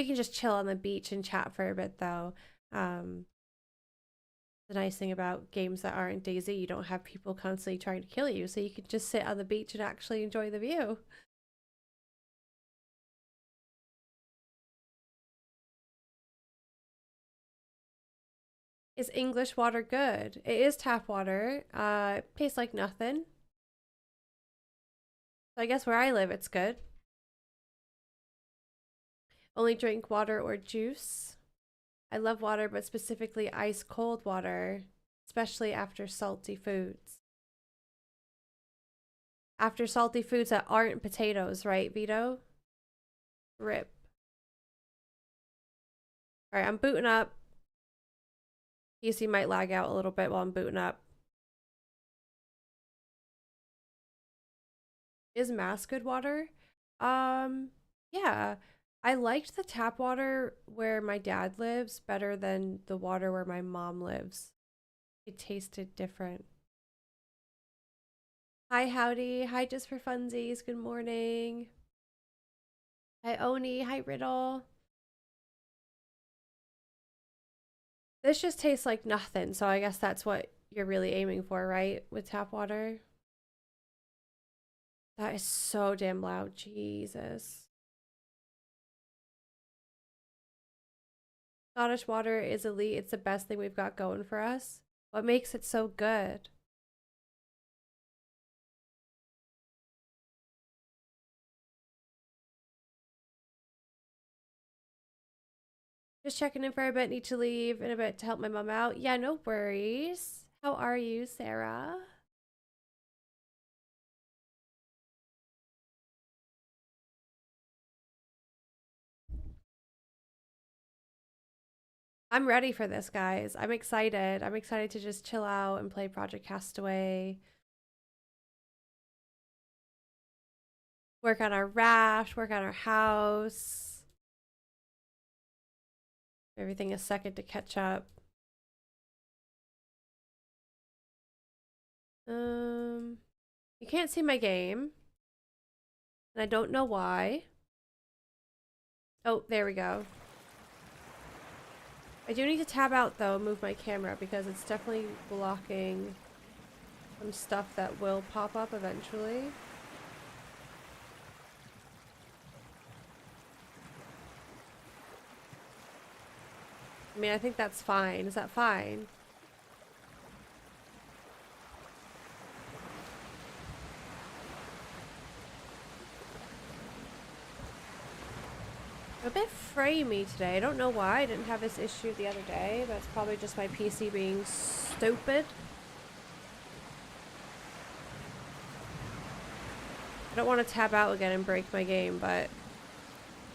We can just chill on the beach and chat for a bit, though. The nice thing about games that aren't DayZ, you don't have people constantly trying to kill you, so you can just sit on the beach and actually enjoy the view. Is English water good? It is tap water. It tastes like nothing. So I guess where I live, it's good. Only drink water or juice. I love water, but specifically ice cold water, especially after salty foods. After salty foods that aren't potatoes, right, Vito? Rip. All right, I'm booting up. PC might lag out a little bit while I'm booting up. Is Mass good water? Yeah. I liked the tap water where my dad lives better than the water where my mom lives. It tasted different. Hi, Howdy. Hi, Just for Funsies. Good morning. Hi, Oni. Hi, Riddle. This just tastes like nothing, so I guess that's what you're really aiming for, right? With tap water? That is so damn loud. Jesus. Scottish water is elite. It's the best thing we've got going for us. What makes it so good? Just checking in for a bit. Need to leave in a bit to help my mom out. Yeah, no worries. How are you, Sarah? I'm ready for this, guys. I'm excited. I'm excited to just chill out and play Project Castaway. Work on our raft, work on our house. Everything a second to catch up. You can't see my game. And I don't know why. Oh, there we go. I do need to tab out though, move my camera because it's definitely blocking some stuff that will pop up eventually. I mean, I think that's fine. Is that fine? I'm a bit framey today. I don't know why. I didn't have this issue the other day, but it's probably just my PC being stupid. I don't want to tab out again and break my game, but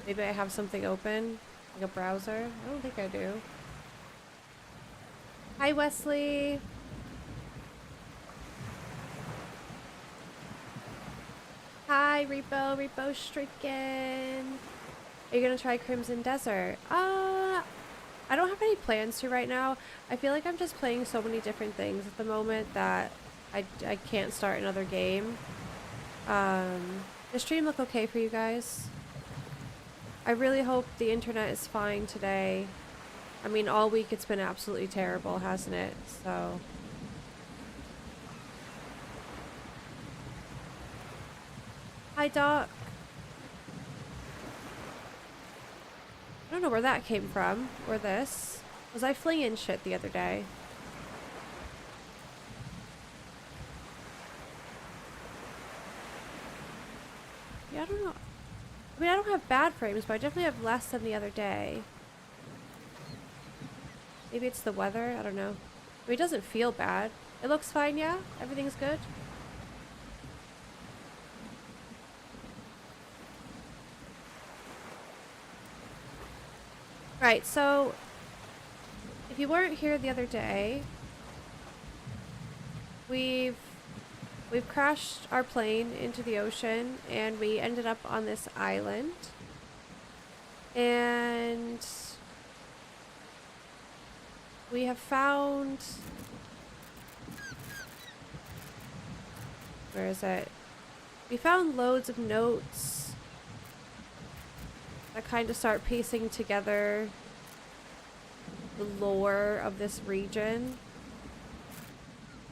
maybe I have something open, like a browser. I don't think I do. Hi, Wesley. Hi, Repo Stricken. Are you gonna try Crimson Desert? I don't have any plans to right now. I feel like I'm just playing so many different things at the moment that I can't start another game. Does stream look okay for you guys? I really hope the internet is fine today. I mean, all week it's been absolutely terrible, hasn't it? So... Hi, Doc. I don't know where that came from, or this. Was I flinging shit the other day? Yeah, I don't know. I mean, I don't have bad frames, but I definitely have less than the other day. Maybe it's the weather? I don't know. I mean, it doesn't feel bad. It looks fine, yeah? Everything's good? Right, so... if you weren't here the other day... We've crashed our plane into the ocean, and we ended up on this island. And... we have found... where is it? We found loads of notes that kind of start piecing together the lore of this region.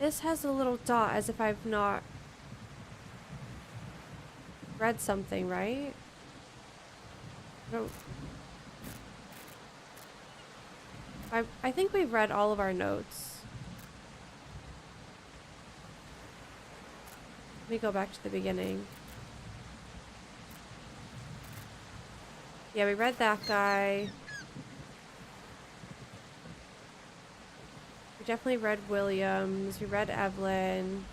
This has a little dot as if I've not read something, right? I think we've read all of our notes. Let me go back to the beginning. Yeah, we read that guy. We definitely read Williams. We read Evelyn.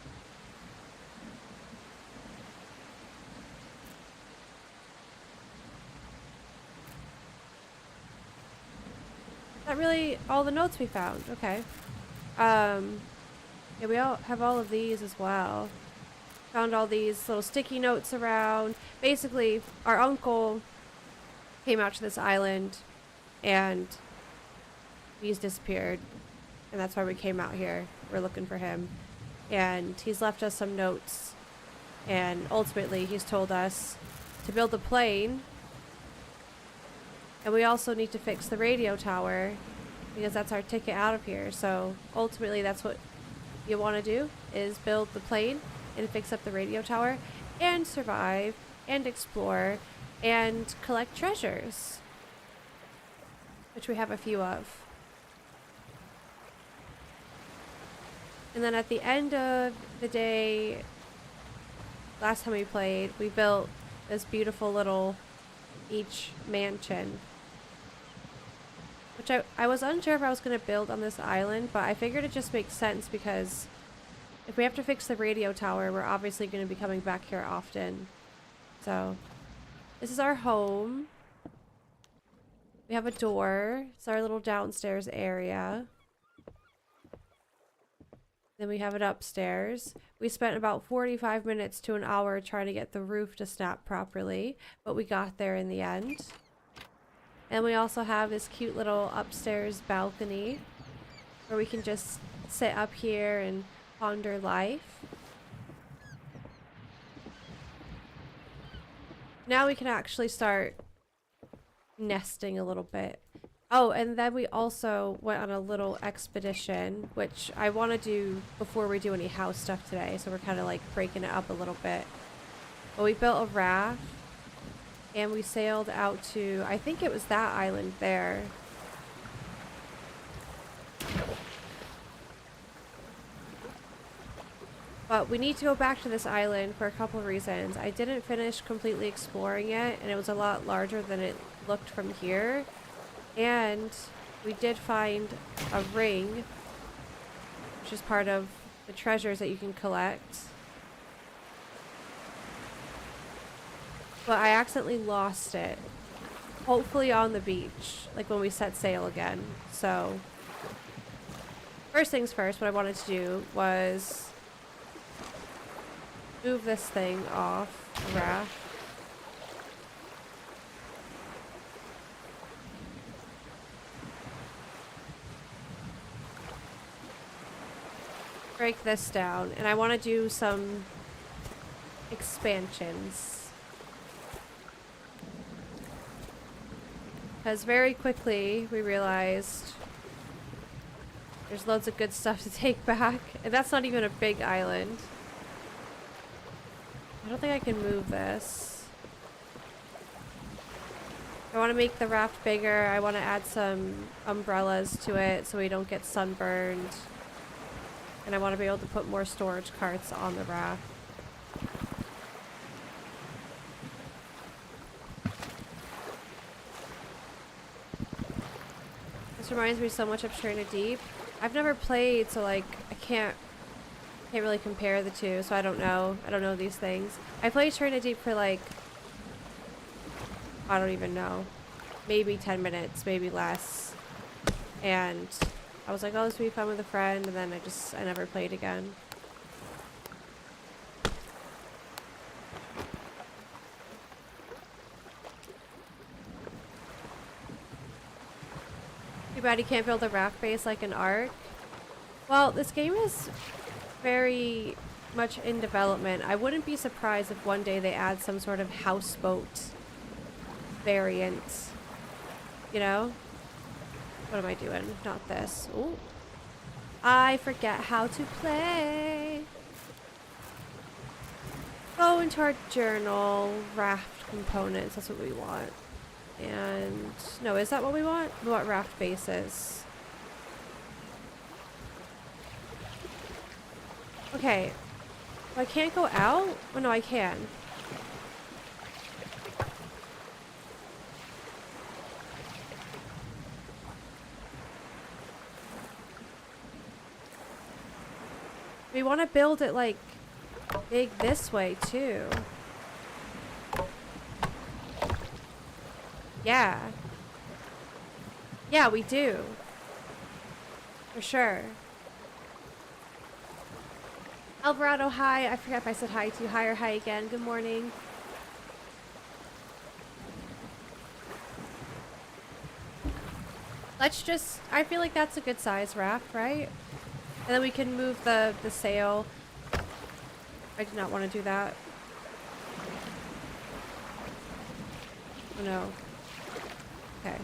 Is that really all the notes we found? Okay. Yeah, we all have all of these as well. Found all these little sticky notes around. Basically, our uncle came out to this island and he's disappeared. And that's why we came out here. We're looking for him. And he's left us some notes. And ultimately, he's told us to build a plane. And we also need to fix the radio tower because that's our ticket out of here. So ultimately, that's what you want to do, is build the plane and fix up the radio tower and survive and explore and collect treasures, which we have a few of. And then at the end of the day, last time we played, we built this beautiful little beach mansion, which I was unsure if I was going to build on this island, but I figured it just makes sense because if we have to fix the radio tower, we're obviously going to be coming back here often. So this is our home. We have a door. It's our little downstairs area. Then we have it upstairs. We spent about 45 minutes to an hour trying to get the roof to snap properly, but we got there in the end. And we also have this cute little upstairs balcony where we can just sit up here and ponder life. Now we can actually start nesting a little bit. Oh, and then we also went on a little expedition, which I want to do before we do any house stuff today, so we're kind of like breaking it up a little bit. But we built a raft, and we sailed out to, I think it was that island there. But we need to go back to this island for a couple of reasons. I didn't finish completely exploring it, and it was a lot larger than it looked from here. And we did find a ring, which is part of the treasures that you can collect. But I accidentally lost it. Hopefully on the beach, like when we set sail again. So, first things first, what I wanted to do was move this thing off the raft. Break this down, and I want to do some expansions, because very quickly we realized there's loads of good stuff to take back, and that's not even a big island. I don't think I can move this. I want to make the raft bigger. I want to add some umbrellas to it so we don't get sunburned. And I want to be able to put more storage carts on the raft. This reminds me so much of Trina Deep. I've never played, so like I can't really compare the two, so I don't know. I don't know these things. I played Trina Deep for like, I don't even know, maybe 10 minutes, maybe less. And I was like, oh, this would be fun with a friend, and then I never played again. Too bad you can't build a raft base like an Ark. Well, this game is very much in development. I wouldn't be surprised if one day they add some sort of houseboat variant, you know? What am I doing? Not this. Ooh. I forget how to play. Go into our journal, raft components, that's what we want. And no, is that what we want? We want raft bases. Okay. I can't go out? Oh no, I can. We want to build it like big this way too. Yeah. Yeah, we do. For sure. Alvarado, hi. I forgot if I said hi to you. Hi or hi again. Good morning. Let's just, I feel like that's a good size raft, right? And then we can move the sail. I did not want to do that. Oh no. Okay.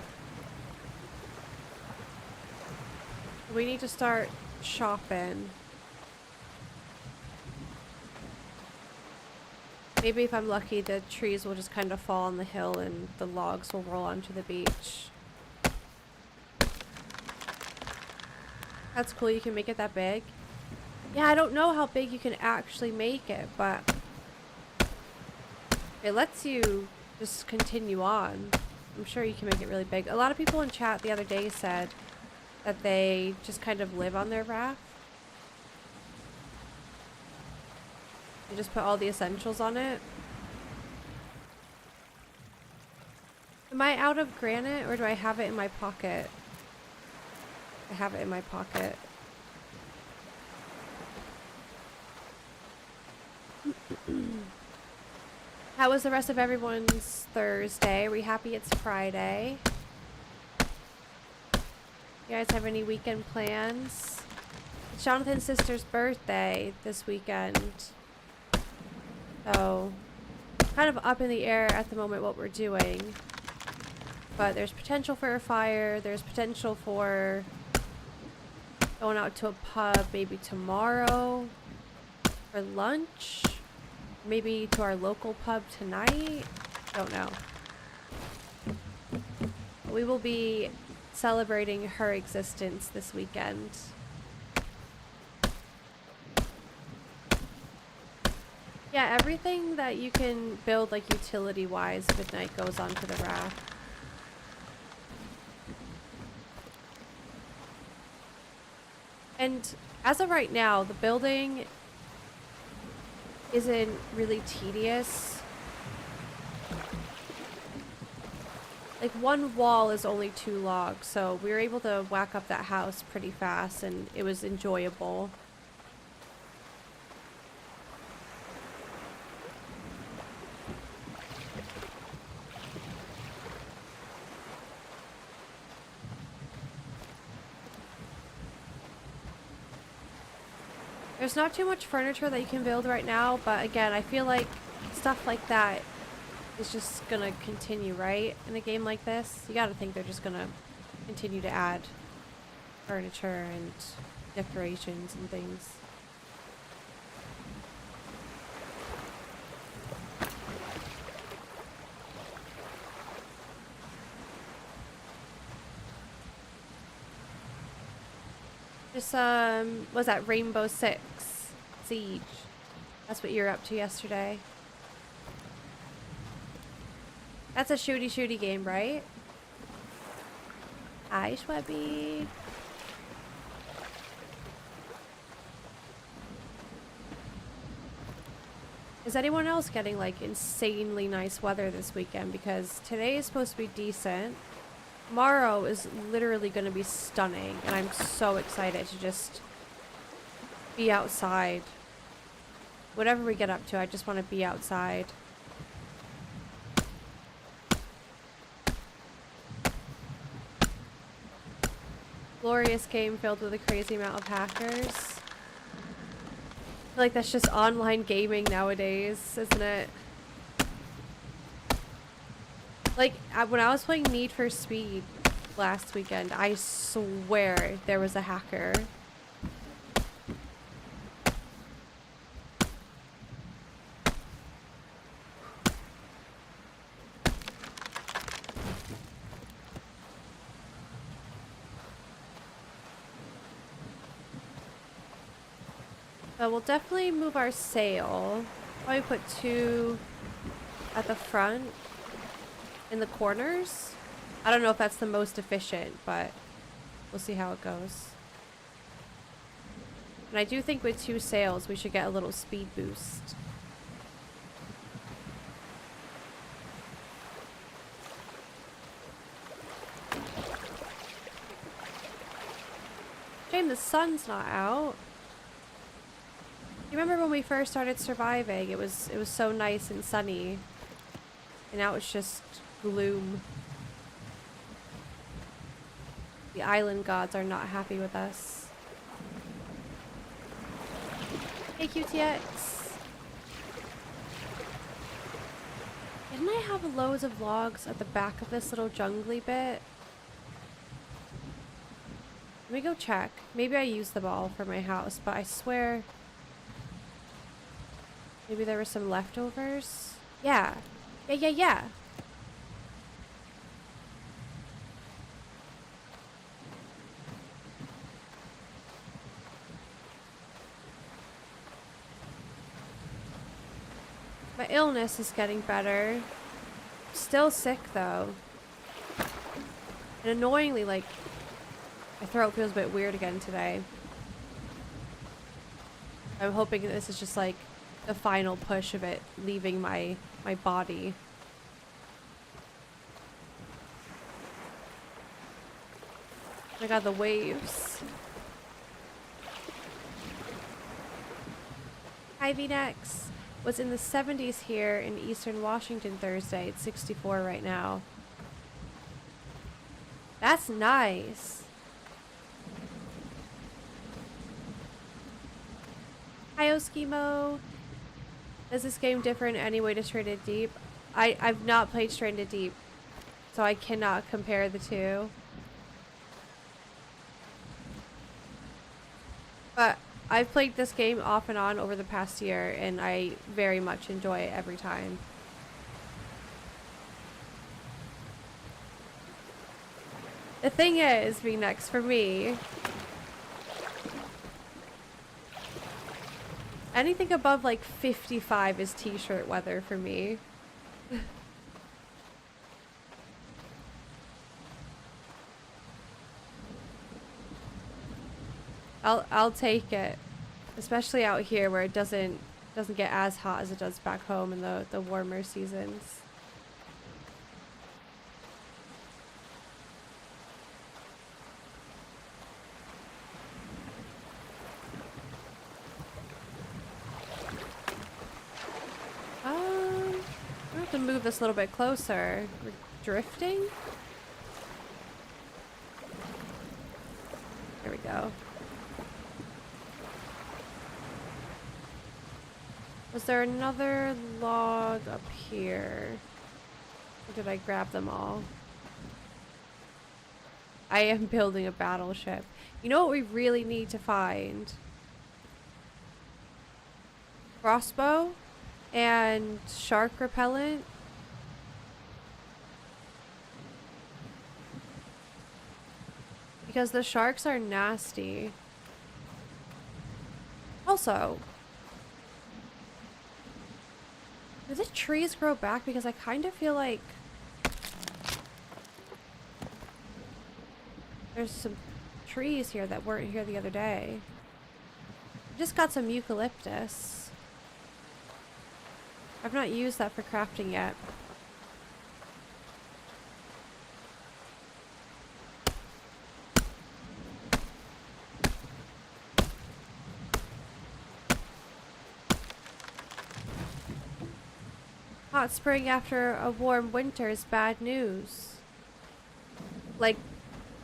We need to start shopping. Maybe if I'm lucky, the trees will just kind of fall on the hill and the logs will roll onto the beach. That's cool, you can make it that big. Yeah, I don't know how big you can actually make it, but it lets you just continue on. I'm sure you can make it really big. A lot of people in chat the other day said that they just kind of live on their raft. You just put all the essentials on it. Am I out of granite or do I have it in my pocket? I have it in my pocket. How was the rest of everyone's Thursday? Are we happy it's Friday? You guys have any weekend plans? It's Jonathan's sister's birthday this weekend. So, kind of up in the air at the moment what we're doing. But there's potential for a fire. There's potential for going out to a pub maybe tomorrow for lunch. Maybe to our local pub tonight. Don't know. We will be celebrating her existence this weekend. Yeah, everything that you can build like utility-wise midnight goes onto the raft. And as of right now, the building isn't really tedious. Like one wall is only 2 logs, so we were able to whack up that house pretty fast and it was enjoyable. There's not too much furniture that you can build right now, but again, I feel like stuff like that is just gonna continue, right? In a game like this, you gotta think they're just gonna continue to add furniture and decorations and things. Just, was that Rainbow Six Siege? That's what you were up to yesterday. That's a shooty game, right? Hi, Schwebby. Is anyone else getting like insanely nice weather this weekend? Because today is supposed to be decent. Tomorrow is literally going to be stunning, and I'm so excited to just be outside. Whatever we get up to, I just want to be outside. Glorious game filled with a crazy amount of hackers. I feel like that's just online gaming nowadays, isn't it? Like, when I was playing Need for Speed last weekend, I swear there was a hacker. But we'll definitely move our sail. Probably put 2 at the front in the corners. I don't know if that's the most efficient, but we'll see how it goes. And I do think with 2 sails, we should get a little speed boost. Shame the sun's not out. You remember when we first started surviving? It was so nice and sunny. And now it's just gloom. The island gods are not happy with us. Hey QTX. Didn't I have loads of logs at the back of this little jungly bit? Let me go check. Maybe I used them all for my house, but I swear maybe there were some leftovers. Yeah. Yeah. My illness is getting better. Still sick though. And annoyingly, like, my throat feels a bit weird again today. I'm hoping this is just like the final push of it leaving my body. Oh my god, the waves. Hi VNex. Was in the 70s here in Eastern Washington Thursday. It's 64 right now. That's nice. Hi Oskimo. Is this game different in any way to Stranded Deep? I've not played Stranded Deep, so I cannot compare the two. But I've played this game off and on over the past year, and I very much enjoy it every time. The thing is, VNex, for me, anything above like 55 is t-shirt weather for me. I'll take it, especially out here where it doesn't get as hot as it does back home in the warmer seasons. I have to move this a little bit closer. We're drifting. There we go. Was there another log up here? Or did I grab them all? I am building a battleship. You know what we really need to find? Crossbow and shark repellent. Because the sharks are nasty. Also, do the trees grow back? Because I kind of feel like there's some trees here that weren't here the other day. Just got some eucalyptus. I've not used that for crafting yet. Hot spring after a warm winter is bad news. Like,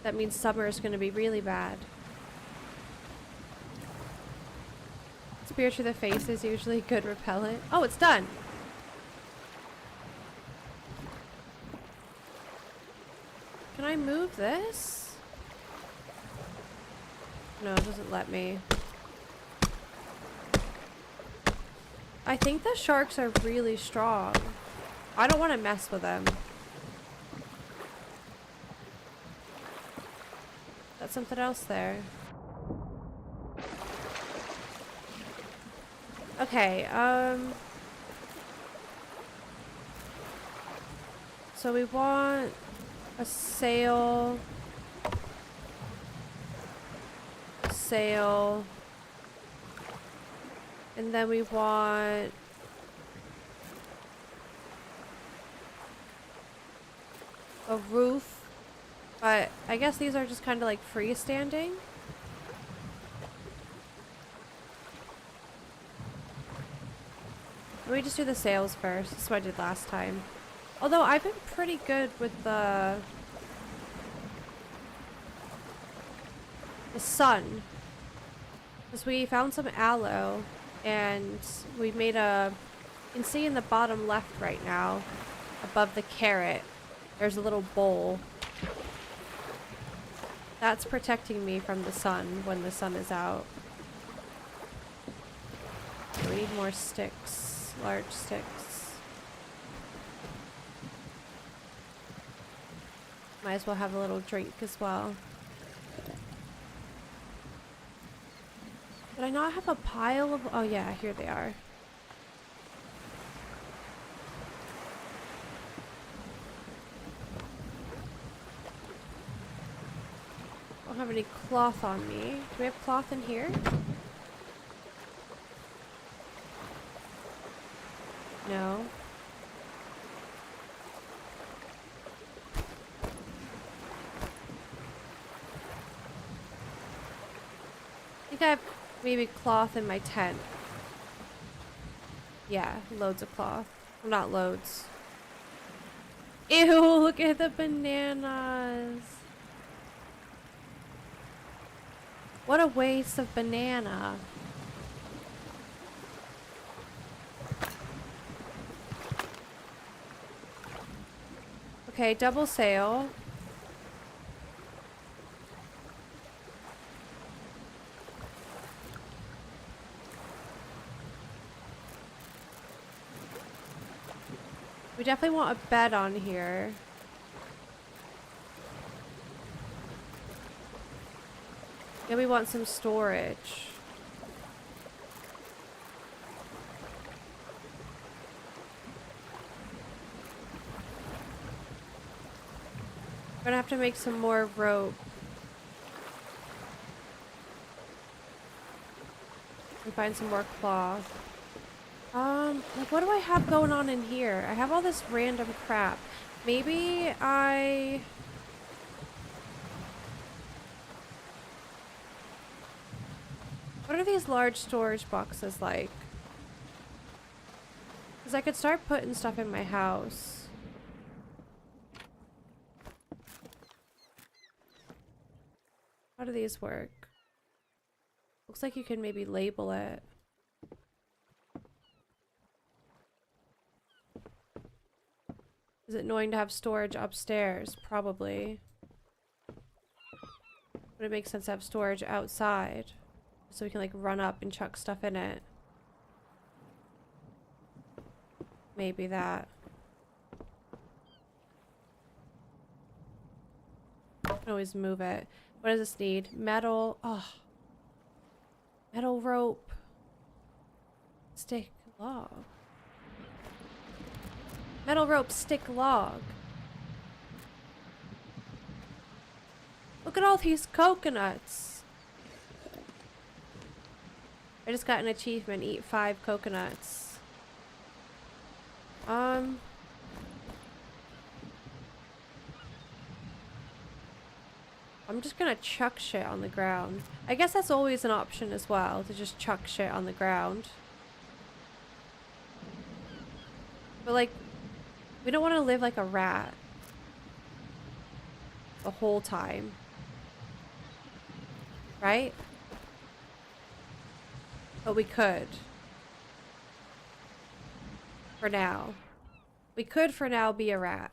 that means summer is going to be really bad. Spear to the face is usually good repellent. Oh, it's done. Can I move this? No, it doesn't let me. I think the sharks are really strong. I don't want to mess with them. That's something else there. Okay, so we want a sail, and then we want a roof, but I guess these are just kind of like freestanding. Let me just do the sails first. This is what I did last time. Although I've been pretty good with the sun. Because we found some aloe and we made a, you can see in the bottom left right now, above the carrot, there's a little bowl. That's protecting me from the sun when the sun is out. We need more sticks, large sticks. Might as well have a little drink as well. Did I not have a pile of... Oh yeah, here they are. I don't have any cloth on me. Do we have cloth in here? No. I think I have maybe cloth in my tent. Yeah, loads of cloth. Well, not loads. Ew, look at the bananas. What a waste of banana. Okay, double sail. We definitely want a bed on here. Yeah, we want some storage. We're gonna have to make some more rope. And find some more cloth. Like what do I have going on in here? I have all this random crap. Maybe I... What are these large storage boxes like? Because I could start putting stuff in my house. How do these work? Looks like you can maybe label it. Is it annoying to have storage upstairs? Probably. Would it make sense to have storage outside? So we can like run up and chuck stuff in it. Maybe that. I can always move it. What does this need? Metal. Oh. Metal rope. Stick log. Metal rope, stick log. Look at all these coconuts. I just got an achievement. Eat 5 coconuts. I'm just gonna chuck shit on the ground. I guess that's always an option as well, to just chuck shit on the ground. But like, we don't want to live like a rat the whole time. Right? But we could. For now. We could for now be a rat.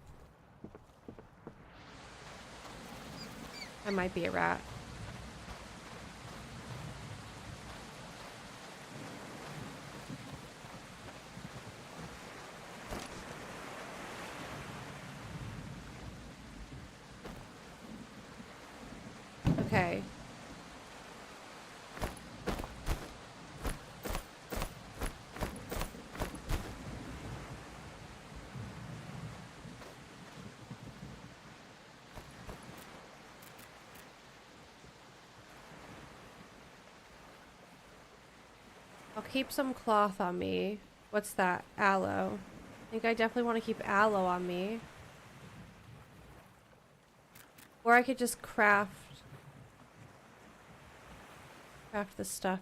That might be a rat. Okay. I'll keep some cloth on me. What's that? Aloe. I think I definitely want to keep aloe on me. Or I could just craft the stuff.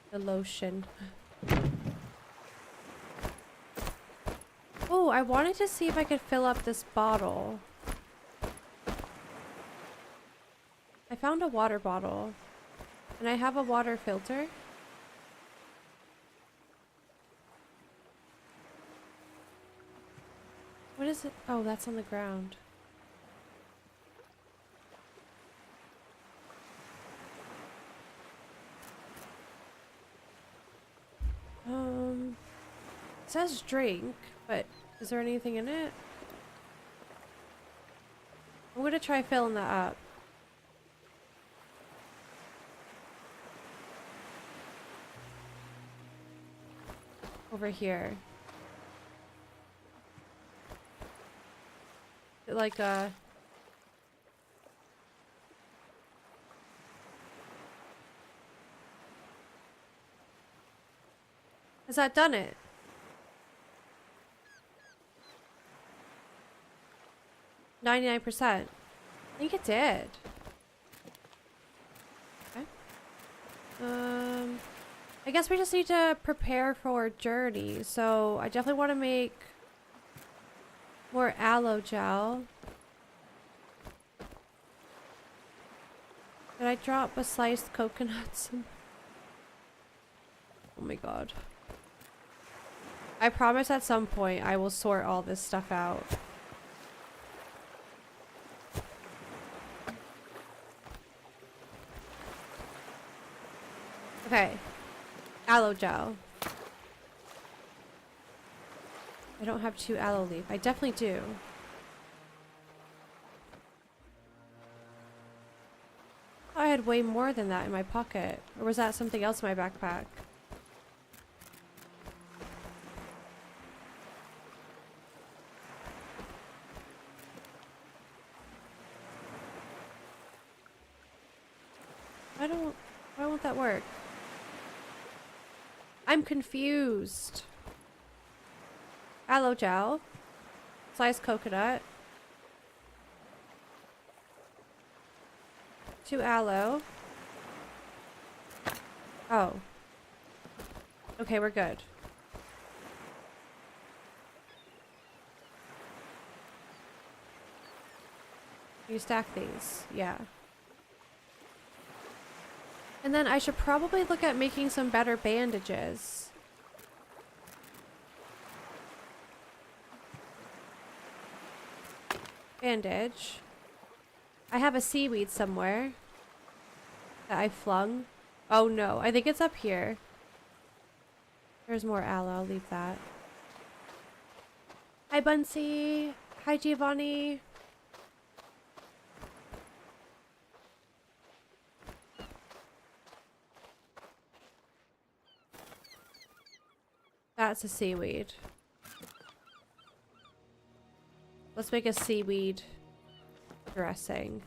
The lotion. Oh, I wanted to see if I could fill up this bottle. I found a water bottle. And I have a water filter. What is it? Oh, that's on the ground. It says drink, but is there anything in it? I'm gonna try filling that up. Over here. Like has that done it? 99%. I think it did. Okay. I guess we just need to prepare for a journey. So I definitely want to make more aloe gel. Did I drop a sliced coconut? Oh my god. I promise at some point I will sort all this stuff out. Okay. Aloe gel. I don't have 2 aloe leaf. I definitely do. I had way more than that in my pocket. Or was that something else in my backpack? Why won't that work? I'm confused. Aloe gel. Sliced coconut. 2 aloe. Oh. Okay, we're good. You stack these. Yeah. And then I should probably look at making some better bandages. Bandage. I have a seaweed somewhere that I flung. Oh no, I think it's up here. There's more aloe, I'll leave that. Hi Bunsy. Hi Giovanni. That's a seaweed. Let's make a seaweed dressing.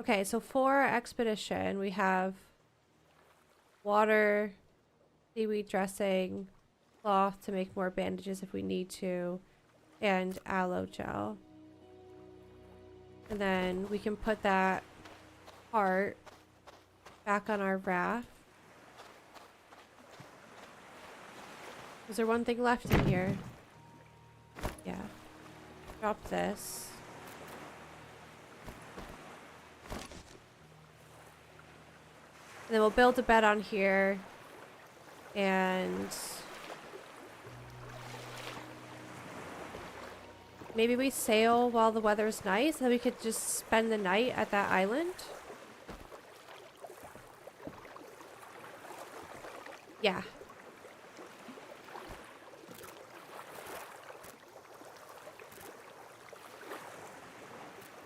Okay, so for our expedition, we have water, seaweed dressing, cloth to make more bandages if we need to, and aloe gel. And then we can put that part back on our raft. Is there one thing left in here? Yeah. Drop this. And then we'll build a bed on here. And maybe we sail while the weather's nice, and then we could just spend the night at that island. Yeah.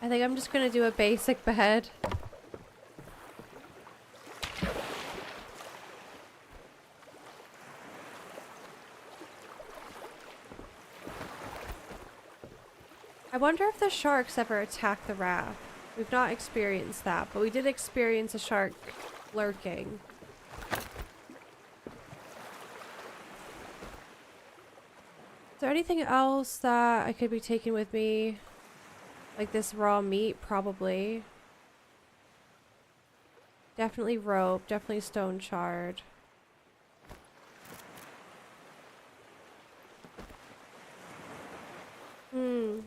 I think I'm just gonna do a basic bed. I wonder if the sharks ever attack the raft. We've not experienced that, but we did experience a shark lurking. Is there anything else that I could be taking with me? Like this raw meat, probably. Definitely rope, definitely stone shard.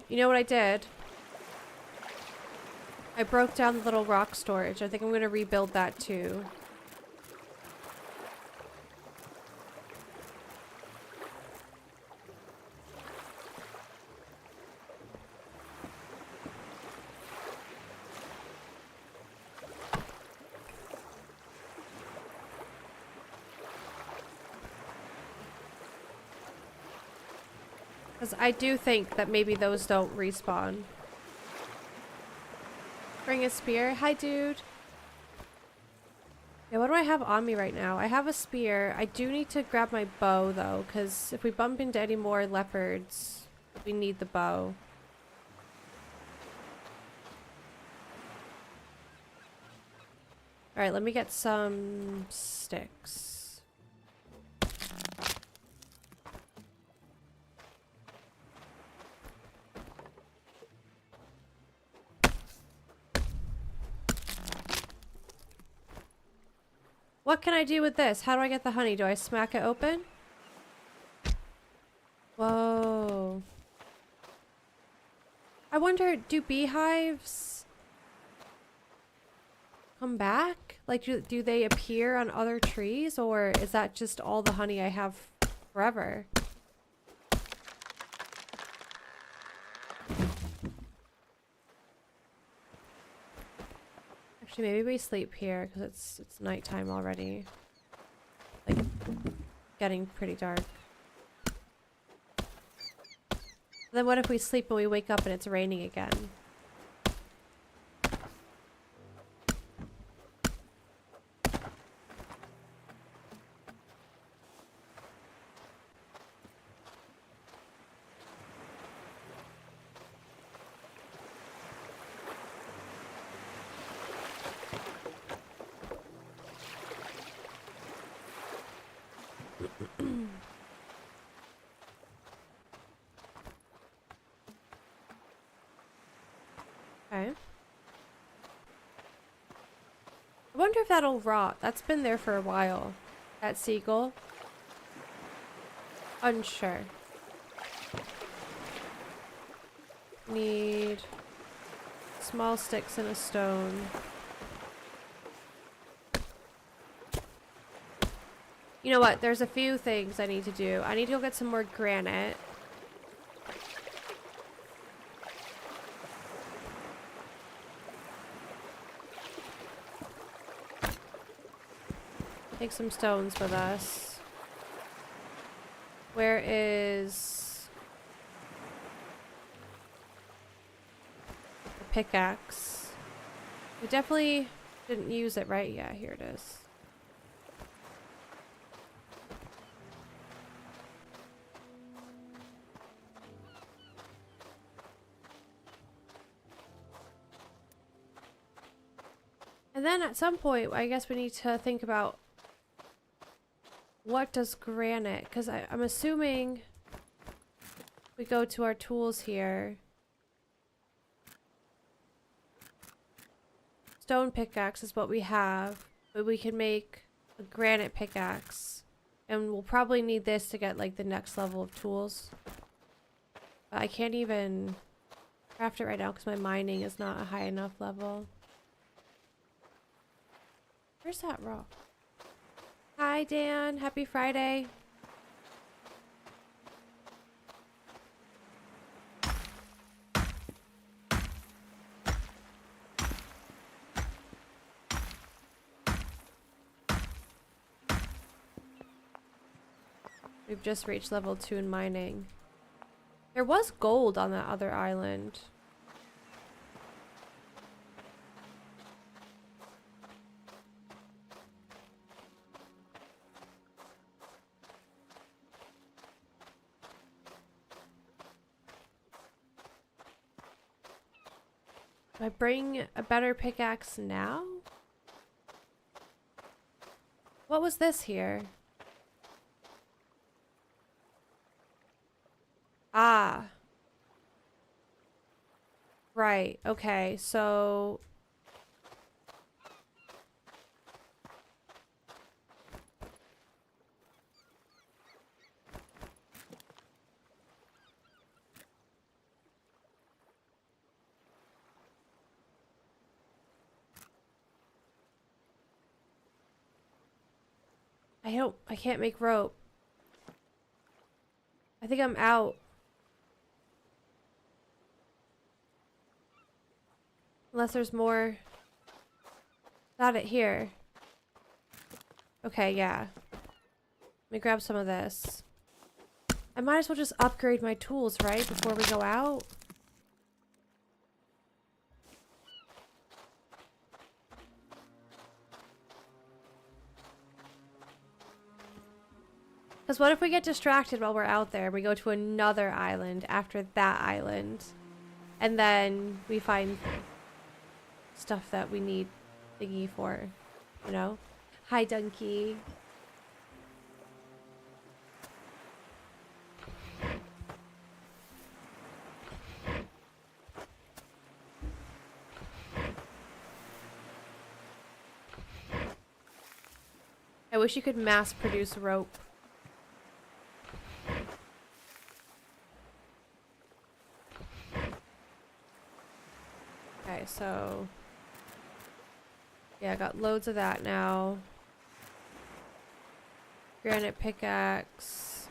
You know what I did? I broke down the little rock storage. I think I'm gonna rebuild that too. Because I do think that maybe those don't respawn. Bring a spear. Hi, dude. Yeah, what do I have on me right now? I have a spear. I do need to grab my bow, though, because if we bump into any more leopards, we need the bow. Alright, let me get some sticks. What can I do with this? How do I get the honey? Do I smack it open? Whoa. I wonder, do beehives come back? Like, do they appear on other trees? Or is that just all the honey I have forever? Actually, maybe we sleep here because it's nighttime already. Like, getting pretty dark. Then what if we sleep and we wake up and it's raining again? Okay. I wonder if that'll rot. That's been there for a while. That seagull. Unsure. Need small sticks and a stone. You know what? There's a few things I need to do. I need to go get some more granite. Take some stones with us. Where is the pickaxe? We definitely didn't use it, right? Yeah, here it is. And then at some point, I guess we need to think about what does granite, because I'm assuming we go to our tools here. Stone pickaxe is what we have, but we can make a granite pickaxe. And we'll probably need this to get like the next level of tools. But I can't even craft it right now because my mining is not a high enough level. Where's that rock? Hi, Dan. Happy Friday. We've just reached level 2 in mining. There was gold on that other island. Do I bring a better pickaxe now? What was this here? Ah. Right, okay, so... I can't make rope. I think I'm out. Unless there's more. Got it here. Okay, yeah. Let me grab some of this. I might as well just upgrade my tools, right? Before we go out. Because what if we get distracted while we're out there? We go to another island after that island. And then we find stuff that we need thingy for, you know? Hi, Donkey. I wish you could mass produce rope. Okay, so... yeah, I got loads of that now. Granite pickaxe.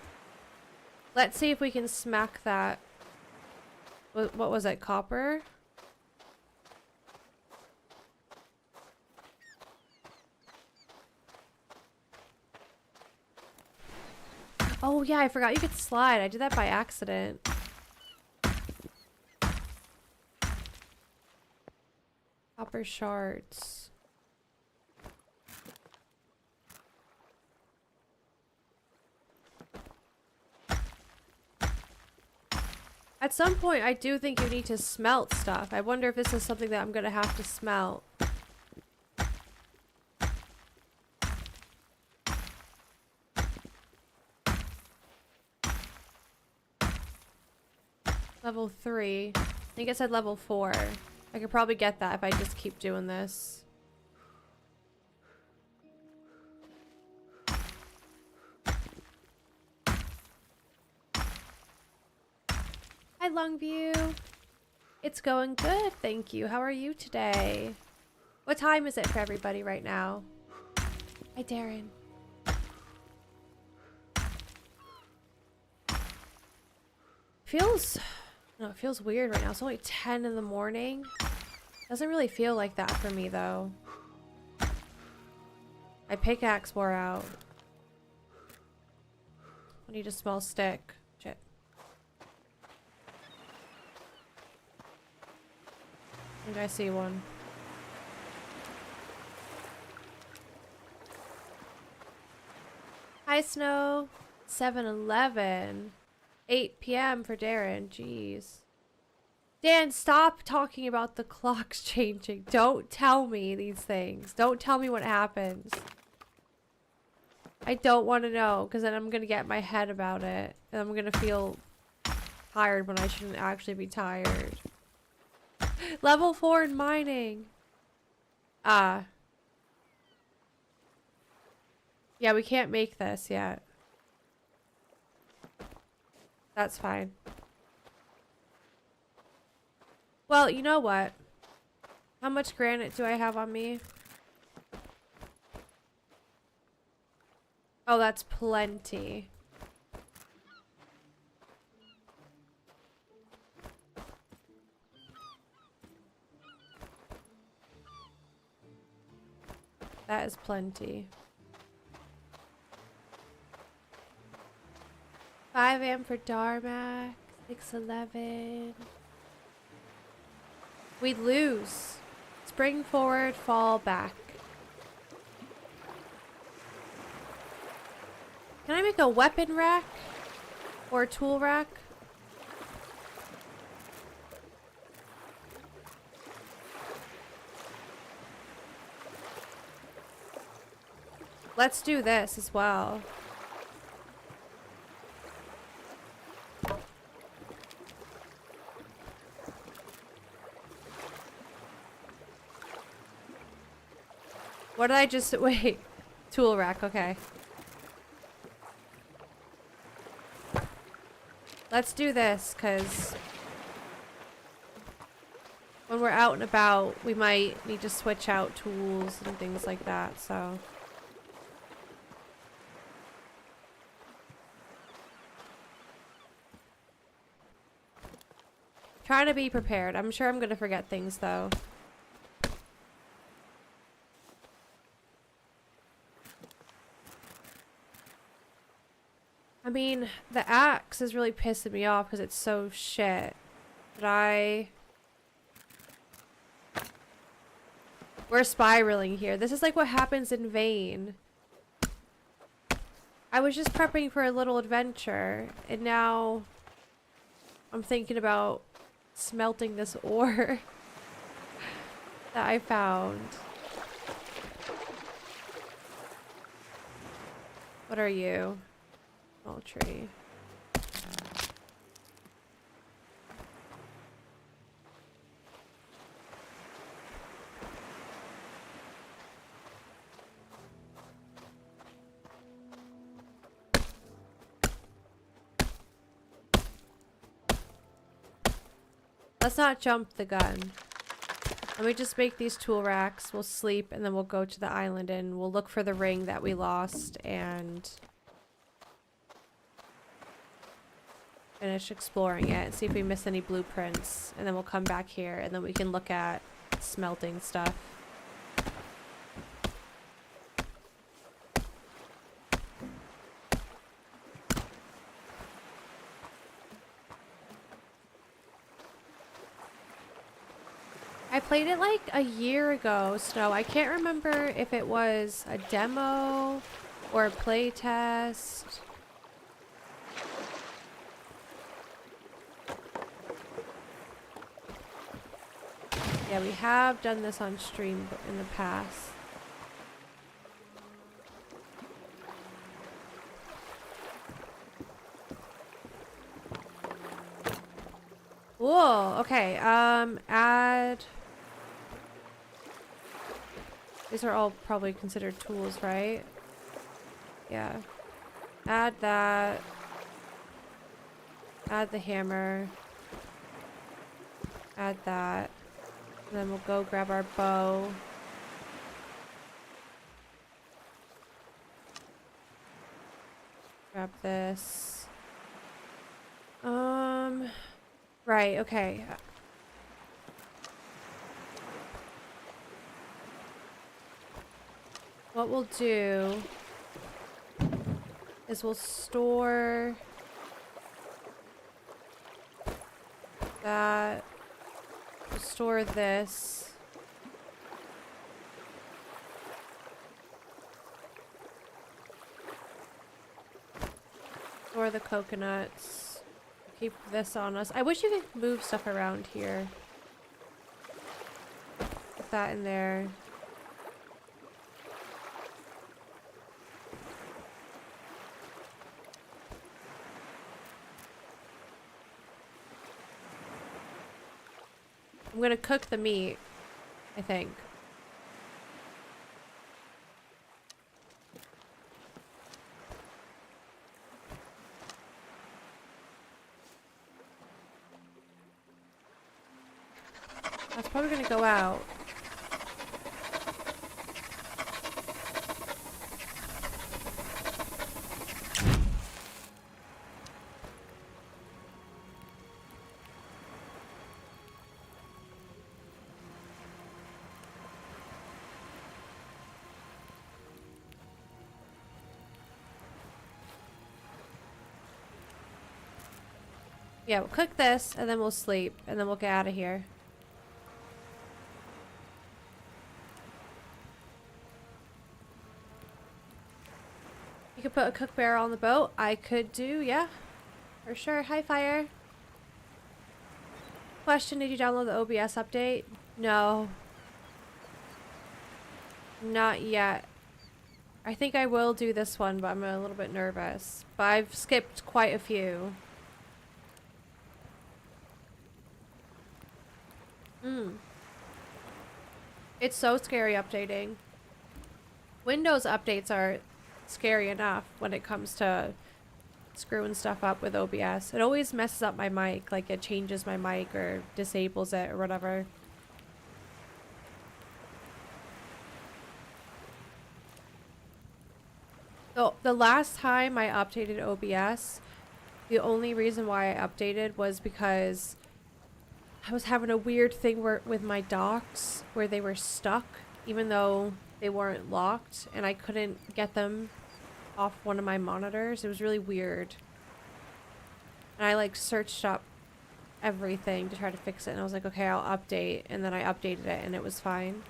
Let's see if we can smack that. What was it? Copper? Oh yeah, I forgot you could slide. I did that by accident. Copper shards. At some point, I do think you need to smelt stuff. I wonder if this is something that I'm gonna have to smelt. Level 3. I think it said level 4. I could probably get that if I just keep doing this. Hi, Longview. It's going good, thank you. How are you today? What time is it for everybody right now? Hi, Darren. No, it feels weird right now. It's only 10 in the morning. Doesn't really feel like that for me, though. My pickaxe wore out. I need a small stick. Shit. I think I see one. Hi, Snow. 7-Eleven. 8 p.m. for Darren. Jeez. Dan, stop talking about the clocks changing. Don't tell me these things. Don't tell me what happens. I don't want to know, because then I'm going to get my head about it. And I'm going to feel tired when I shouldn't actually be tired. Level 4 in mining. Ah. Yeah, we can't make this yet. That's fine. Well, you know what? How much granite do I have on me? Oh, that's plenty. That is plenty. 5 a.m. for Darmac. 6:11. We lose. Spring forward, fall back. Can I make a weapon rack? Or a tool rack? Let's do this as well. What did I just... Wait. Tool rack, okay. Let's do this, because when we're out and about, we might need to switch out tools and things like that, so... Trying to be prepared. I'm sure I'm going to forget things, though. I mean, the axe is really pissing me off because it's so shit. But we're spiraling here. This is like what happens in Vane. I was just prepping for a little adventure, and now I'm thinking about smelting this ore that I found. What are you? Small tree. Let's not jump the gun. Let me just make these tool racks. We'll sleep and then we'll go to the island and we'll look for the ring that we lost and finish exploring it and see if we miss any blueprints. And then we'll come back here and then we can look at smelting stuff. I played it like a year ago, Snow. I can't remember if it was a demo or a play test. Yeah, we have done this on stream in the past. Whoa, okay, add... These are all probably considered tools, right? Yeah. Add that. Add the hammer. Add that. And then we'll go grab our bow. Grab this. Right, okay. What we'll do is we'll store that. We'll store this. Store the coconuts. Keep this on us. I wish you could move stuff around here. Put that in there. I'm gonna cook the meat, I think. That's probably gonna go out. Yeah, we'll cook this and then we'll sleep and then we'll get out of here. You could put a cook barrel on the boat. I could do, yeah. For sure. Hi, Fire. Question, did you download the OBS update? No. Not yet. I think I will do this one, but I'm a little bit nervous. But I've skipped quite a few. It's so scary updating. Windows updates are scary enough when it comes to screwing stuff up with OBS. It always messes up my mic, like it changes my mic or disables it or whatever. So the last time I updated OBS, the only reason why I updated was because I was having a weird thing with my docks where they were stuck, even though they weren't locked, and I couldn't get them off one of my monitors. It was really weird. And I like searched up everything to try to fix it, and I was like, okay, I'll update, and then I updated it and it was fine.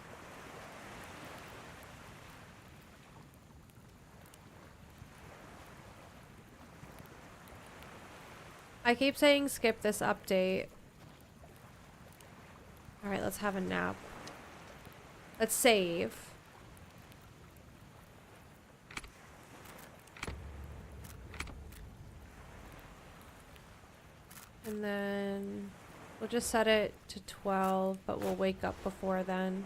I keep saying skip this update. Alright, let's have a nap. Let's save. And then we'll just set it to 12, but we'll wake up before then.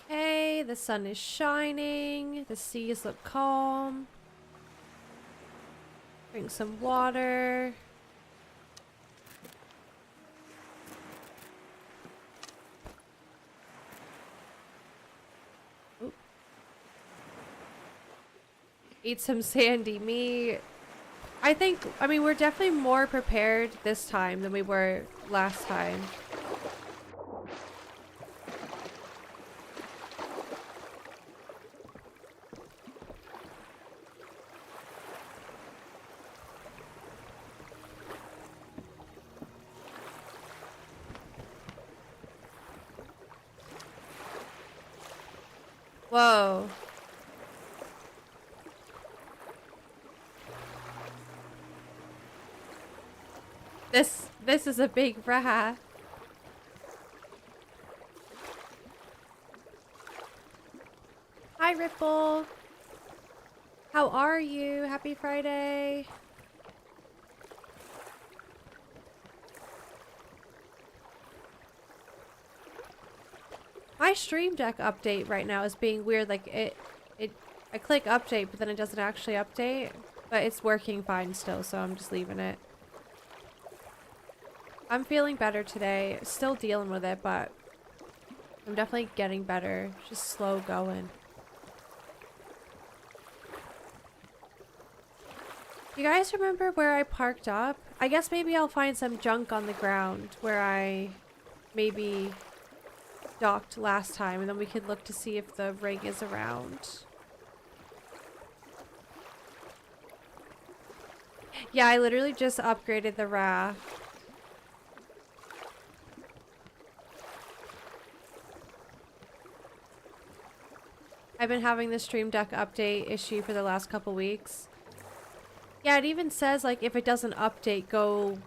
Okay, the sun is shining. The seas look calm. Drink some water. Oop. Eat some sandy meat. I mean, we're definitely more prepared this time than we were last time. Whoa. This is a big rat. Hi, Ripple. How are you? Happy Friday. My Stream Deck update right now is being weird. Like I click update, but then it doesn't actually update. But it's working fine still, so I'm just leaving it. I'm feeling better today. Still dealing with it, but I'm definitely getting better. Just slow going. You guys remember where I parked up? I guess maybe I'll find some junk on the ground where I maybe docked last time, and then we could look to see if the rig is around. Yeah, I literally just upgraded the raft. I've been having the Stream Deck update issue for the last couple weeks. Yeah, it even says, like, if it doesn't update, go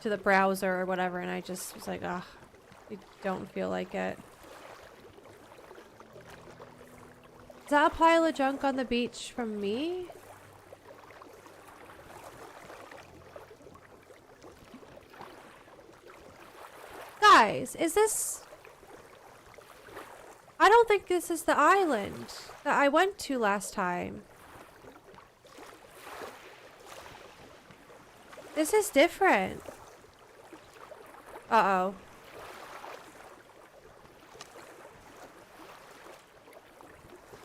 to the browser or whatever, and I just was like, ugh, I don't feel like it. Is that a pile of junk on the beach from me? Guys, is this... I don't think this is the island that I went to last time. This is different. Uh-oh.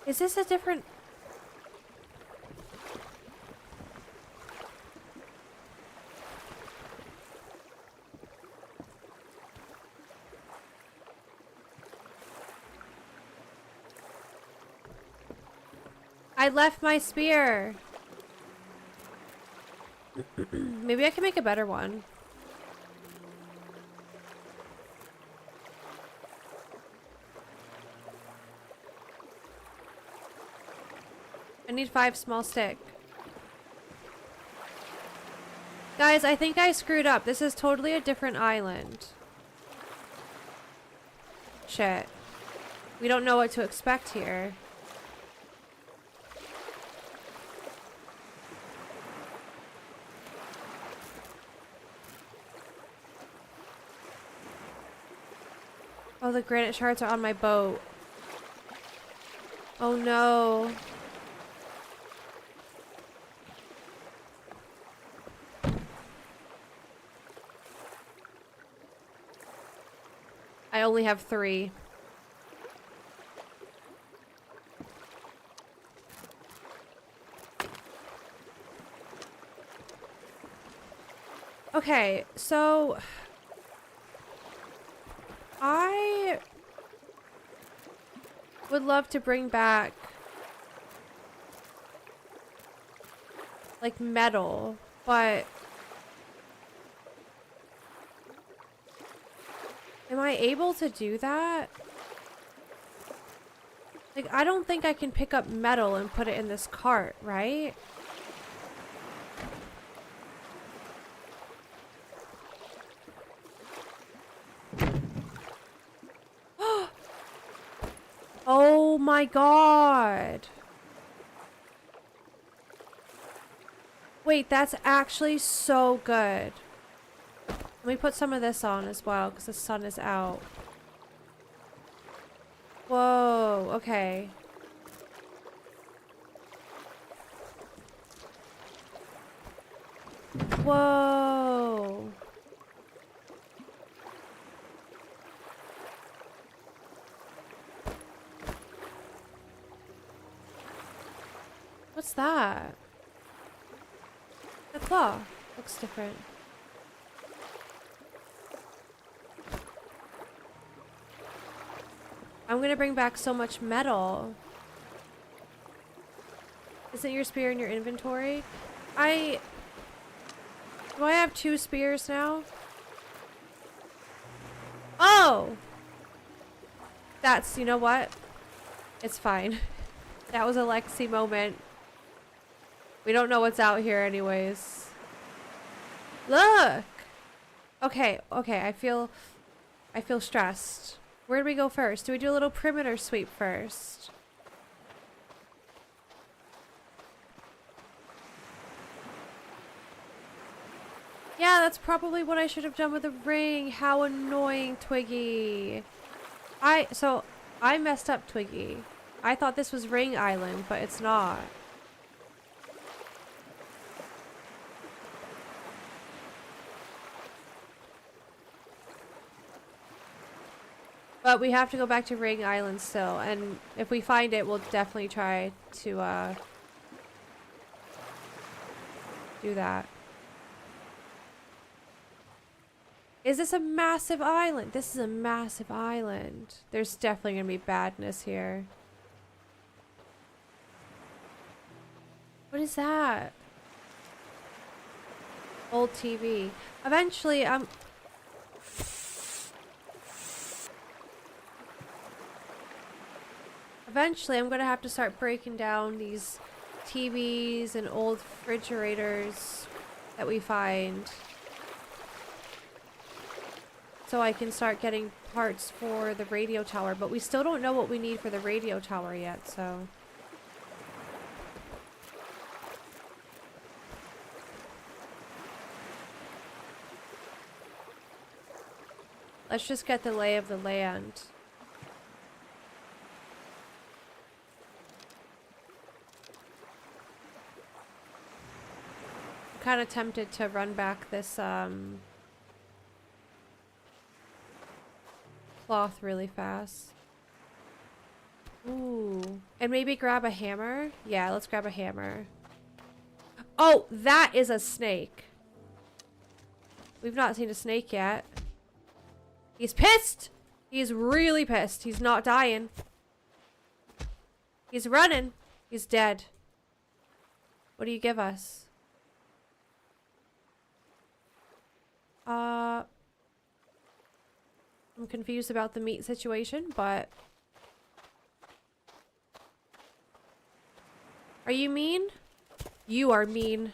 Is this a different... I left my spear. Maybe I can make a better one. I need 5 small stick. Guys, I think I screwed up. This is totally a different island. Shit. We don't know what to expect here. Oh, the granite shards are on my boat. Oh no. I only have 3. Okay, so I would love to bring back like metal, but am I able to do that? Like, I don't think I can pick up metal and put it in this cart, right? Oh my god. Wait, that's actually so good. Let me put some of this on as well, because the sun is out. Whoa, okay. Whoa. What's that? The claw looks different. I'm gonna bring back so much metal. Isn't your spear in your inventory? Do I have 2 spears now? Oh! That's, you know what? It's fine. That was a Lexi moment. We don't know what's out here anyways. Look! Okay, okay, I feel stressed. Where do we go first? Do we do a little perimeter sweep first? Yeah, that's probably what I should have done with the ring. How annoying, Twiggy. So I messed up, Twiggy. I thought this was Ring Island, but it's not. But we have to go back to Ring Island still, and if we find it, we'll definitely try to do that. Is this a massive island? This is a massive island. There's definitely gonna be badness here. What is that? Old TV. Eventually, I'm gonna have to start breaking down these TVs and old refrigerators that we find, so I can start getting parts for the radio tower, but we still don't know what we need for the radio tower yet, so. Let's just get the lay of the land. I'm kind of tempted to run back this cloth really fast. Ooh. And maybe grab a hammer? Yeah, let's grab a hammer. Oh, that is a snake. We've not seen a snake yet. He's pissed! He's really pissed. He's not dying. He's running. He's dead. What do you give us? I'm confused about the meat situation, but... Are you mean? You are mean.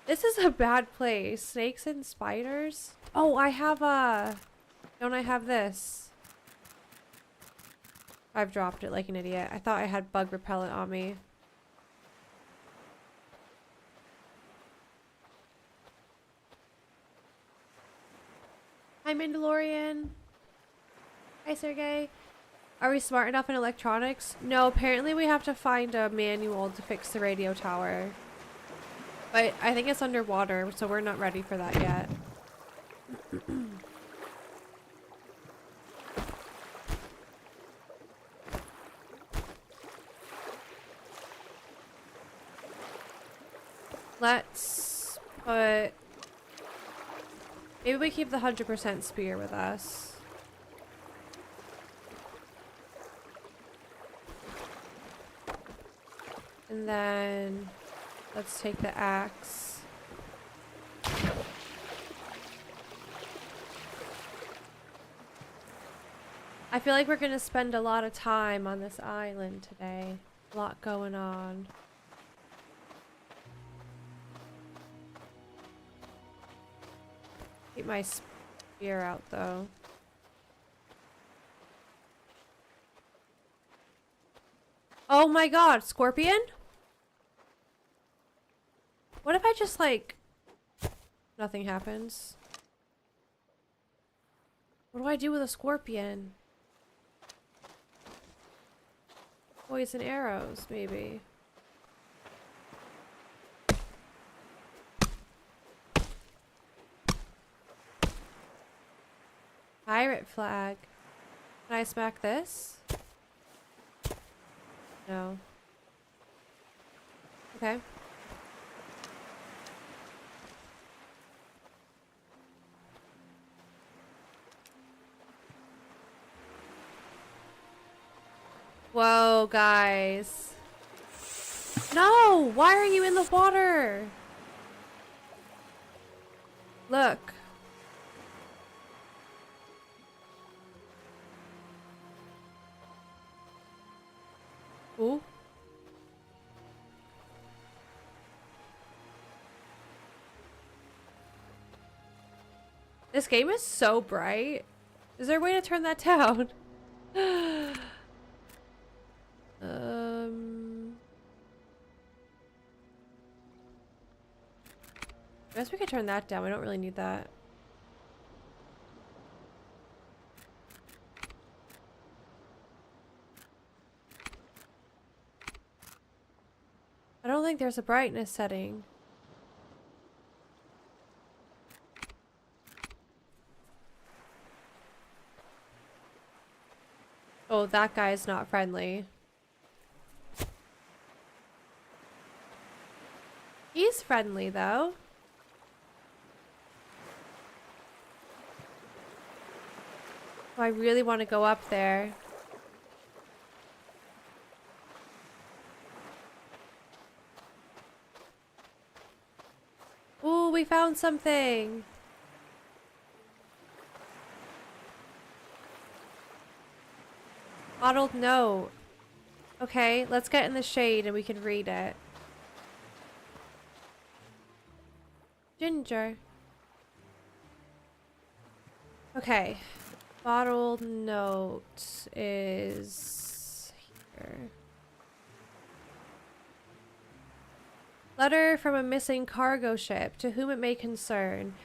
This is a bad place. Snakes and spiders? Oh, I have a... Don't I have this? I've dropped it like an idiot. I thought I had bug repellent on me. Hi, Mandalorian. Hi, Sergey. Are we smart enough in electronics? No, apparently we have to find a manual to fix the radio tower. But I think it's underwater, so we're not ready for that yet. Let's put... Maybe we keep the 100% spear with us. And then let's take the axe. I feel like we're gonna spend a lot of time on this island today. A lot going on. Keep my spear out though. Oh my god, scorpion? What if I just like... Nothing happens? What do I do with a scorpion? Poison arrows, maybe. Pirate flag. Can I smack this? No. Okay. Whoa, guys. No! Why are you in the water? Look. Ooh. This game is so bright. Is there a way to turn that down? I guess we could turn that down. We don't really need that. I don't think there's a brightness setting. Oh, that guy's not friendly. He's friendly, though. Oh, I really want to go up there. Ooh, we found something. Bottled note. Okay, let's get in the shade and we can read it. Ginger. Okay. Bottled note is here. Letter from a missing cargo ship to whom it may concern.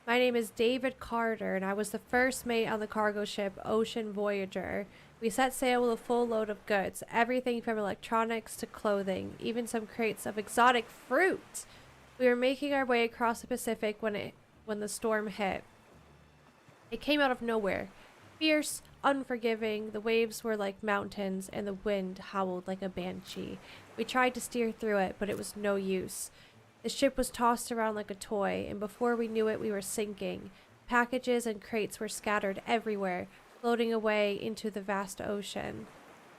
My name is David Carter and I was the first mate on the cargo ship Ocean Voyager. We set sail with a full load of goods, everything from electronics to clothing, even some crates of exotic fruit. We were making our way across the Pacific when the storm hit. It came out of nowhere. Fierce, unforgiving, the waves were like mountains and the wind howled like a banshee. We tried to steer through it, but it was no use. The ship was tossed around like a toy, and before we knew it, we were sinking. Packages and crates were scattered everywhere, floating away into the vast ocean.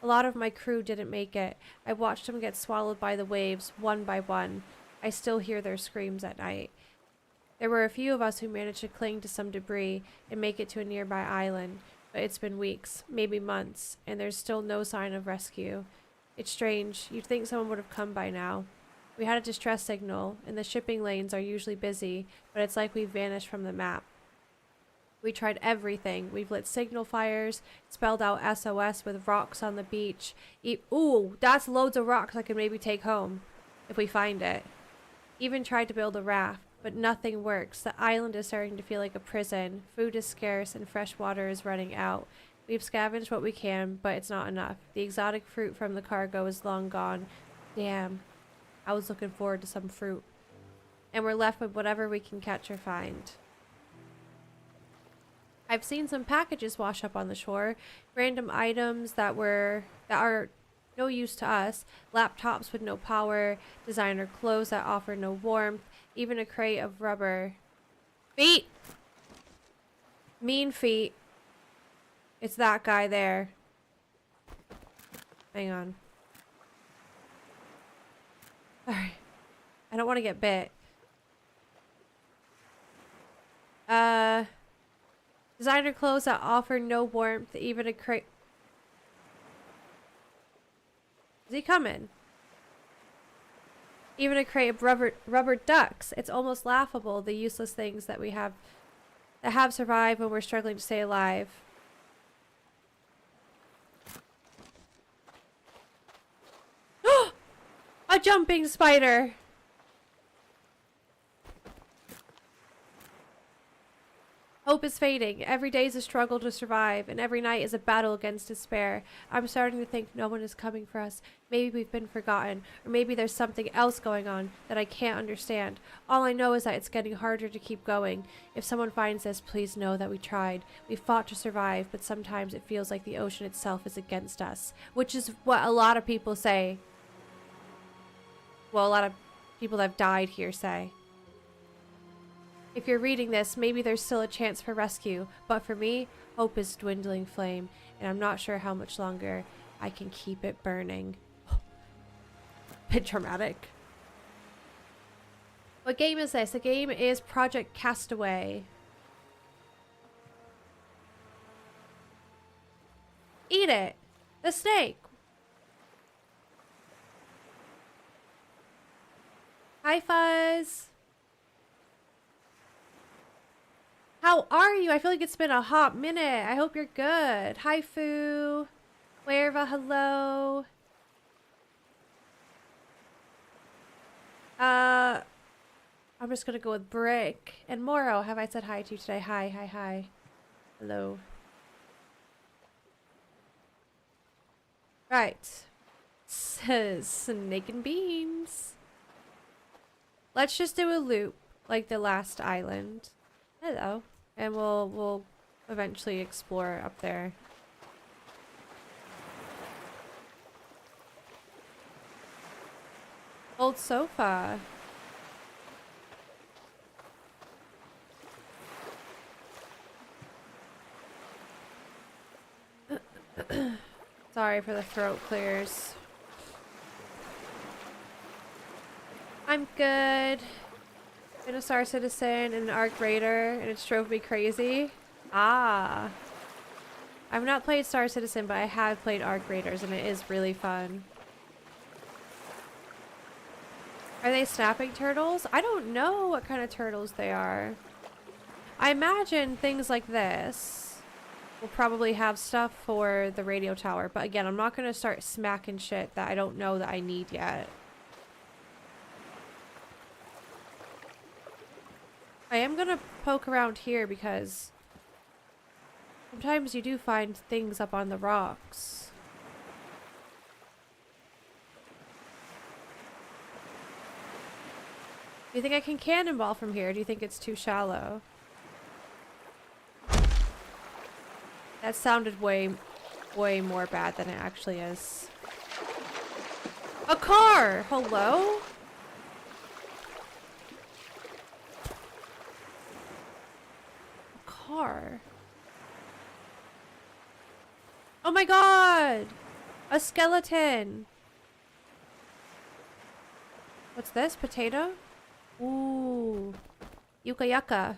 A lot of my crew didn't make it. I watched them get swallowed by the waves, one by one. I still hear their screams at night. There were a few of us who managed to cling to some debris and make it to a nearby island, but it's been weeks, maybe months, and there's still no sign of rescue. It's strange. You'd think someone would have come by now. We had a distress signal, and the shipping lanes are usually busy, but it's like we've vanished from the map. We tried everything. We've lit signal fires, spelled out SOS with rocks on the beach. Ooh, that's loads of rocks I could maybe take home, if we find it. Even tried to build a raft, but nothing works. The island is starting to feel like a prison. Food is scarce and fresh water is running out. We've scavenged what we can, but it's not enough. The exotic fruit from the cargo is long gone. Damn. I was looking forward to some fruit. And we're left with whatever we can catch or find. I've seen some packages wash up on the shore. Random items that are no use to us. Laptops with no power. Designer clothes that offer no warmth. Even a crate of rubber. Feet! Mean feet. It's that guy there. Hang on. Alright. I don't want to get bit. Designer clothes that offer no warmth, even a crate. Is he coming? Even a crate of rubber ducks. It's almost laughable, the useless things that we have that have survived when we're struggling to stay alive. A jumping spider! Hope is fading. Every day is a struggle to survive, and every night is a battle against despair. I'm starting to think no one is coming for us. Maybe we've been forgotten, or maybe there's something else going on that I can't understand. All I know is that it's getting harder to keep going. If someone finds this, please know that we tried. We fought to survive, but sometimes it feels like the ocean itself is against us, which is what a lot of people say. Well, a lot of people that have died here say. If you're reading this, maybe there's still a chance for rescue, but for me, hope is dwindling flame, and I'm not sure how much longer I can keep it burning. Bit dramatic. What game is this? The game is Project Castaway. Eat it! The snake! Hi, Fuzz! How are you? I feel like it's been a hot minute. I hope you're good. Hi, Foo. Werva, hello. I'm just gonna go with Brick. And Moro, have I said hi to you today? Hi, hi, hi. Hello. Right. Says Snake and Beans. Let's just do a loop like the last island. Hello. And we'll eventually explore up there. Old sofa. Sorry for the throat clears. I'm good. Been a Star Citizen and an Arc Raider, and it's drove me crazy. Ah. I've not played Star Citizen, but I have played Arc Raiders, and it is really fun. Are they snapping turtles? I don't know what kind of turtles they are. I imagine things like this will probably have stuff for the radio tower, but again, I'm not going to start smacking shit that I don't know that I need yet. I am gonna poke around here because sometimes you do find things up on the rocks. Do you think I can cannonball from here? Or do you think it's too shallow? That sounded way more bad than it actually is. A car! Hello? Car. Oh my god! A skeleton. What's this? Potato? Ooh. Yuka yucca.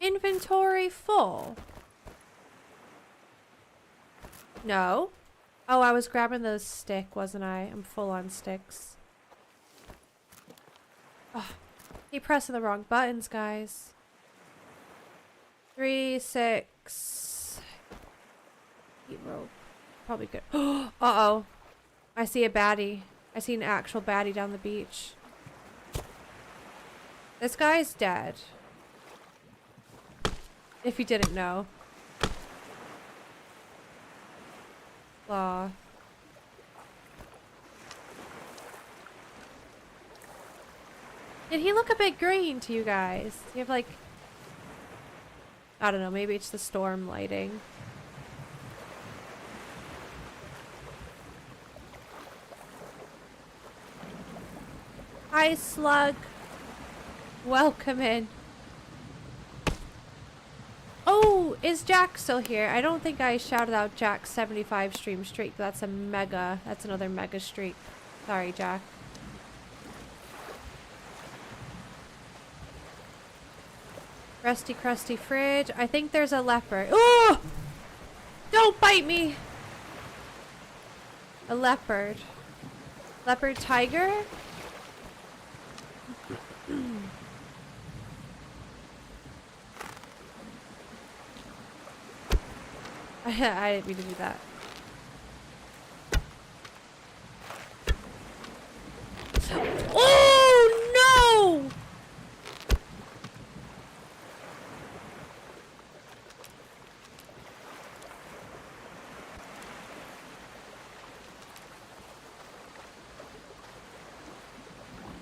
Inventory full. No. Oh, I was grabbing the stick, wasn't I? I'm full on sticks. Oh, keep pressing the wrong buttons, guys. 3, 6. Keep rope. Probably good. Uh-oh. I see a baddie. I see an actual baddie down the beach. This guy's dead. If you didn't know. Aw. Did he look a bit green to you guys? You have like... I don't know, maybe it's the storm lighting. Hi, Slug. Welcome in. Oh, is Jack still here? I don't think I shouted out Jack's 75 stream streak. That's a mega. That's another mega streak. Sorry, Jack. Rusty crusty fridge. I think there's a leopard. Oh! Don't bite me! A leopard. Leopard tiger? I didn't mean to do that. Oh no!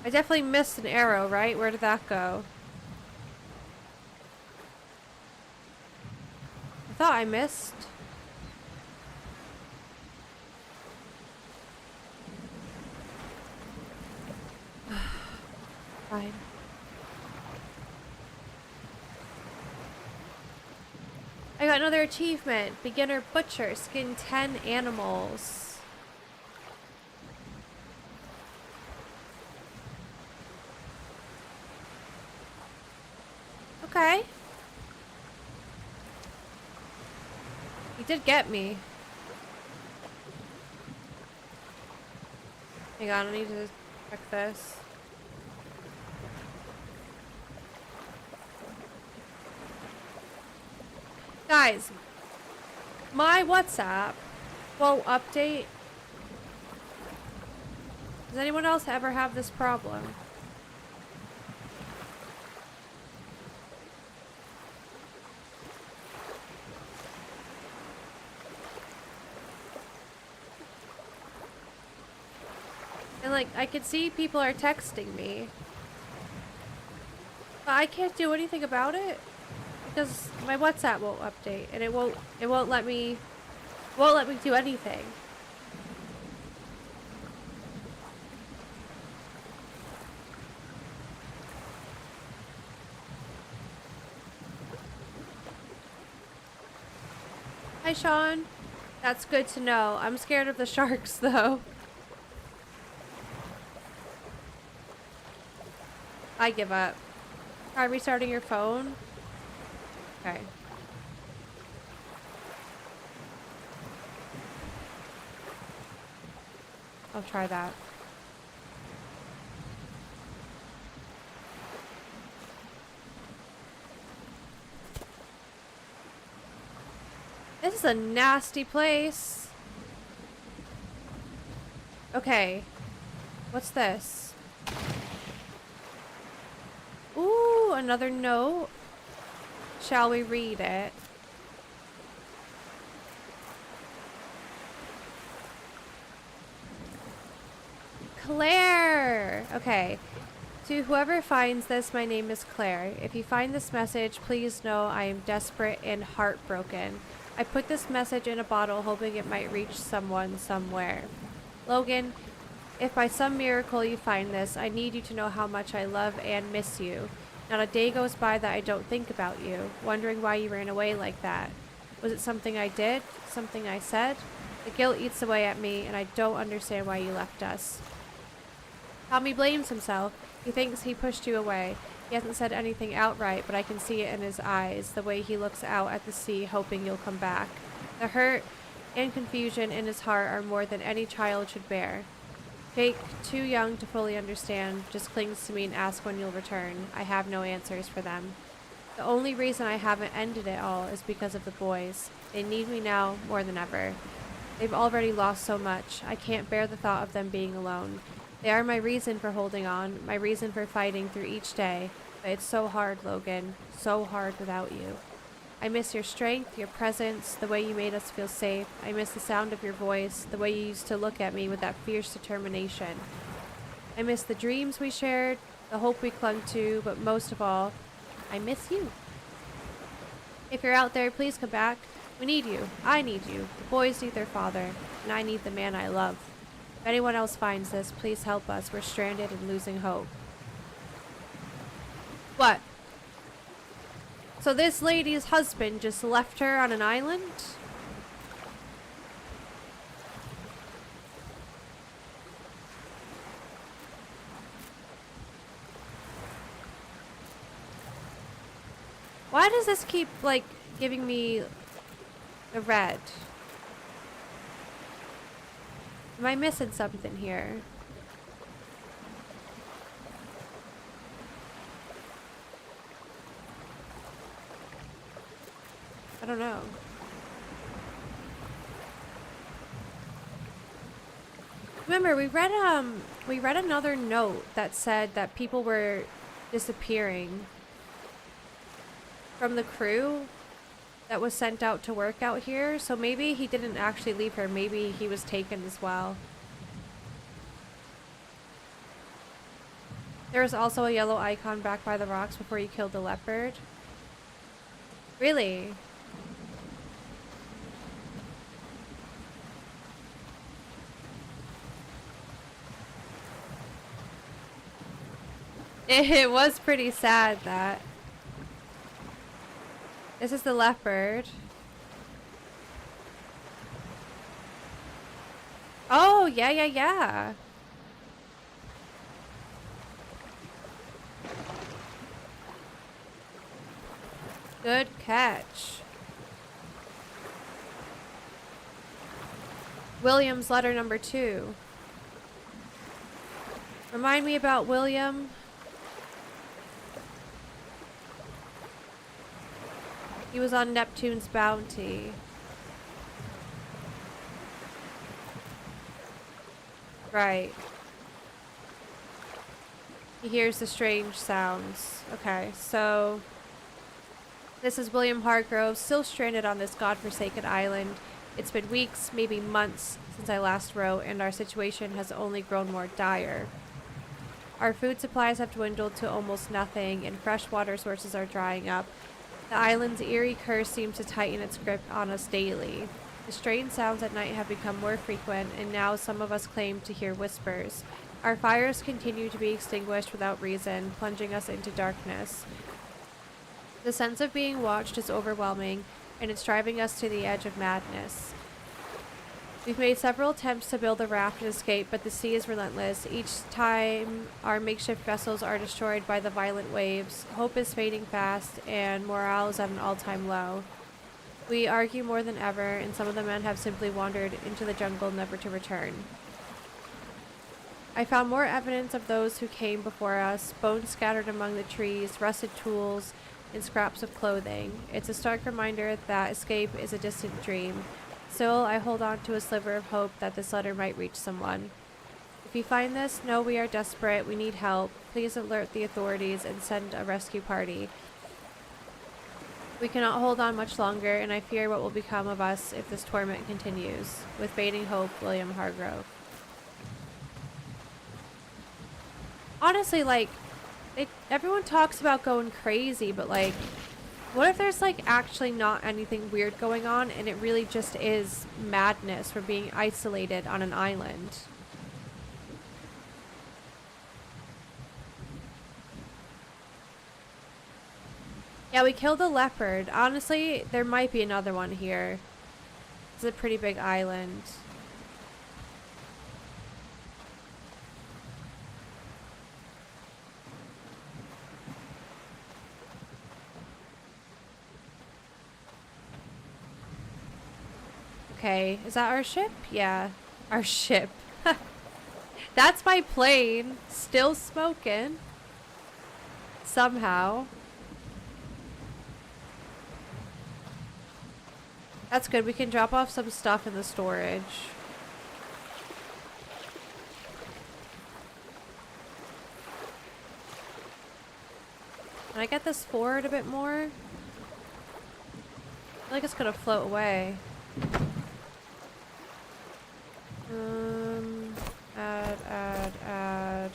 I definitely missed an arrow, right? Where did that go? I thought I missed. Fine. I got another achievement. Beginner butcher. Skin 10 animals. Okay. He did get me. Hang on, I need to check this. Guys, my WhatsApp won't update. Does anyone else ever have this problem? And like, I could see people are texting me, but I can't do anything about it. Because my WhatsApp won't update and it won't let me do anything. Hi Sean. That's good to know. I'm scared of the sharks though. I give up. Try restarting your phone. Okay. I'll try that. This is a nasty place. Okay. What's this? Ooh, another note. Shall we read it? Claire! Okay. To whoever finds this, my name is Claire. If you find this message, please know I am desperate and heartbroken. I put this message in a bottle hoping it might reach someone somewhere. Logan, if by some miracle you find this, I need you to know how much I love and miss you. Not a day goes by that I don't think about you, wondering why you ran away like that. Was it something I did? Something I said? The guilt eats away at me, and I don't understand why you left us. Tommy blames himself. He thinks he pushed you away. He hasn't said anything outright, but I can see it in his eyes, the way he looks out at the sea, hoping you'll come back. The hurt and confusion in his heart are more than any child should bear. Jake, too young to fully understand, just clings to me and asks when you'll return. I have no answers for them. The only reason I haven't ended it all is because of the boys. They need me now more than ever. They've already lost so much. I can't bear the thought of them being alone. They are my reason for holding on, my reason for fighting through each day. But it's so hard, Logan. So hard without you. I miss your strength, your presence, the way you made us feel safe. I miss the sound of your voice, the way you used to look at me with that fierce determination. I miss the dreams we shared, the hope we clung to, but most of all, I miss you. If you're out there, please come back. We need you. I need you. The boys need their father, and I need the man I love. If anyone else finds this, please help us. We're stranded and losing hope. What? So this lady's husband just left her on an island? Why does this keep, like, giving me the red? Am I missing something here? I don't know. Remember, we read another note that said that people were disappearing from the crew that was sent out to work out here. So maybe he didn't actually leave her. Maybe he was taken as well. There was also a yellow icon back by the rocks before you killed the leopard. Really? It was pretty sad that. This is the leopard. Oh, yeah. Good catch. William's letter number 2. Remind me about William. He was on Neptune's bounty. Right. He hears the strange sounds. Okay, so this is William Hargrove, still stranded on this godforsaken island. It's been weeks, maybe months, since I last wrote, and our situation has only grown more dire. Our food supplies have dwindled to almost nothing, and fresh water sources are drying up. The island's eerie curse seems to tighten its grip on us daily. The strange sounds at night have become more frequent, and now some of us claim to hear whispers. Our fires continue to be extinguished without reason, plunging us into darkness. The sense of being watched is overwhelming, and it's driving us to the edge of madness. We've made several attempts to build a raft and escape, but the sea is relentless. Each time our makeshift vessels are destroyed by the violent waves, hope is fading fast, and morale is at an all-time low. We argue more than ever, and some of the men have simply wandered into the jungle never to return. I found more evidence of those who came before us, bones scattered among the trees, rusted tools, and scraps of clothing. It's a stark reminder that escape is a distant dream. Still, I hold on to a sliver of hope that this letter might reach someone. If you find this, know we are desperate, we need help. Please alert the authorities and send a rescue party. We cannot hold on much longer, and I fear what will become of us if this torment continues. With fading hope, William Hargrove. Honestly, like, everyone talks about going crazy, but like, what if there's like actually not anything weird going on and it really just is madness for being isolated on an island? Yeah, we killed a leopard. Honestly, there might be another one here. It's a pretty big island. Okay, is that our ship? Yeah, our ship. That's my plane. Still smoking. Somehow. That's good. We can drop off some stuff in the storage. Can I get this forward a bit more? I feel like it's gonna float away. Add.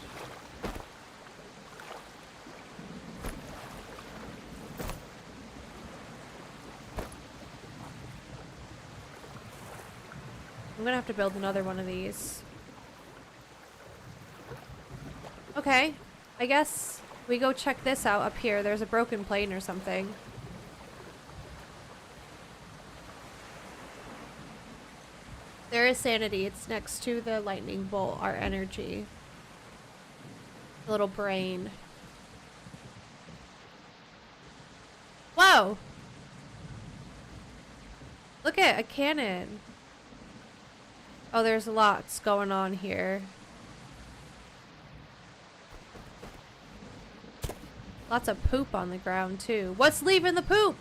I'm gonna have to build another one of these. Okay, I guess we go check this out up here. There's a broken plane or something. There is sanity. It's next to the lightning bolt, our energy. The little brain. Whoa! Look at a cannon. Oh, there's lots going on here. Lots of poop on the ground, too. What's leaving the poop?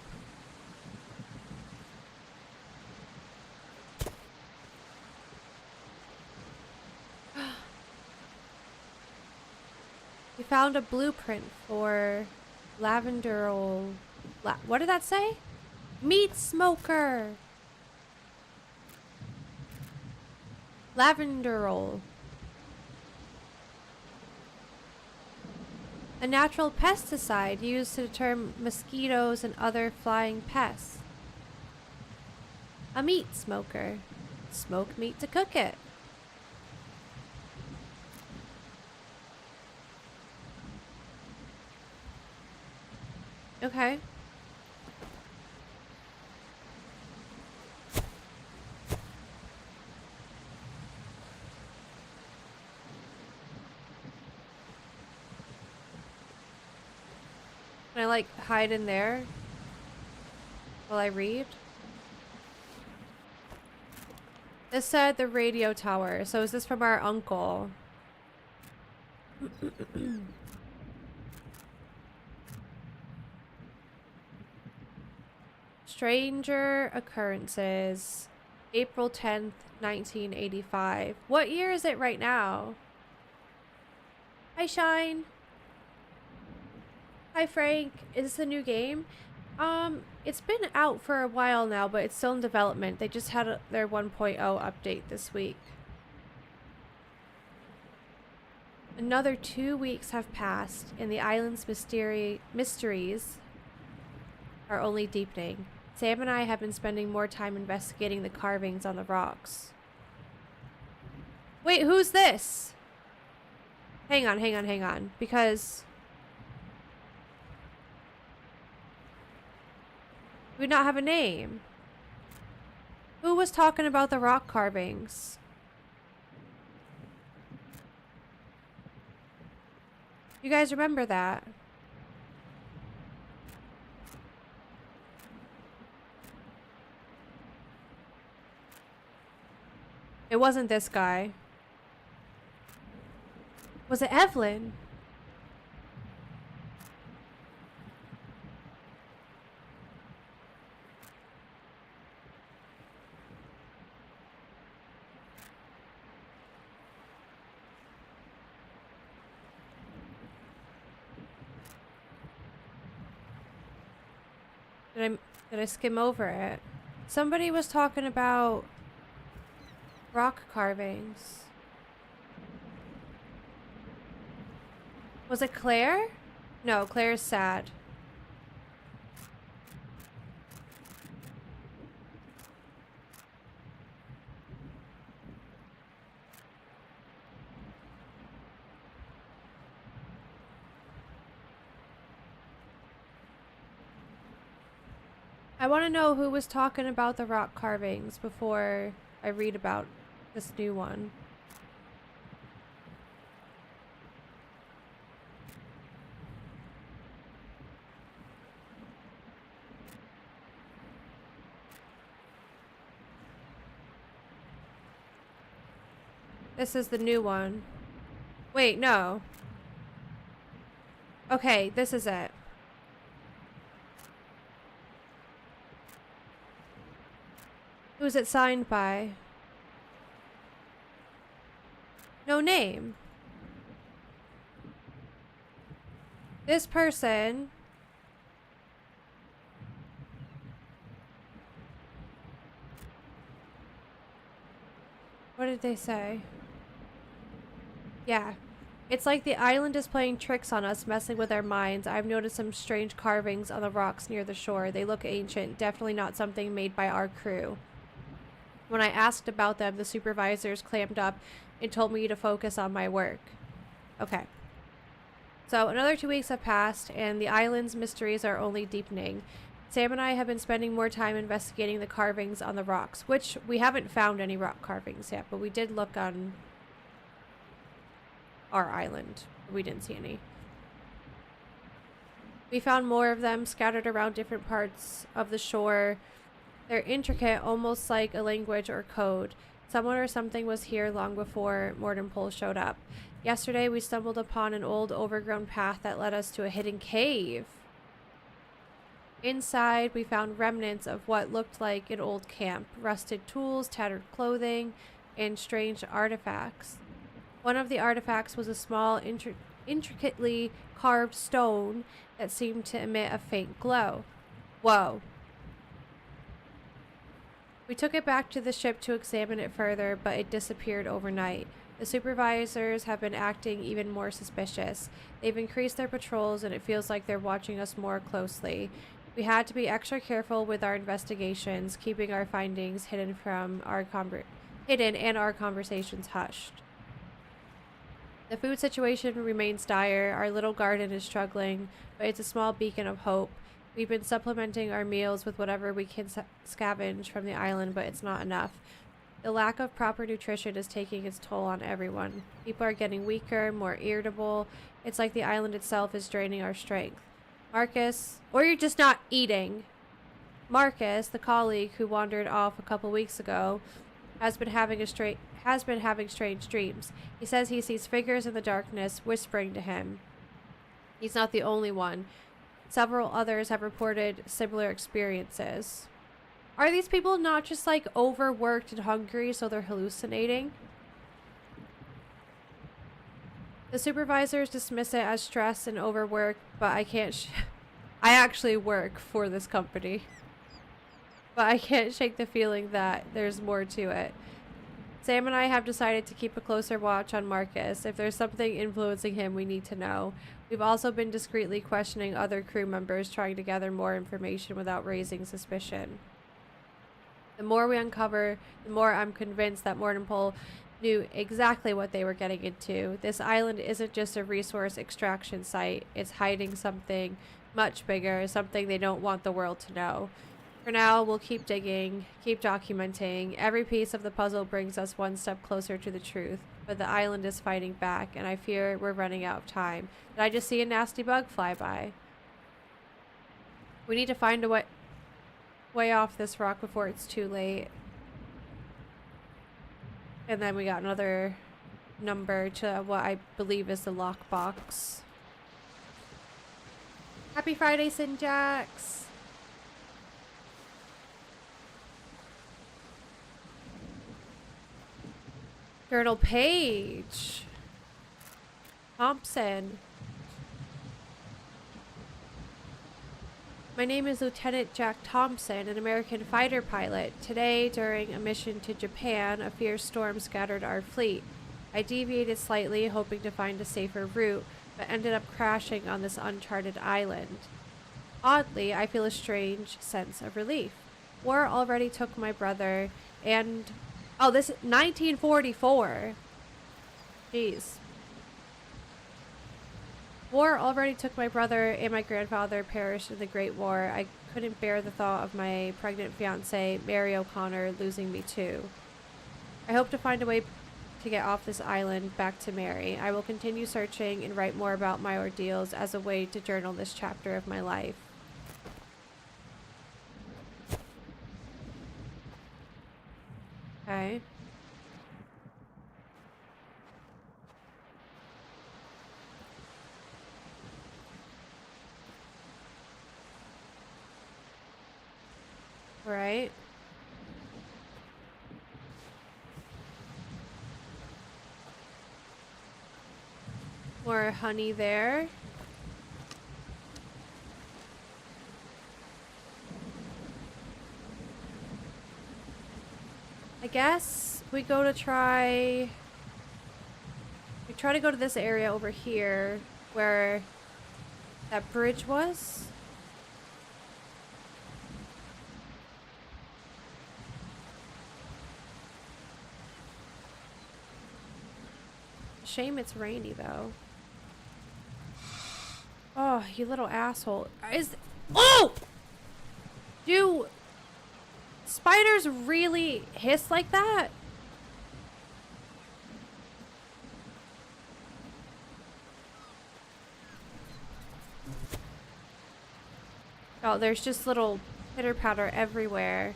We found a blueprint for Lavenderol. What did that say? Meat smoker. Lavenderol. A natural pesticide used to deter mosquitoes and other flying pests. A meat smoker. Smoke meat to cook it. Okay. Can I like hide in there while I read? This said the radio tower. So is this from our uncle? Stranger occurrences. April 10th, 1985. What year is it right now? Hi, Shine. Hi, Frank. Is this a new game? It's been out for a while now, but it's still in development. They just had their 1.0 update this week. Another 2 weeks have passed, and the island's mysteries are only deepening. Sam and I have been spending more time investigating the carvings on the rocks. Wait, who's this? Hang on, because we not have a name. Who was talking about the rock carvings? You guys remember that? It wasn't this guy. Was it Evelyn? Did I skim over it? Somebody was talking about rock carvings. Was it Claire? No, Claire's sad. I want to know who was talking about the rock carvings before I read about this new one. This is the new one. Wait, no. Okay, this is it. Who's it signed by? No name. This person. What did they say? Yeah. It's like the island is playing tricks on us, messing with our minds. I've noticed some strange carvings on the rocks near the shore. They look ancient, definitely not something made by our crew. When I asked about them, the supervisors clammed up and told me to focus on my work. Okay. So another 2 weeks have passed, and the island's mysteries are only deepening. Sam and I have been spending more time investigating the carvings on the rocks, which we haven't found any rock carvings yet, but we did look on our island. We didn't see any. We found more of them scattered around different parts of the shore. They're intricate, almost like a language or code. Someone or something was here long before Morton Pole showed up. Yesterday, we stumbled upon an old, overgrown path that led us to a hidden cave. Inside, we found remnants of what looked like an old camp, rusted tools, tattered clothing, and strange artifacts. One of the artifacts was a small, intricately carved stone that seemed to emit a faint glow. Whoa. We took it back to the ship to examine it further, but it disappeared overnight. The supervisors have been acting even more suspicious. They've increased their patrols, and it feels like they're watching us more closely. We had to be extra careful with our investigations, keeping our findings hidden and our conversations hushed. The food situation remains dire. Our little garden is struggling, but it's a small beacon of hope. We've been supplementing our meals with whatever we can scavenge from the island, but it's not enough. The lack of proper nutrition is taking its toll on everyone. People are getting weaker, more irritable. It's like the island itself is draining our strength. Marcus, or you're just not eating. Marcus, the colleague who wandered off a couple weeks ago, has been having strange dreams. He says he sees figures in the darkness whispering to him. He's not the only one. Several others have reported similar experiences. Are these people not just like overworked and hungry, so they're hallucinating? The supervisors dismiss it as stress and overwork, but I can't I actually work for this company. But I can't shake the feeling that there's more to it. Sam and I have decided to keep a closer watch on Marcus. If there's something influencing him, we need to know. We've also been discreetly questioning other crew members, trying to gather more information without raising suspicion. The more we uncover, the more I'm convinced that Morton Pole knew exactly what they were getting into. This island isn't just a resource extraction site. It's hiding something much bigger, something they don't want the world to know. For now, we'll keep digging, keep documenting. Every piece of the puzzle brings us one step closer to the truth, but the island is fighting back, and I fear we're running out of time. Did I just see a nasty bug fly by? We need to find a way off this rock before it's too late. And then we got another number to what I believe is the lockbox. Happy Friday, Sinjax! Journal page. Thompson. My name is Lieutenant Jack Thompson, an American fighter pilot. Today, during a mission to Japan, a fierce storm scattered our fleet. I deviated slightly, hoping to find a safer route, but ended up crashing on this uncharted island. Oddly, I feel a strange sense of relief. War already took my brother and... Oh, this is 1944. Jeez. War already took my brother, and my grandfather perished in the Great War. I couldn't bear the thought of my pregnant fiance, Mary O'Connor, losing me too. I hope to find a way to get off this island back to Mary. I will continue searching and write more about my ordeals as a way to journal this chapter of my life. Okay. All right. More honey there. I guess we go to try... We try to go to this area over here where that bridge was. Shame it's rainy though. Oh, you little asshole. Oh! Do spiders really hiss like that? Oh, there's just little pitter patter everywhere.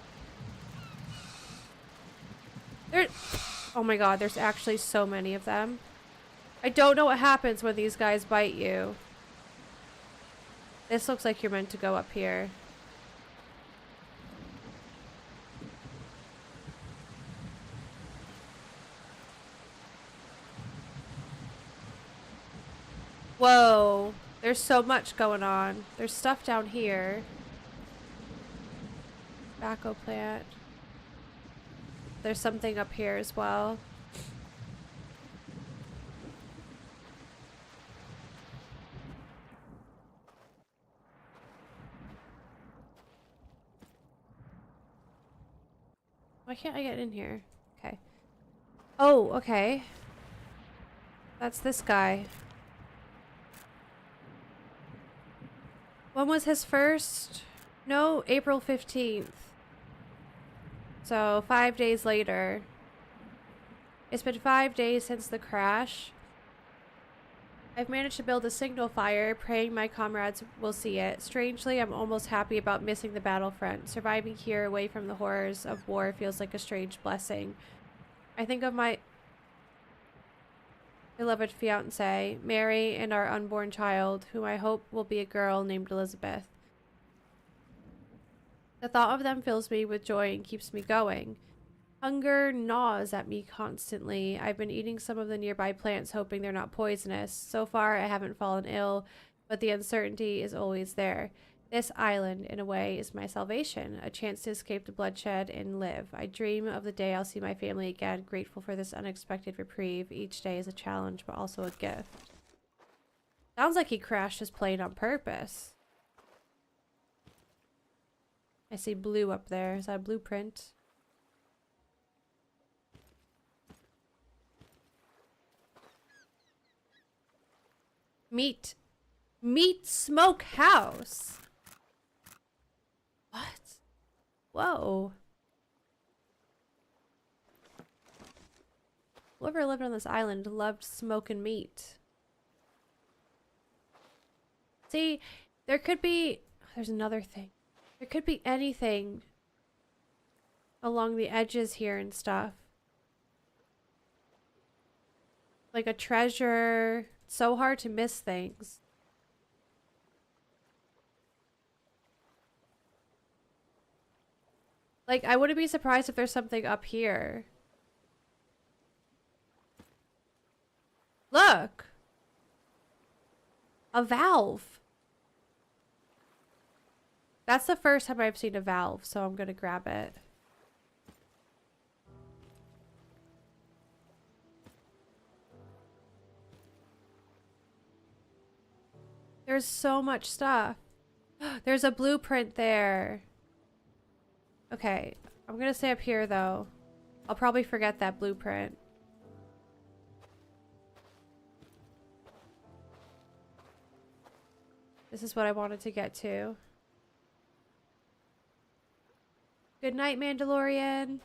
Oh my god, there's actually so many of them. I don't know what happens when these guys bite you. This looks like you're meant to go up here. Whoa. There's so much going on. There's stuff down here. Tobacco plant. There's something up here as well. Why can't I get in here? Okay. Oh, okay. That's this guy. When was his first? No, April 15th. So 5 days later. It's been 5 days since the crash. I've managed to build a signal fire, praying my comrades will see it. Strangely, I'm almost happy about missing the battlefront. Surviving here away from the horrors of war feels like a strange blessing. I think of my beloved fiancé, Mary, and our unborn child, whom I hope will be a girl named Elizabeth. The thought of them fills me with joy and keeps me going. Hunger gnaws at me constantly. I've been eating some of the nearby plants, hoping they're not poisonous. So far, I haven't fallen ill, but the uncertainty is always there. This island, in a way, is my salvation, a chance to escape the bloodshed and live. I dream of the day I'll see my family again, grateful for this unexpected reprieve. Each day is a challenge, but also a gift. Sounds like he crashed his plane on purpose. I see blue up there. Is that a blueprint? Meat smokehouse. What? Whoa. Whoever lived on this island loved smoking meat. See, there could be... There's another thing. There could be anything along the edges here and stuff. Like a treasure. It's so hard to miss things. Like, I wouldn't be surprised if there's something up here. Look! A valve. That's the first time I've seen a valve, so I'm gonna grab it. There's so much stuff. There's a blueprint there. Okay, I'm gonna stay up here though. I'll probably forget that blueprint. This is what I wanted to get to. Good night, Mandalorian.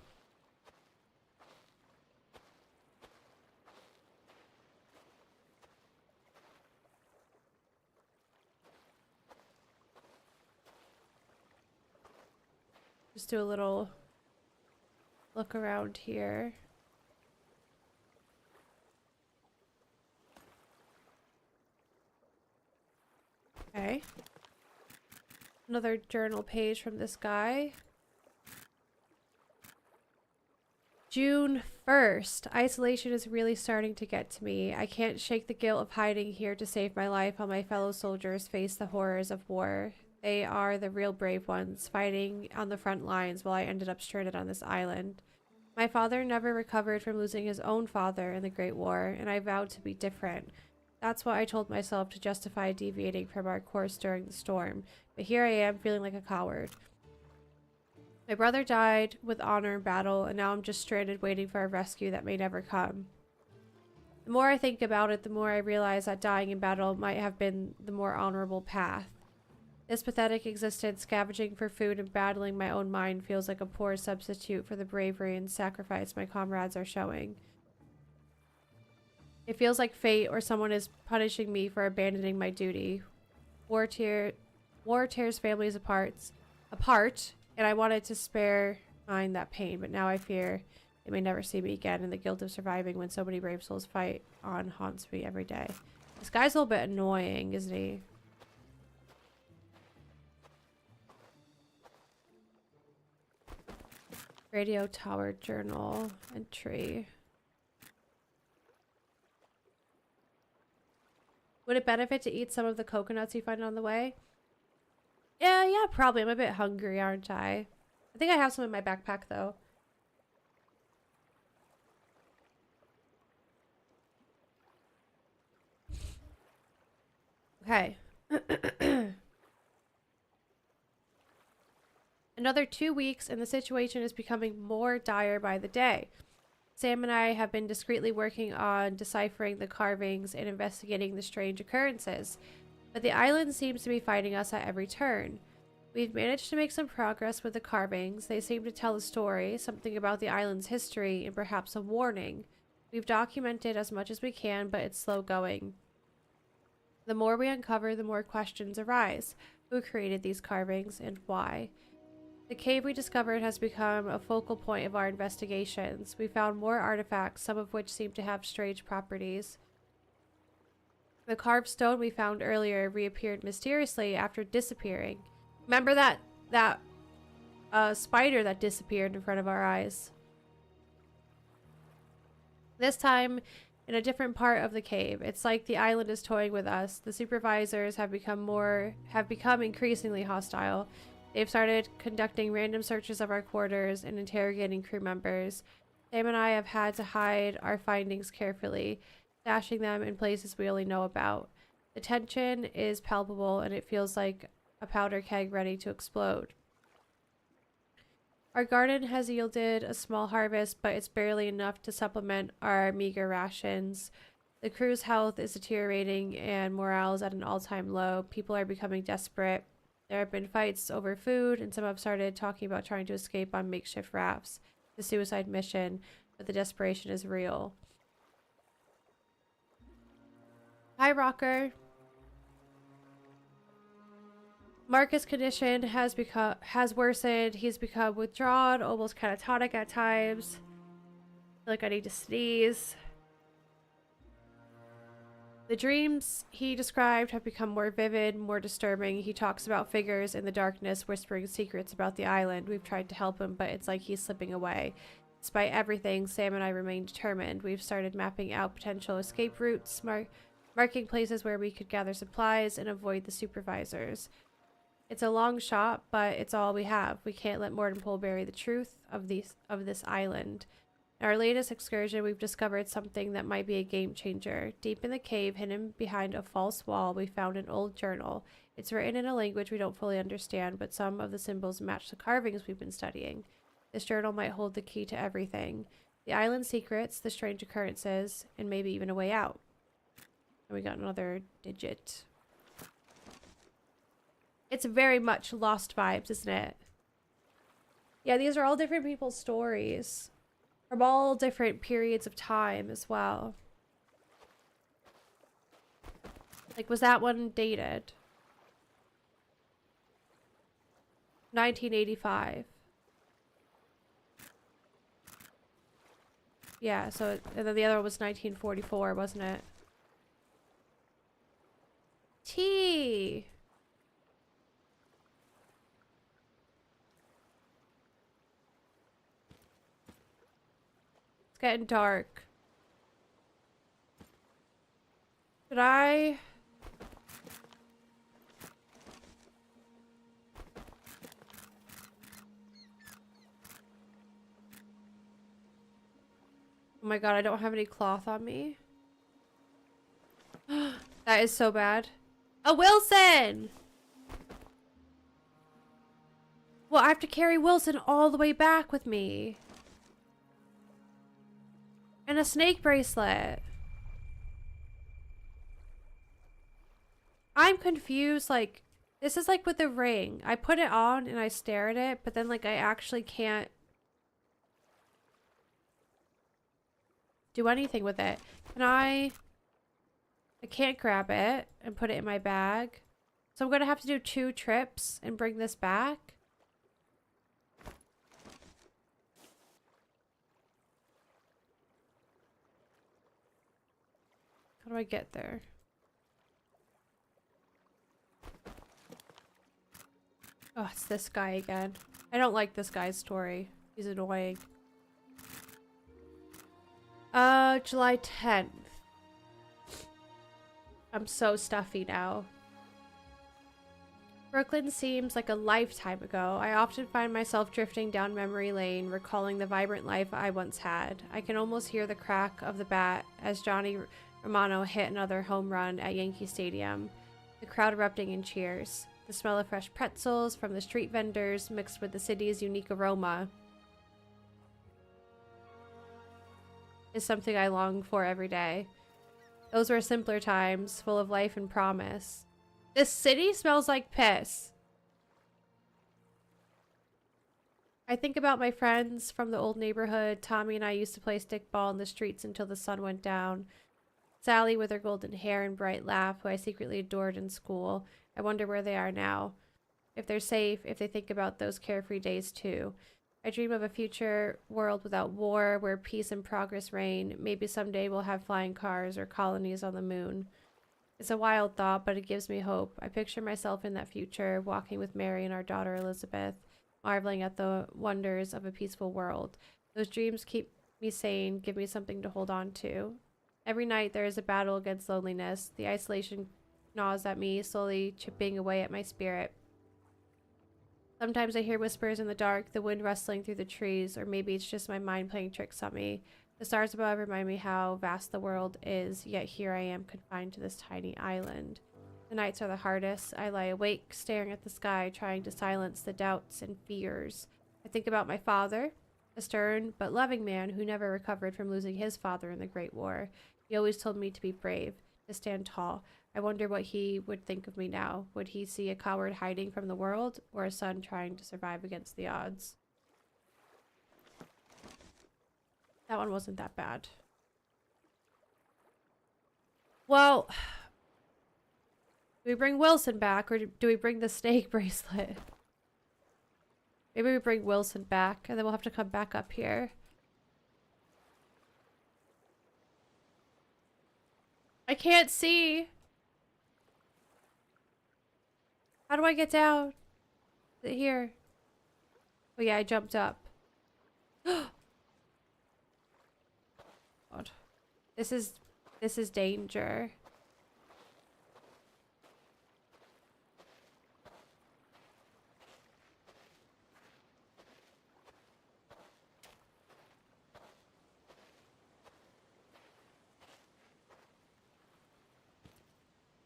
Just do a little look around here. Okay. Another journal page from this guy. June 1st. Isolation is really starting to get to me. I can't shake the guilt of hiding here to save my life while my fellow soldiers face the horrors of war. They are the real brave ones, fighting on the front lines while I ended up stranded on this island. My father never recovered from losing his own father in the Great War, and I vowed to be different. That's what I told myself to justify deviating from our course during the storm. But here I am, feeling like a coward. My brother died with honor in battle, and now I'm just stranded waiting for a rescue that may never come. The more I think about it, the more I realize that dying in battle might have been the more honorable path. This pathetic existence, scavenging for food and battling my own mind, feels like a poor substitute for the bravery and sacrifice my comrades are showing. It feels like fate or someone is punishing me for abandoning my duty. War tears families apart, and I wanted to spare mine that pain, but now I fear they may never see me again, and the guilt of surviving when so many brave souls fight on haunts me every day. This guy's a little bit annoying, isn't he? Radio tower journal entry. Would it benefit to eat some of the coconuts you find on the way? Yeah, probably. I'm a bit hungry, aren't I? I think I have some in my backpack, though. Okay. Another 2 weeks, and the situation is becoming more dire by the day. Sam and I have been discreetly working on deciphering the carvings and investigating the strange occurrences, but the island seems to be fighting us at every turn. We've managed to make some progress with the carvings. They seem to tell a story, something about the island's history, and perhaps a warning. We've documented as much as we can, but it's slow going. The more we uncover, the more questions arise. Who created these carvings and why? The cave we discovered has become a focal point of our investigations. We found more artifacts, some of which seem to have strange properties. The carved stone we found earlier reappeared mysteriously after disappearing. Remember that spider that disappeared in front of our eyes? This time in a different part of the cave. It's like the island is toying with us. The supervisors have become increasingly hostile. They've started conducting random searches of our quarters and interrogating crew members. Sam and I have had to hide our findings carefully, stashing them in places we only know about. The tension is palpable, and it feels like a powder keg ready to explode. Our garden has yielded a small harvest, but it's barely enough to supplement our meager rations. The crew's health is deteriorating, and morale is at an all-time low. People are becoming desperate. There have been fights over food, and some have started talking about trying to escape on makeshift rafts. The suicide mission, but the desperation is real. Hi, Rocker. Marcus' condition has worsened. He's become withdrawn, almost catatonic at times. I feel like I need to sneeze. The dreams he described have become more vivid, more disturbing. He talks about figures in the darkness whispering secrets about the island. We've tried to help him, but it's like he's slipping away. Despite everything, Sam and I remain determined. We've started mapping out potential escape routes, marking places where we could gather supplies and avoid the supervisors. It's a long shot, but it's all we have. We can't let Morton Poole bury the truth of this island. In our latest excursion, we've discovered something that might be a game changer. Deep in the cave, hidden behind a false wall, we found an old journal. It's written in a language we don't fully understand, but some of the symbols match the carvings we've been studying. This journal might hold the key to everything. The island's secrets, the strange occurrences, and maybe even a way out. And we got another digit. It's very much Lost vibes, isn't it? Yeah, these are all different people's stories from all different periods of time as well. Like, was that one dated? 1985. Yeah, so, and then the other one was 1944, wasn't it? Tea! It's getting dark. Should I? Oh my god, I don't have any cloth on me. That is so bad. A Wilson! Well, I have to carry Wilson all the way back with me. And a snake bracelet. I'm confused, like, this is like with the ring. I put it on and I stare at it, but then like I actually can't do anything with it. Can I can't grab it and put it in my bag. So I'm gonna have to do 2 trips and bring this back. How do I get there? Oh, it's this guy again. I don't like this guy's story. He's annoying. July 10th. I'm so stuffy now. Brooklyn seems like a lifetime ago. I often find myself drifting down memory lane, recalling the vibrant life I once had. I can almost hear the crack of the bat as Johnny Romano hit another home run at Yankee Stadium, the crowd erupting in cheers. The smell of fresh pretzels from the street vendors mixed with the city's unique aroma is something I long for every day. Those were simpler times, full of life and promise. This city smells like piss. I think about my friends from the old neighborhood. Tommy and I used to play stickball in the streets until the sun went down. Sally with her golden hair and bright laugh, who I secretly adored in school. I wonder where they are now. If they're safe, if they think about those carefree days too. I dream of a future world without war, where peace and progress reign. Maybe someday we'll have flying cars or colonies on the moon. It's a wild thought, but it gives me hope. I picture myself in that future, walking with Mary and our daughter Elizabeth, marveling at the wonders of a peaceful world. Those dreams keep me sane, give me something to hold on to. Every night there is a battle against loneliness. The isolation gnaws at me, slowly chipping away at my spirit. Sometimes I hear whispers in the dark, the wind rustling through the trees, or maybe it's just my mind playing tricks on me. The stars above remind me how vast the world is, yet here I am confined to this tiny island. The nights are the hardest. I lie awake, staring at the sky, trying to silence the doubts and fears. I think about my father, a stern but loving man who never recovered from losing his father in the Great War. He always told me to be brave, to stand tall. I wonder what he would think of me now. Would he see a coward hiding from the world, or a son trying to survive against the odds? That one wasn't that bad. Well, do we bring Wilson back, or do we bring the snake bracelet? Maybe we bring Wilson back, and then we'll have to come back up here. I can't see. How do I get down? Is it here? Oh yeah, I jumped up. God. This is danger.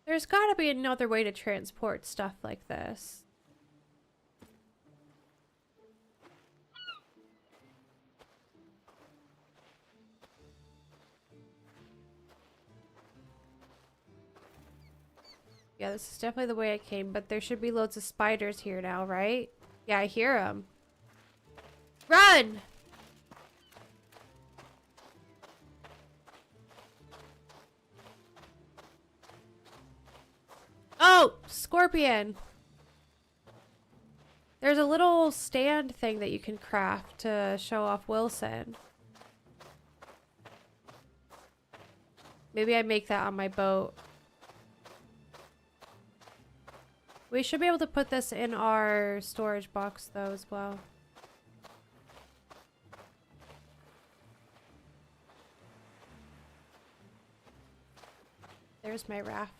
There's gotta be another way to transport stuff like this. Yeah, this is definitely the way I came, but there should be loads of spiders here now, right? Yeah, I hear them. Run! Oh, scorpion. There's a little stand thing that you can craft to show off Wilson. Maybe I make that on my boat. We should be able to put this in our storage box though as well. There's my raft.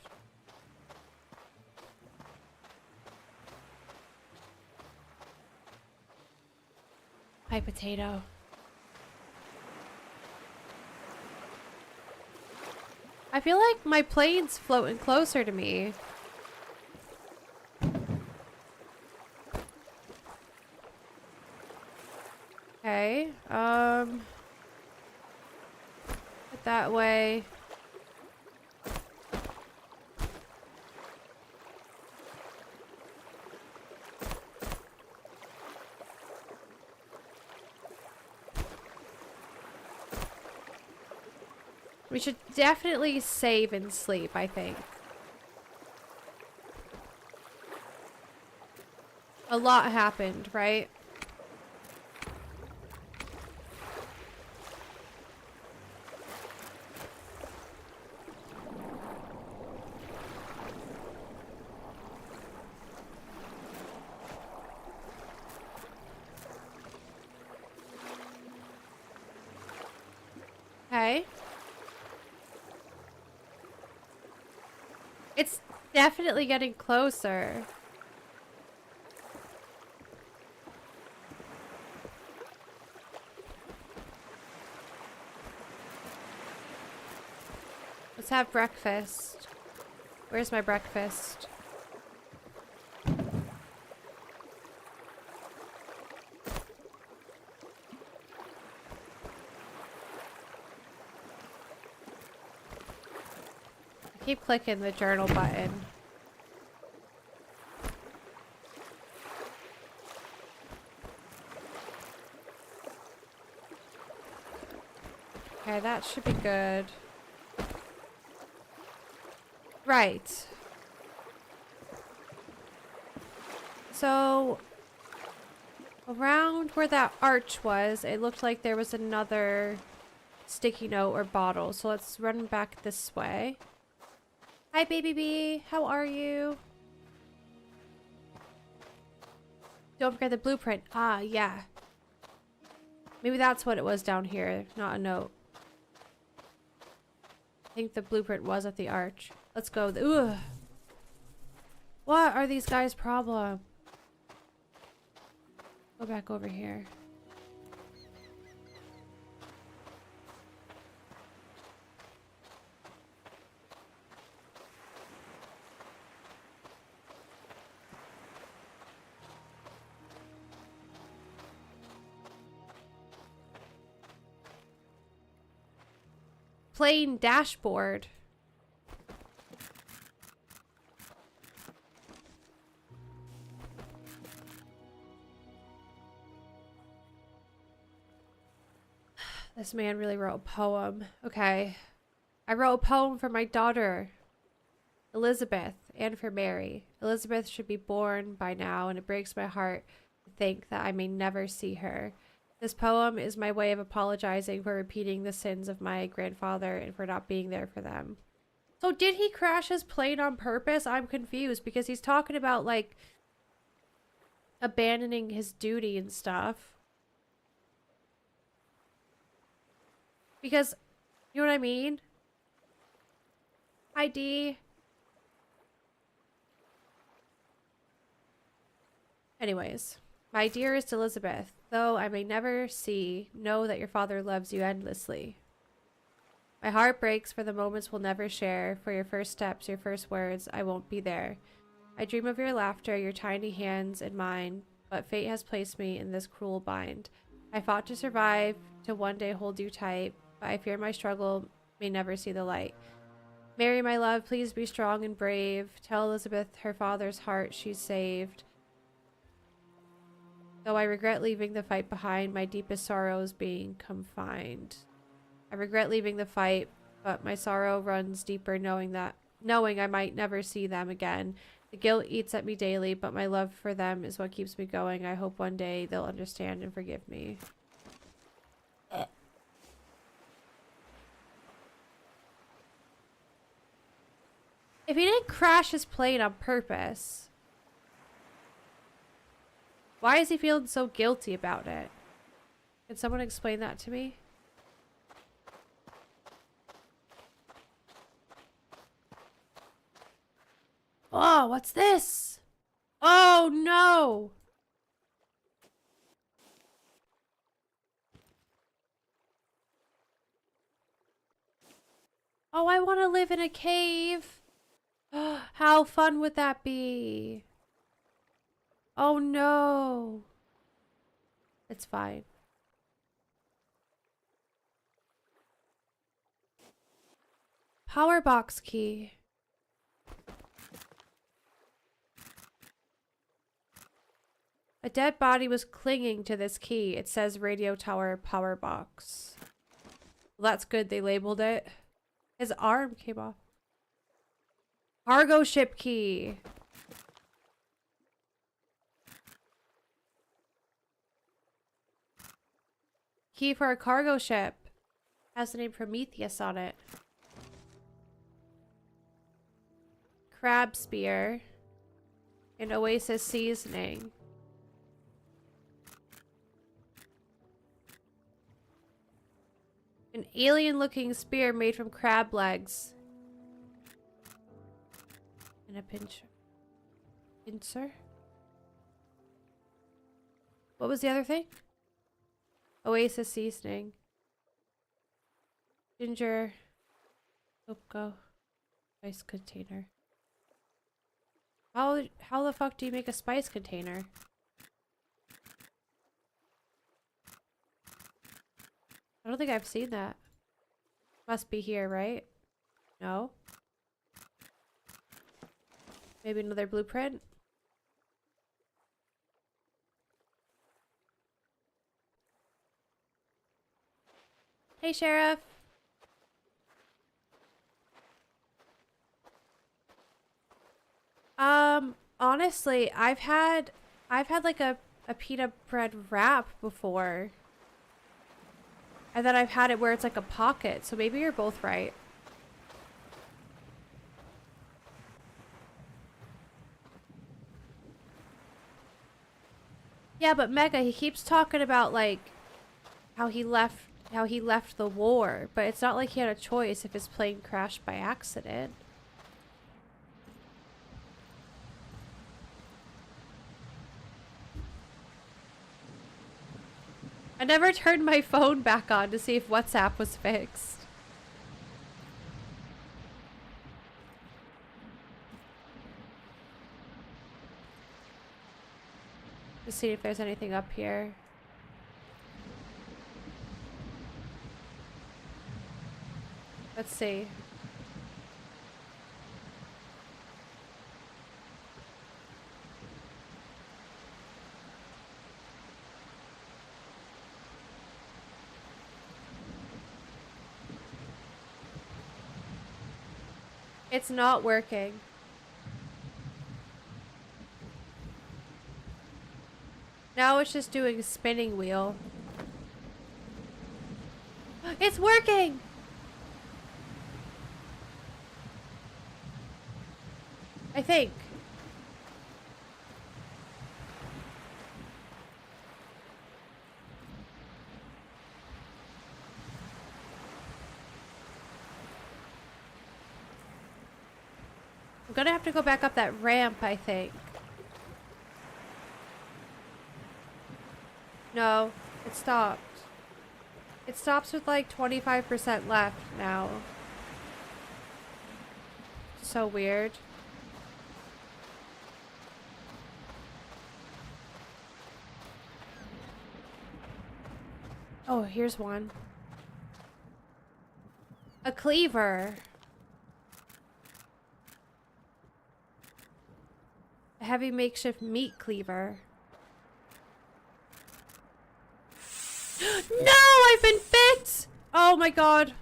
Hi, potato. I feel like my plane's floating closer to me. Okay, put that way. We should definitely save and sleep, I think. A lot happened, right? Okay. It's definitely getting closer. Let's have breakfast. Where's my breakfast? Keep clicking the journal button. Okay, that should be good. Right. So, around where that arch was, it looked like there was another sticky note or bottle. So let's run back this way. Hi, baby bee. How are you? Don't forget the blueprint. Ah, yeah. Maybe that's what it was down here, not a note. I think the blueprint was at the arch. Let's go. Ugh. What are these guys' problem? Go back over here. Plane dashboard. This man really wrote a poem. Okay. I wrote a poem for my daughter, Elizabeth, and for Mary. Elizabeth should be born by now, and it breaks my heart to think that I may never see her. This poem is my way of apologizing for repeating the sins of my grandfather and for not being there for them. So did he crash his plane on purpose? I'm confused because he's talking about like abandoning his duty and stuff. Because, you know what I mean? ID. Anyways, my dearest Elizabeth, though I may never know that your father loves you endlessly. My heart breaks for the moments we'll never share, for your first steps, your first words, I won't be there. I dream of your laughter, your tiny hands in mine, but fate has placed me in this cruel bind. I fought to survive, to one day hold you tight, but I fear my struggle may never see the light. Mary, my love, please be strong and brave. Tell Elizabeth her father's heart she's saved. Though I regret leaving the fight behind, my deepest sorrow is being confined. I regret leaving the fight, but my sorrow runs deeper knowing I might never see them again. The guilt eats at me daily, but my love for them is what keeps me going. I hope one day they'll understand and forgive me. If he didn't crash his plane on purpose, why is he feeling so guilty about it? Can someone explain that to me? Oh, what's this? Oh, no. Oh, I want to live in a cave. How fun would that be? Oh, no. It's fine. Power box key. A dead body was clinging to this key. It says radio tower power box. Well, that's good. They labeled it. His arm came off. Cargo ship key. Key for a cargo ship. Has the name Prometheus on it. Crab spear. An oasis seasoning. An alien-looking spear made from crab legs. And a pincher. Pincer? What was the other thing? Oasis seasoning. Ginger. Opco. Spice container. How the fuck do you make a spice container? I don't think I've seen that. Must be here, right? No? Maybe another blueprint? Hey, Sheriff. Honestly, I've had like a pita bread wrap before. And then I've had it where it's like a pocket, so maybe you're both right. Yeah, but Mega, he keeps talking about like how he left the war, but it's not like he had a choice if his plane crashed by accident. I never turned my phone back on to see if WhatsApp was fixed. Just see if there's anything up here. Let's see. It's not working. Now it's just doing a spinning wheel. It's working! I think. I'm gonna have to go back up that ramp, I think. No, it stopped. It stops with like 25% left now. So weird. Oh, here's one. A cleaver. A heavy makeshift meat cleaver. No, I've been bit! Oh my god.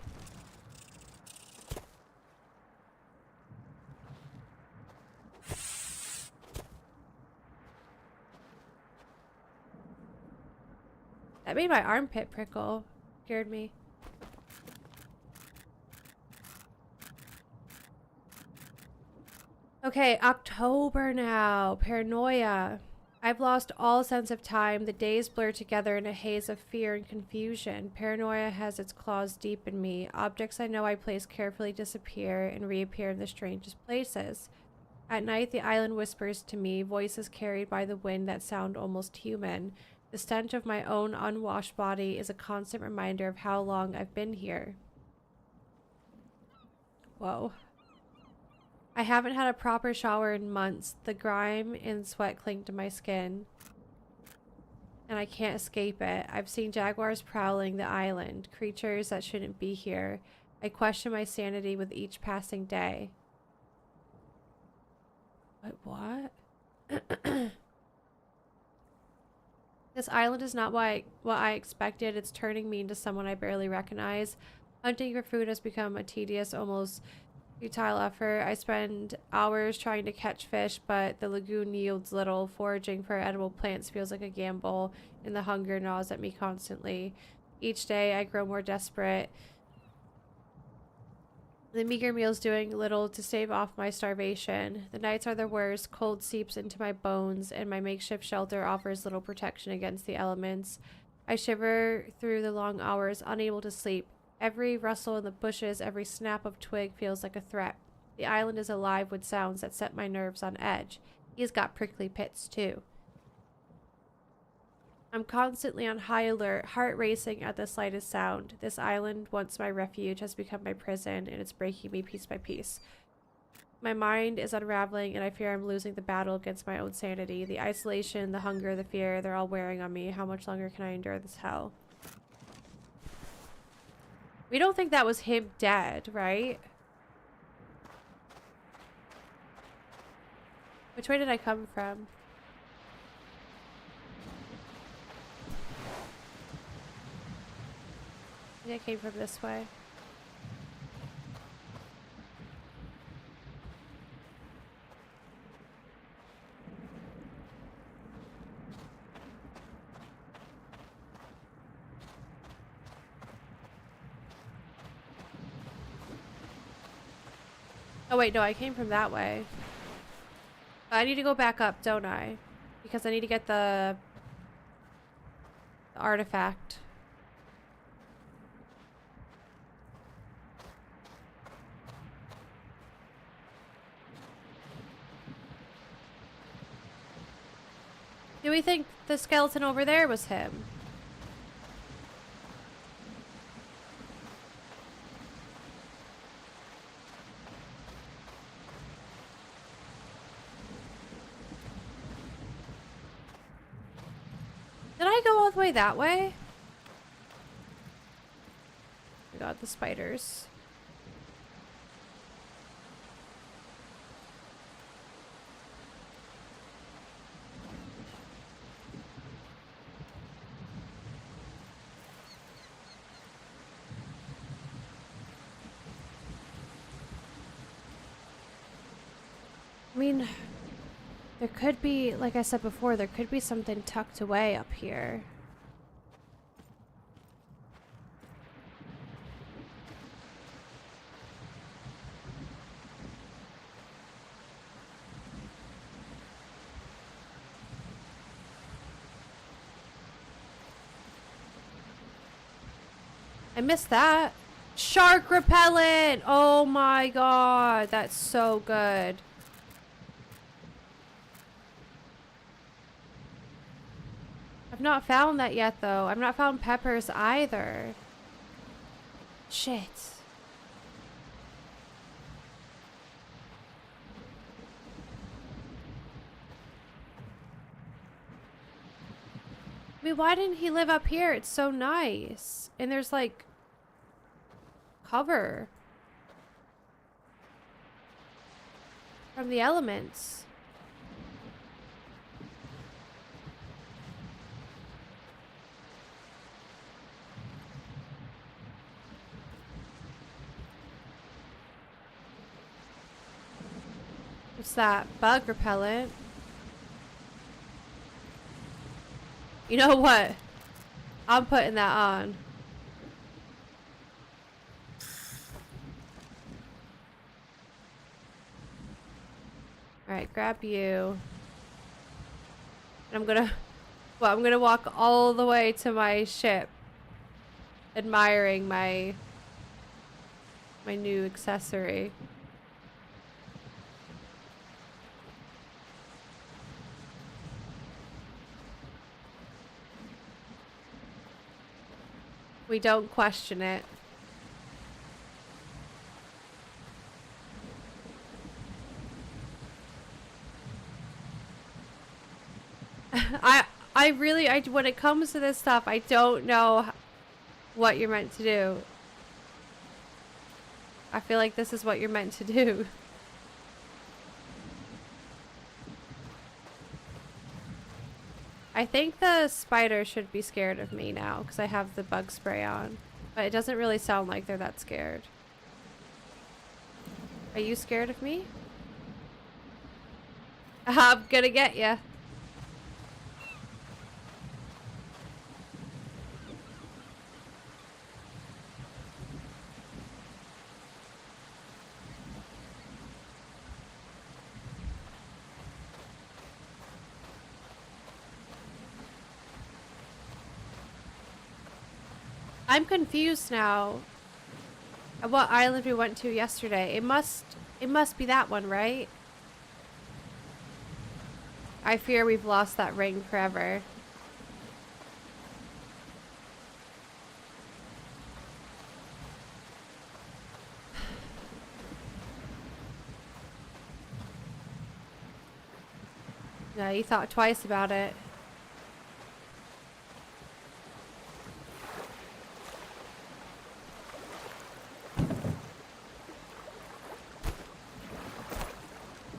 That made my armpit prickle. Scared me. Okay, October now. Paranoia. I've lost all sense of time. The days blur together in a haze of fear and confusion. Paranoia has its claws deep in me. Objects I know I place carefully disappear and reappear in the strangest places. At night, the island whispers to me, voices carried by the wind that sound almost human. The stench of my own unwashed body is a constant reminder of how long I've been here. Whoa. I haven't had a proper shower in months. The grime and sweat cling to my skin, and I can't escape it. I've seen jaguars prowling the island, creatures that shouldn't be here. I question my sanity with each passing day. Wait, what? This island is not what I expected. It's turning me into someone I barely recognize. Hunting for food has become a tedious, almost futile effort. I spend hours trying to catch fish, but the lagoon yields little. Foraging for edible plants feels like a gamble, and the hunger gnaws at me constantly. Each day, I grow more desperate. The meager meal's doing little to stave off my starvation. The nights are the worst. Cold seeps into my bones, and my makeshift shelter offers little protection against the elements. I shiver through the long hours, unable to sleep. Every rustle in the bushes, every snap of twig feels like a threat. The island is alive with sounds that set my nerves on edge. He's got prickly pits, too. I'm constantly on high alert, heart racing at the slightest sound. This island, once my refuge, has become my prison, and it's breaking me piece by piece. My mind is unraveling, and I fear I'm losing the battle against my own sanity. The isolation, the hunger, the fear, they're all wearing on me. How much longer can I endure this hell? We don't think that was him dead, right? Which way did I come from? I think I came from this way. Oh wait, no, I came from that way. I need to go back up, don't I? Because I need to get the artifact. Do we think the skeleton over there was him? Did I go all the way that way? Oh my god, the spiders. I mean, there could be, like I said before, there could be something tucked away up here. I missed that. Shark repellent! Oh my god, that's so good. I've not found that yet, though. I've not found peppers either. Shit. I mean, why didn't he live up here? It's so nice. And there's, like, cover from the elements. What's that? Bug repellent. You know what? I'm putting that on. Alright, grab you. And I'm gonna walk all the way to my ship. Admiring my new accessory. We don't question it. When it comes to this stuff, I don't know what you're meant to do. I feel like this is what you're meant to do. I think the spider should be scared of me now because I have the bug spray on. But it doesn't really sound like they're that scared. Are you scared of me? I'm gonna get ya. I'm confused now. What island we went to yesterday? It must be that one, right? I fear we've lost that ring forever. Yeah, you thought twice about it.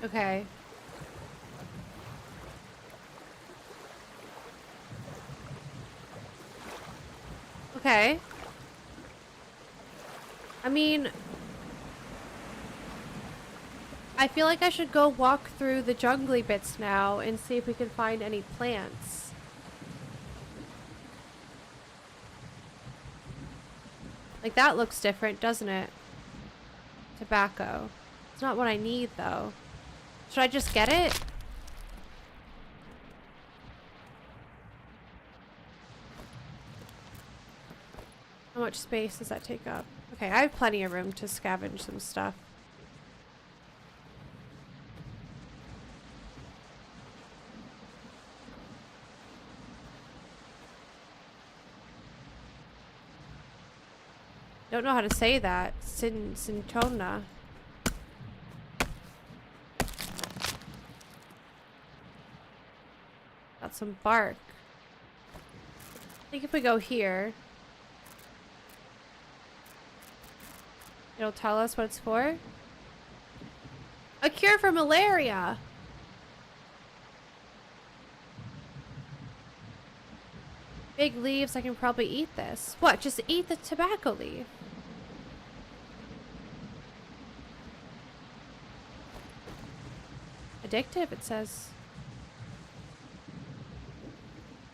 Okay. Okay. I mean, I feel like I should go walk through the jungly bits now and see if we can find any plants. Like, that looks different, doesn't it? Tobacco. It's not what I need, though. Should I just get it? How much space does that take up? Okay, I have plenty of room to scavenge some stuff. Don't know how to say that. Sintona. Got some bark. I think if we go here, it'll tell us what it's for. A cure for malaria. Big leaves, I can probably eat this. What? Just eat the tobacco leaf. Addictive, it says.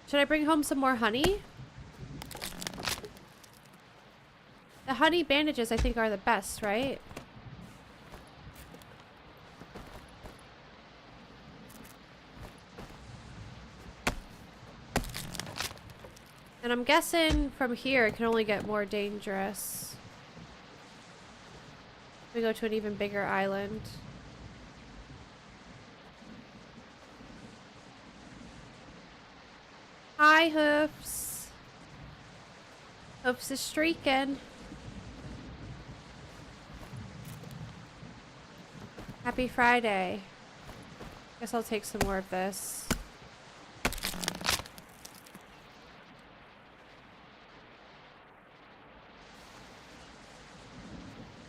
Should I bring home some more honey? The honey bandages, I think, are the best, right? And I'm guessing from here it can only get more dangerous. We go to an even bigger island. Hi, Hoofs. Hoofs is streaking. Happy Friday. Guess I'll take some more of this.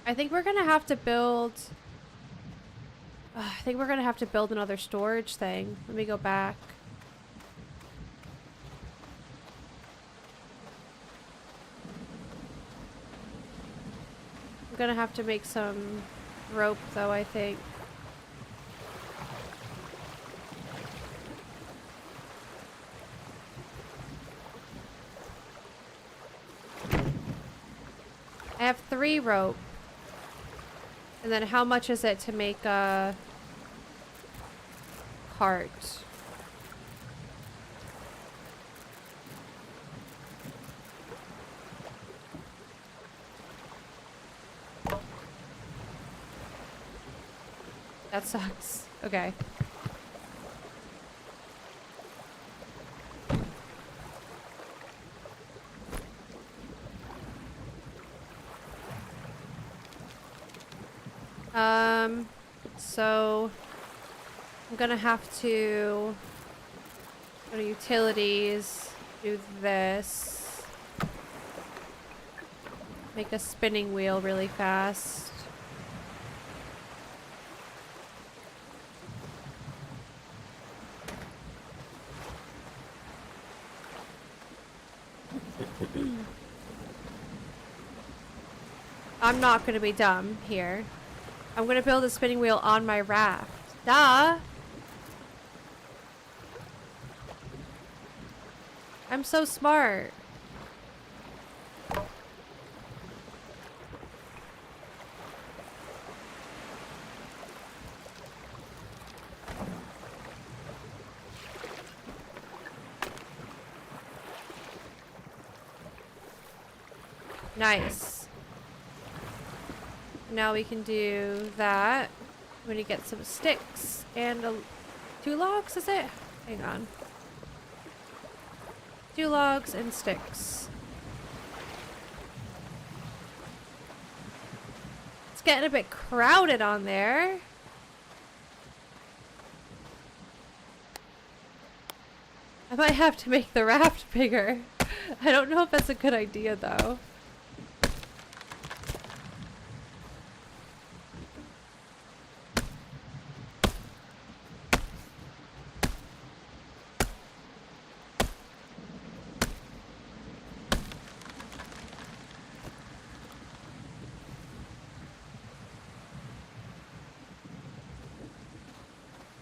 I think we're gonna have to build... I think we're gonna have to build another storage thing. Let me go back. I'm gonna have to make some rope though, I think. have 3 rope. And then how much is it to make a cart? That sucks. Okay. So I'm gonna have to go to utilities, do this, make a spinning wheel really fast. I'm not gonna be dumb here. I'm gonna build a spinning wheel on my raft. Duh! I'm so smart. Nice. Now we can do that. We need to get some sticks and 2 logs, is it? Hang on. 2 logs and sticks. It's getting a bit crowded on there. I might have to make the raft bigger. I don't know if that's a good idea though.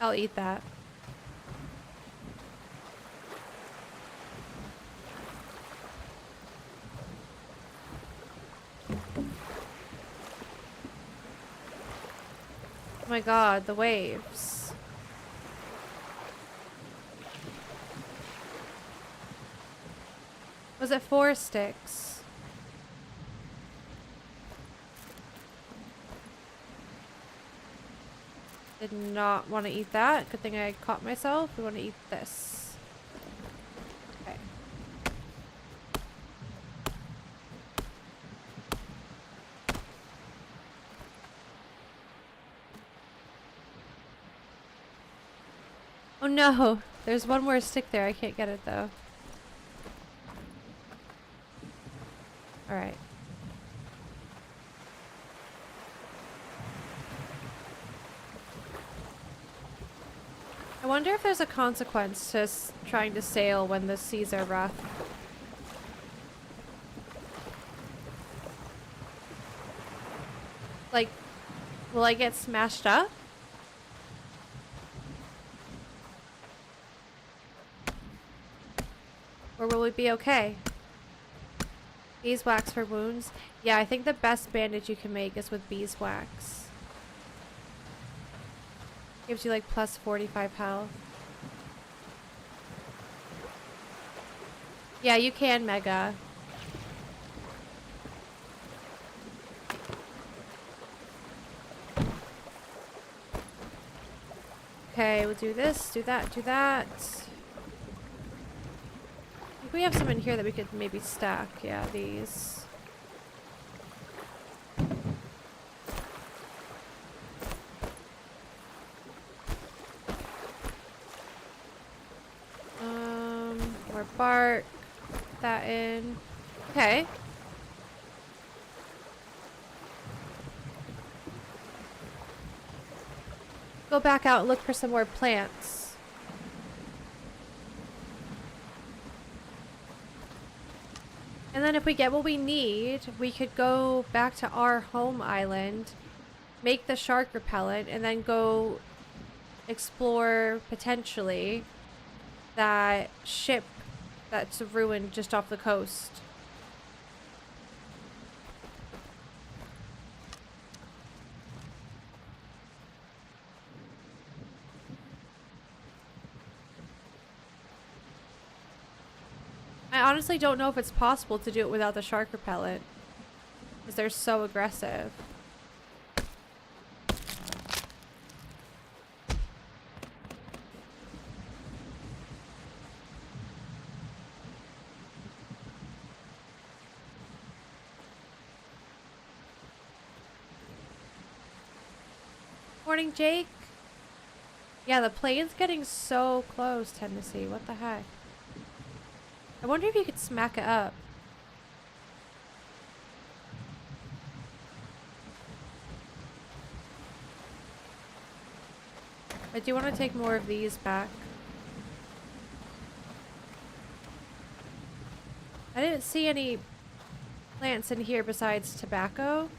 I'll eat that. Oh my god, the waves. Was it 4 sticks? Did not want to eat that. Good thing I caught myself. We want to eat this. Okay. Oh no! There's one more stick there. I can't get it though. Alright. I wonder if there's a consequence to trying to sail when the seas are rough. Like, will I get smashed up? Or will we be okay? Beeswax for wounds? Yeah, I think the best bandage you can make is with beeswax. Gives you like plus 45 health. Yeah, you can, Mega. Okay, we'll do this, do that, do that. I think we have some in here that we could maybe stack. Yeah, these. More bark. Put that in. Okay. Go back out and look for some more plants. And then if we get what we need, we could go back to our home island, make the shark repellent, and then go explore potentially that ship that's ruined just off the coast. I honestly don't know if it's possible to do it without the shark repellent. Because they're so aggressive. Morning, Jake. Yeah, the plane's getting so close, Tennessee. What the heck? I wonder if you could smack it up. I do want to take more of these back. I didn't see any plants in here besides tobacco.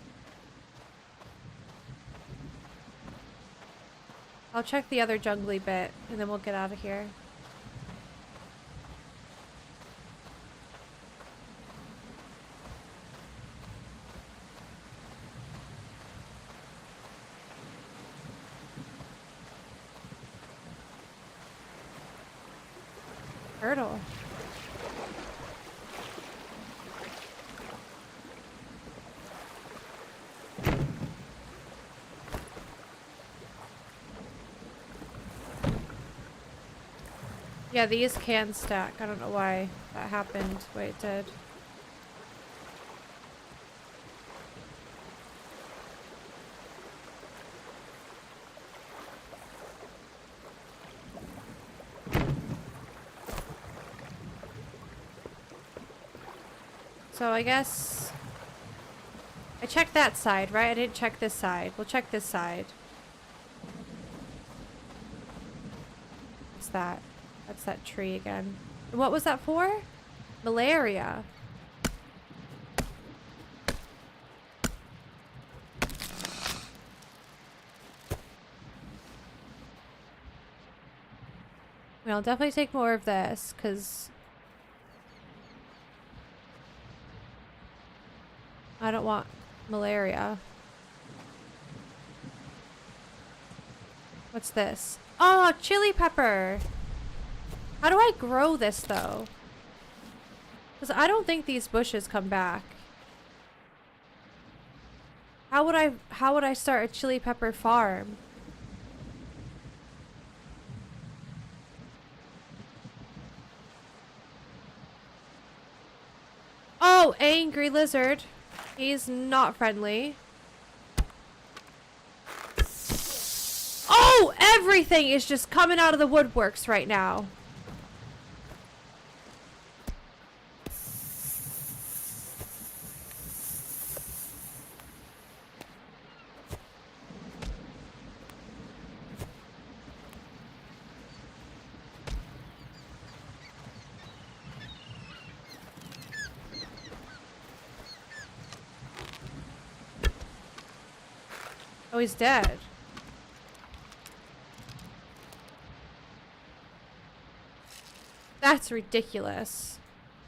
I'll check the other jungly bit and then we'll get out of here. Turtle. Yeah, these can stack. I don't know why that happened the way it did. So I guess I checked that side, right? I didn't check this side. We'll check this side. What's that? That's that tree again. And what was that for? Malaria. I'll definitely take more of this, because I don't want malaria. What's this? Oh, chili pepper! How do I grow this, though? Because I don't think these bushes come back. How would I start a chili pepper farm? Oh, angry lizard. He's not friendly. Oh, everything is just coming out of the woodworks right now. Oh, he's dead. That's ridiculous.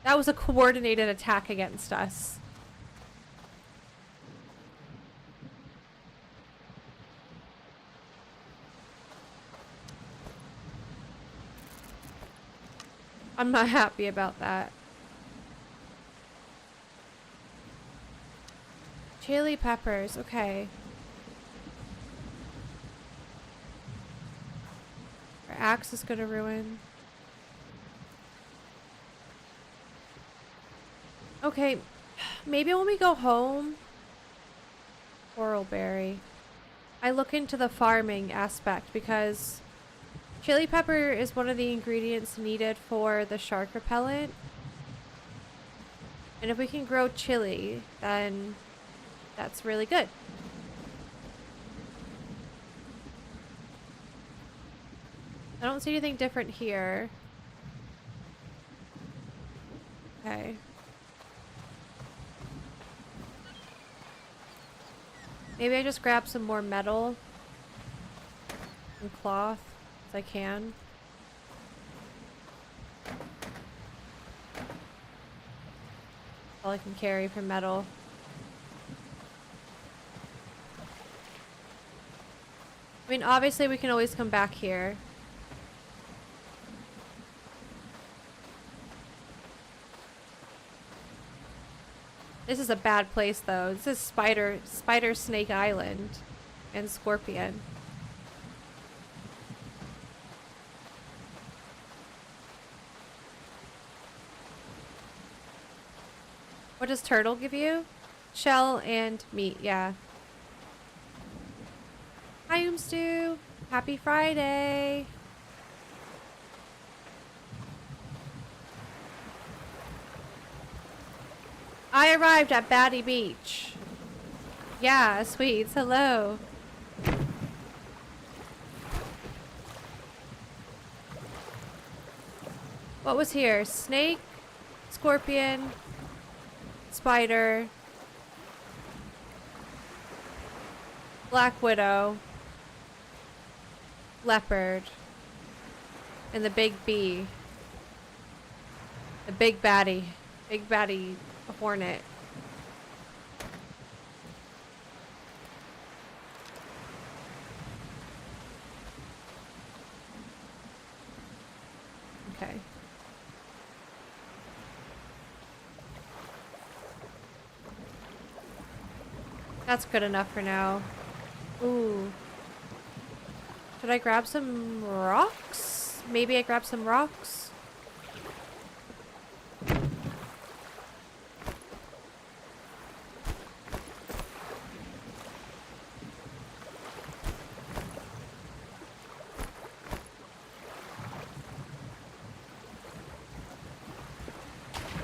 That was a coordinated attack against us. I'm not happy about that. Chili peppers, okay. Our axe is gonna ruin. Okay, maybe when we go home, whorlberry, I look into the farming aspect, because chili pepper is one of the ingredients needed for the shark repellent. And if we can grow chili, then that's really good. I don't see anything different here. Okay. Maybe I just grab some more metal and cloth as I can. All I can carry for metal. I mean, obviously we can always come back here. This is a bad place though. This is Spider Snake Island and Scorpion. What does turtle give you? Shell and meat, yeah. Hi, Oomstu. Happy Friday. I arrived at Batty Beach. Yeah, sweets. Hello. What was here? Snake, scorpion, spider, black widow, leopard, and the big bee. The big baddie hornet. Okay. That's good enough for now. Ooh. Should I grab some rocks? Maybe I grab some rocks?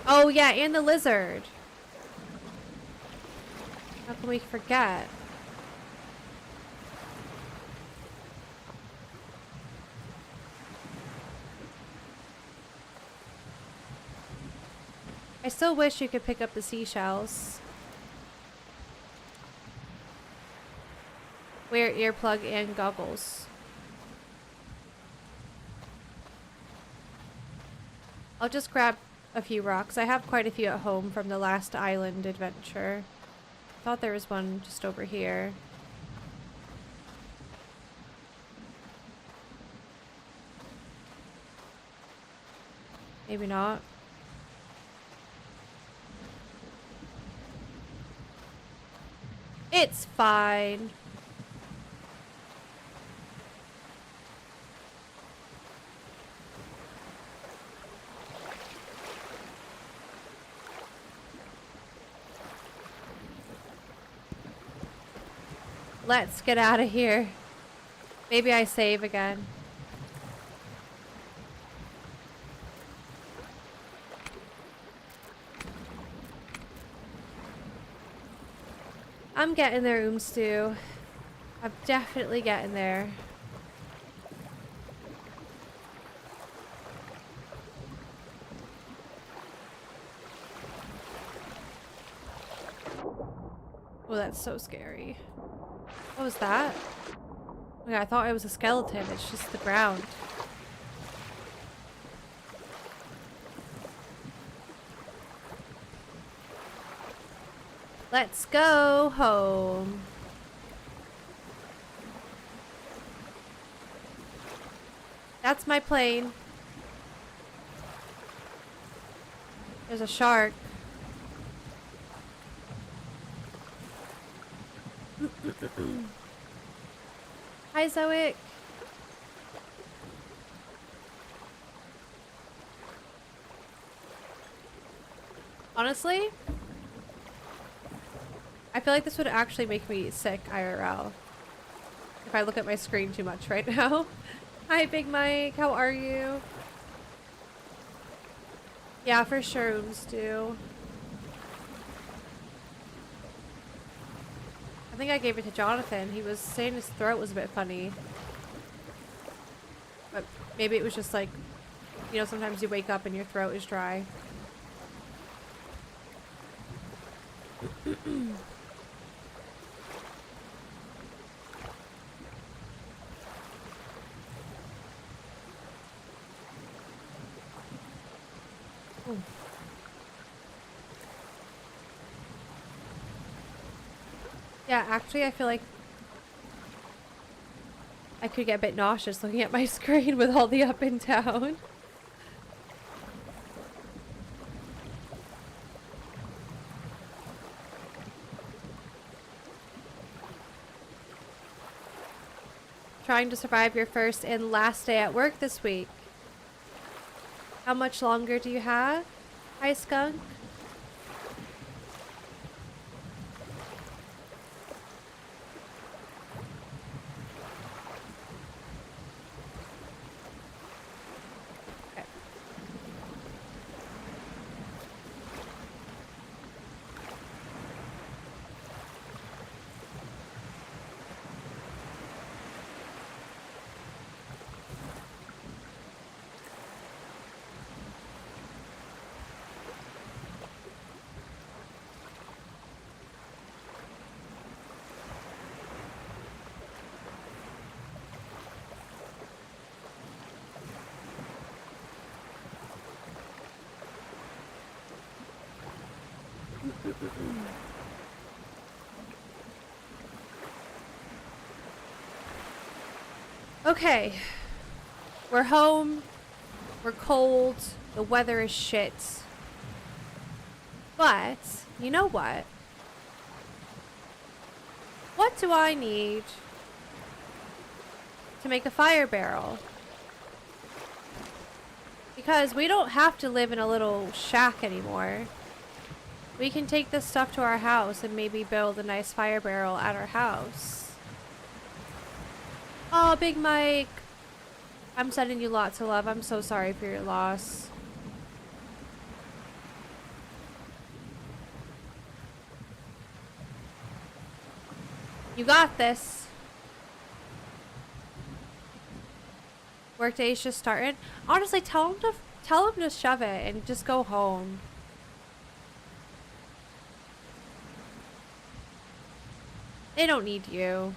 Oh yeah, and the lizard. How can we forget? I still wish you could pick up the seashells. Wear earplug and goggles. I'll just grab a few rocks. I have quite a few at home from the last island adventure. Thought there was one just over here. Maybe not. It's fine. Let's get out of here. Maybe I save again. I'm getting there, Oomstu. I'm definitely getting there. Oh, that's so scary. What was that? Oh, yeah, I thought it was a skeleton. It's just the ground. Let's go home. That's my plane. There's a shark. Hi, Zoic. Honestly, I feel like this would actually make me sick IRL if I look at my screen too much right now. Hi, Big Mike. How are you? Yeah, for sure, Oomstu. I think I gave it to Jonathan. He was saying his throat was a bit funny. But maybe it was just like, you know, sometimes you wake up and your throat is dry. Ooh. Yeah, actually I feel like I could get a bit nauseous looking at my screen with all the up and down. Trying to survive your first and last day at work this week. How much longer do you have? Hi, Skunk. Okay, we're home, we're cold, the weather is shit. But, you know what? What do I need to make a fire barrel? Because we don't have to live in a little shack anymore. We can take this stuff to our house and maybe build a nice fire barrel at our house. Oh, Big Mike. I'm sending you lots of love. I'm so sorry for your loss. You got this. Workday's just started. Honestly, tell him to shove it and just go home. They don't need you.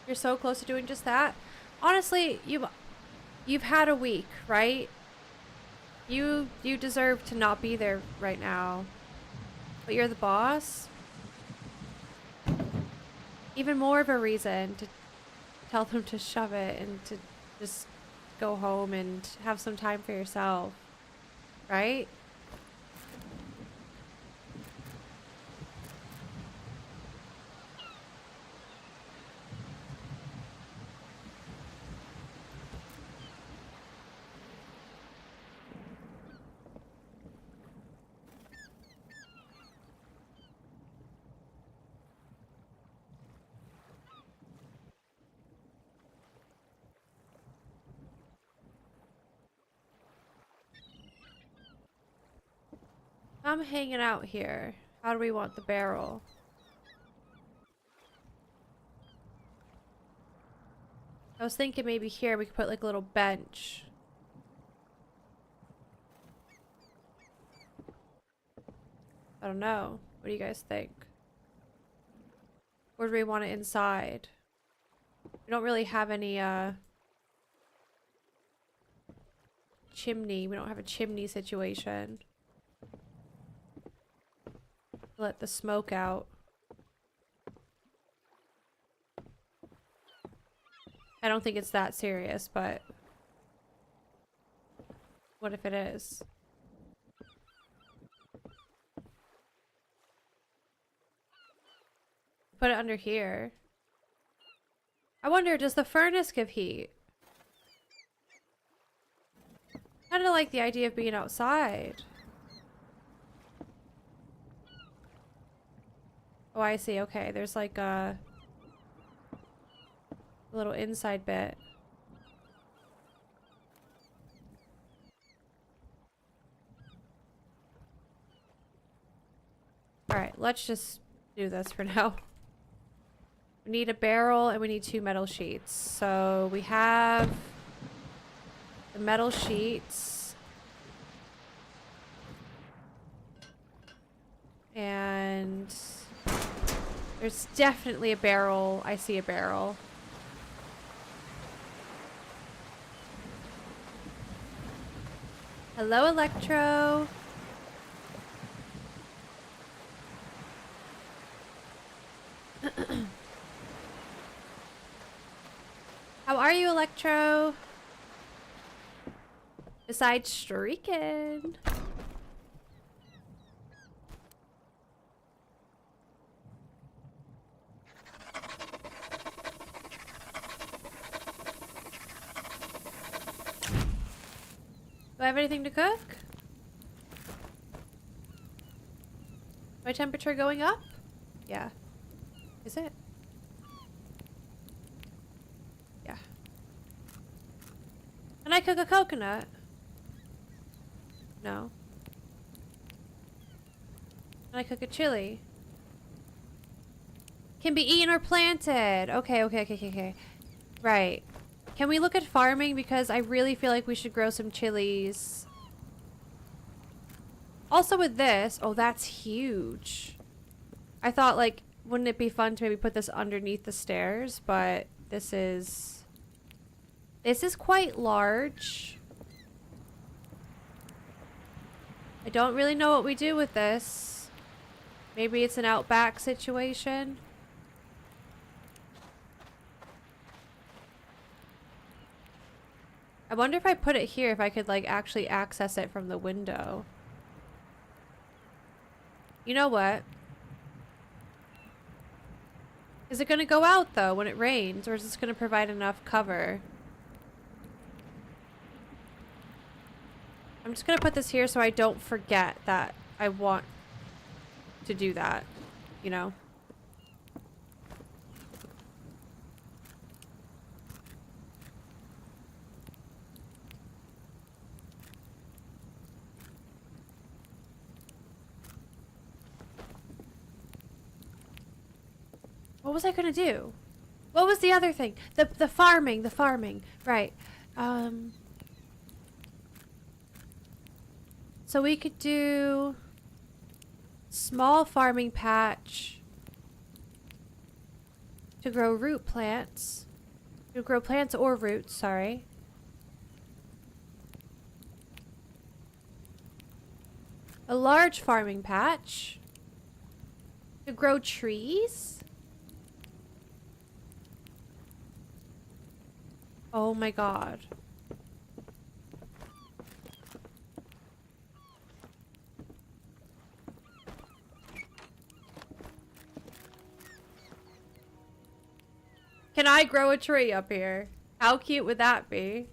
You're so close to doing just that. Honestly, you've had a week, right? You deserve to not be there right now. But you're the boss. Even more of a reason to tell them to shove it and to just go home and have some time for yourself. Right? I'm hanging out here. How do we want the barrel? I was thinking maybe here we could put like a little bench. I don't know. What do you guys think? Or do we want it inside? We don't really have any chimney. We don't have a chimney situation. Let the smoke out. I don't think it's that serious, but what if it is? Put it under here. I wonder, does the furnace give heat? I kind of like the idea of being outside. Oh, I see. Okay, there's like a little inside bit. Alright, let's just do this for now. We need a barrel and we need 2 metal sheets. So we have the metal sheets. And there's definitely a barrel. I see a barrel. Hello, Electro. How are you, Electro? Besides streaking. Do I have anything to cook? My temperature going up? Yeah. Is it? Yeah. Can I cook a coconut? No. Can I cook a chili? Can be eaten or planted. Okay. Right. Can we look at farming? Because I really feel like we should grow some chilies. Also with this, oh, that's huge. I thought, like, wouldn't it be fun to maybe put this underneath the stairs? But this is quite large. I don't really know what we do with this. Maybe it's an outback situation. I wonder if I put it here, if I could, like, actually access it from the window. You know what? Is it going to go out, though, when it rains? Or is this going to provide enough cover? I'm just going to put this here so I don't forget that I want to do that, you know? What was I gonna do? What was the other thing? The farming. Right. So we could do small farming patch to grow root plants. To grow plants or roots, sorry. A large farming patch to grow trees. Oh my god. Can I grow a tree up here? How cute would that be?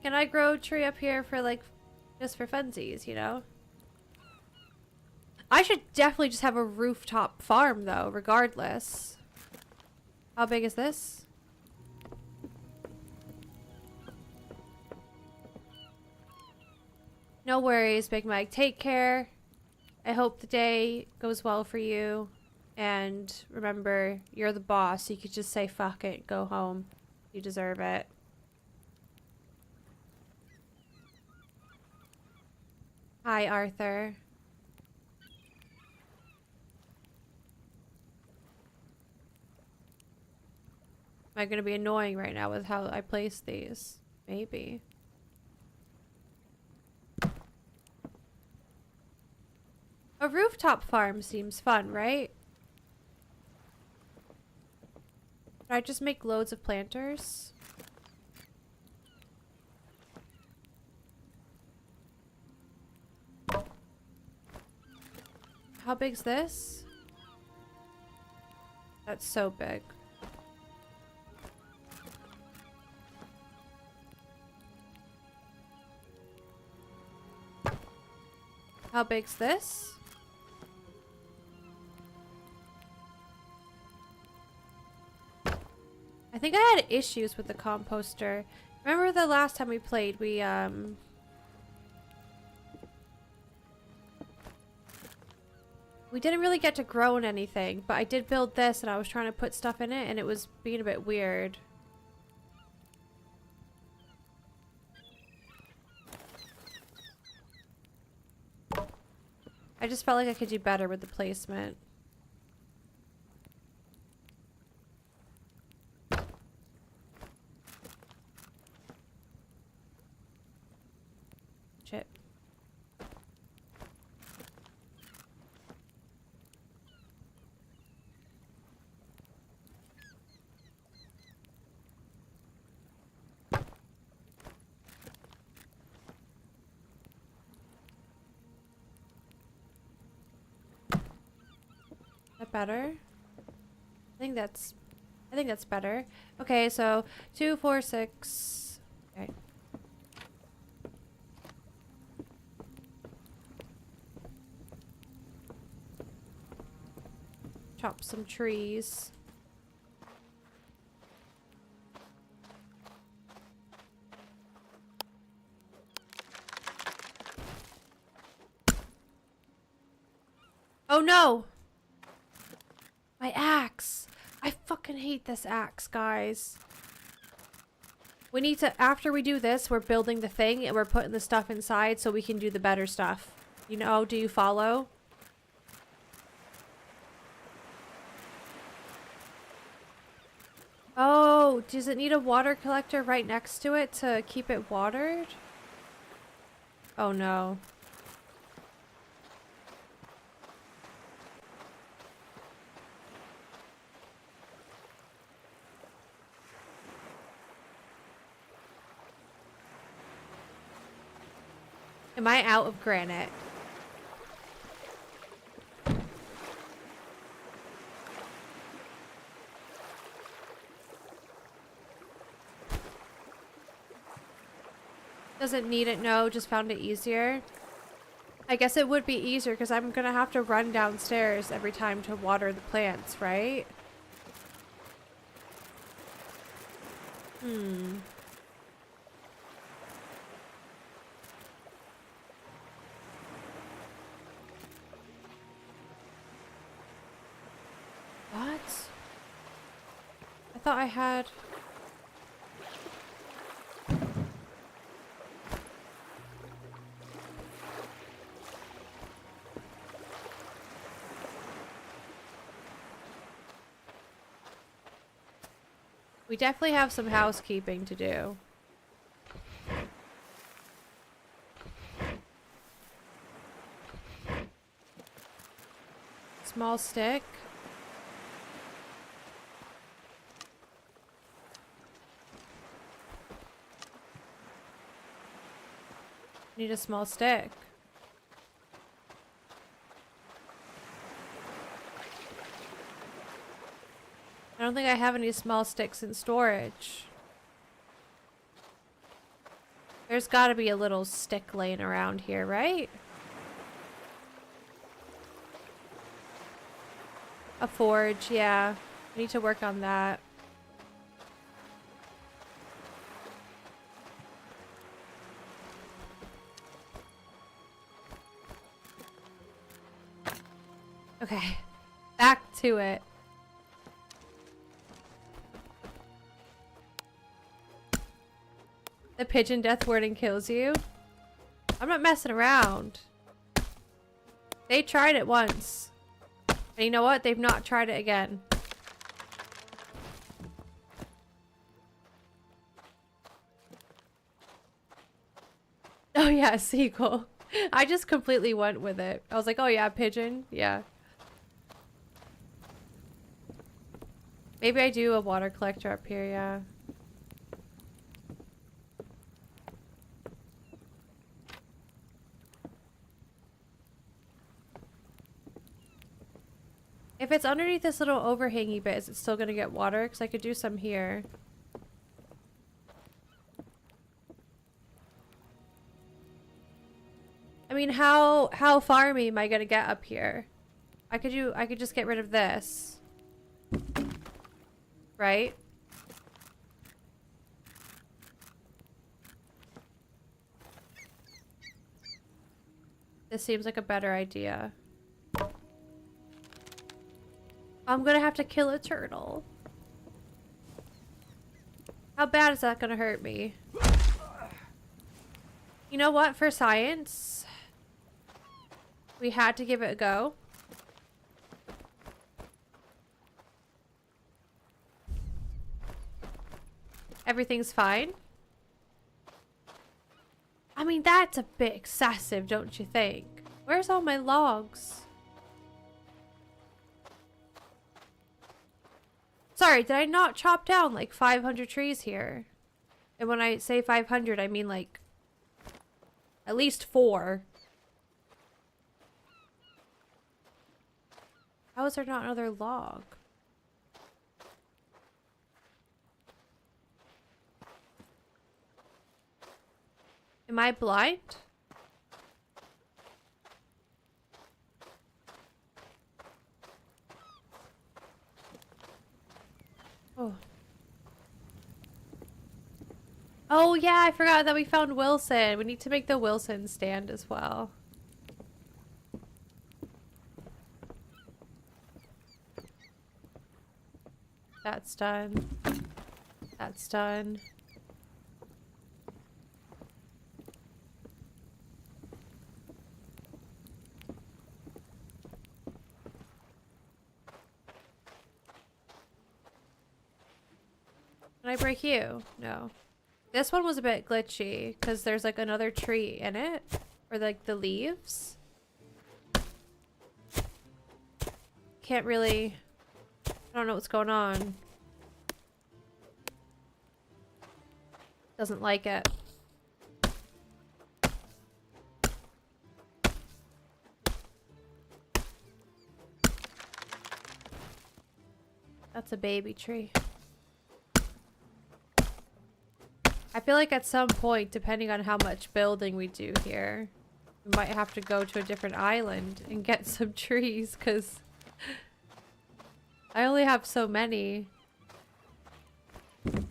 Can I grow a tree up here for, like, just for funsies, you know? I should definitely just have a rooftop farm, though, regardless. How big is this? No worries, Big Mike. Take care. I hope the day goes well for you. And remember, you're the boss. So you could just say, fuck it, go home. You deserve it. Hi, Arthur. Am I going to be annoying right now with how I place these? Maybe. A rooftop farm seems fun, right? Should I just make loads of planters? How big's this? That's so big. How big's this? I think I had issues with the composter. Remember the last time we played, we didn't really get to grow in anything, but I did build this and I was trying to put stuff in it and it was being a bit weird. I just felt like I could do better with the placement. Shit. that better? I think that's better. Okay, so 2, 4, 6. Okay. Chop some trees. Oh no! My axe! I fucking hate this axe, guys. We need to, after we do this, we're building the thing and we're putting the stuff inside so we can do the better stuff. You know, do you follow? Oh, does it need a water collector right next to it to keep it watered? Oh no. Am I out of granite? Doesn't need it, no, just found it easier. I guess it would be easier because I'm gonna have to run downstairs every time to water the plants, right? What? I thought I had... We definitely have some housekeeping to do. Small stick. Need a small stick. I don't think I have any small sticks in storage. There's gotta be a little stick laying around here, right? A forge, yeah. I need to work on that. Okay, back to it. The pigeon death warning kills you? I'm not messing around. They tried it once. And you know what? They've not tried it again. Oh yeah, seagull. I just completely went with it. I was like, oh yeah, pigeon. Yeah. Maybe I do a water collector up here, yeah. If it's underneath this little overhangy bit, is it still gonna get water? Because I could do some here. I mean, how farmy am I gonna get up here? I could just get rid of this. Right? This seems like a better idea. I'm gonna have to kill a turtle. How bad is that gonna hurt me? You know what? For science, we had to give it a go. Everything's fine. I mean, that's a bit excessive, don't you think? Where's all my logs? Sorry, did I not chop down like 500 trees here? And when I say 500, I mean like at least 4. How is there not another log? Am I blind? Oh. Oh yeah, I forgot that we found Wilson. We need to make the Wilson stand as well. That's done. That's done. Can I break you? No. This one was a bit glitchy because there's like another tree in it. Or like the leaves. Can't really... I don't know what's going on. Doesn't like it. That's a baby tree. I feel like at some point, depending on how much building we do here, we might have to go to a different island and get some trees, because I only have so many. Can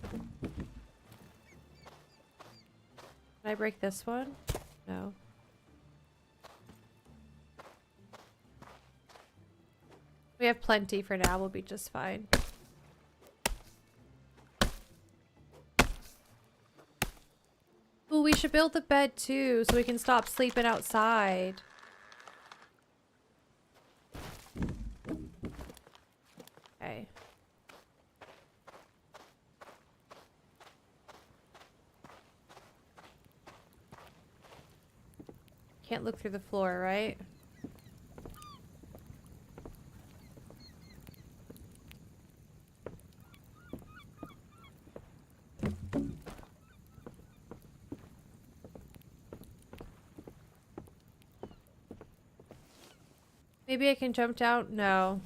I break this one? No. We have plenty for now. We'll be just fine. Ooh, we should build the bed too, so we can stop sleeping outside. Okay. Can't look through the floor, right? Maybe I can jump down? No.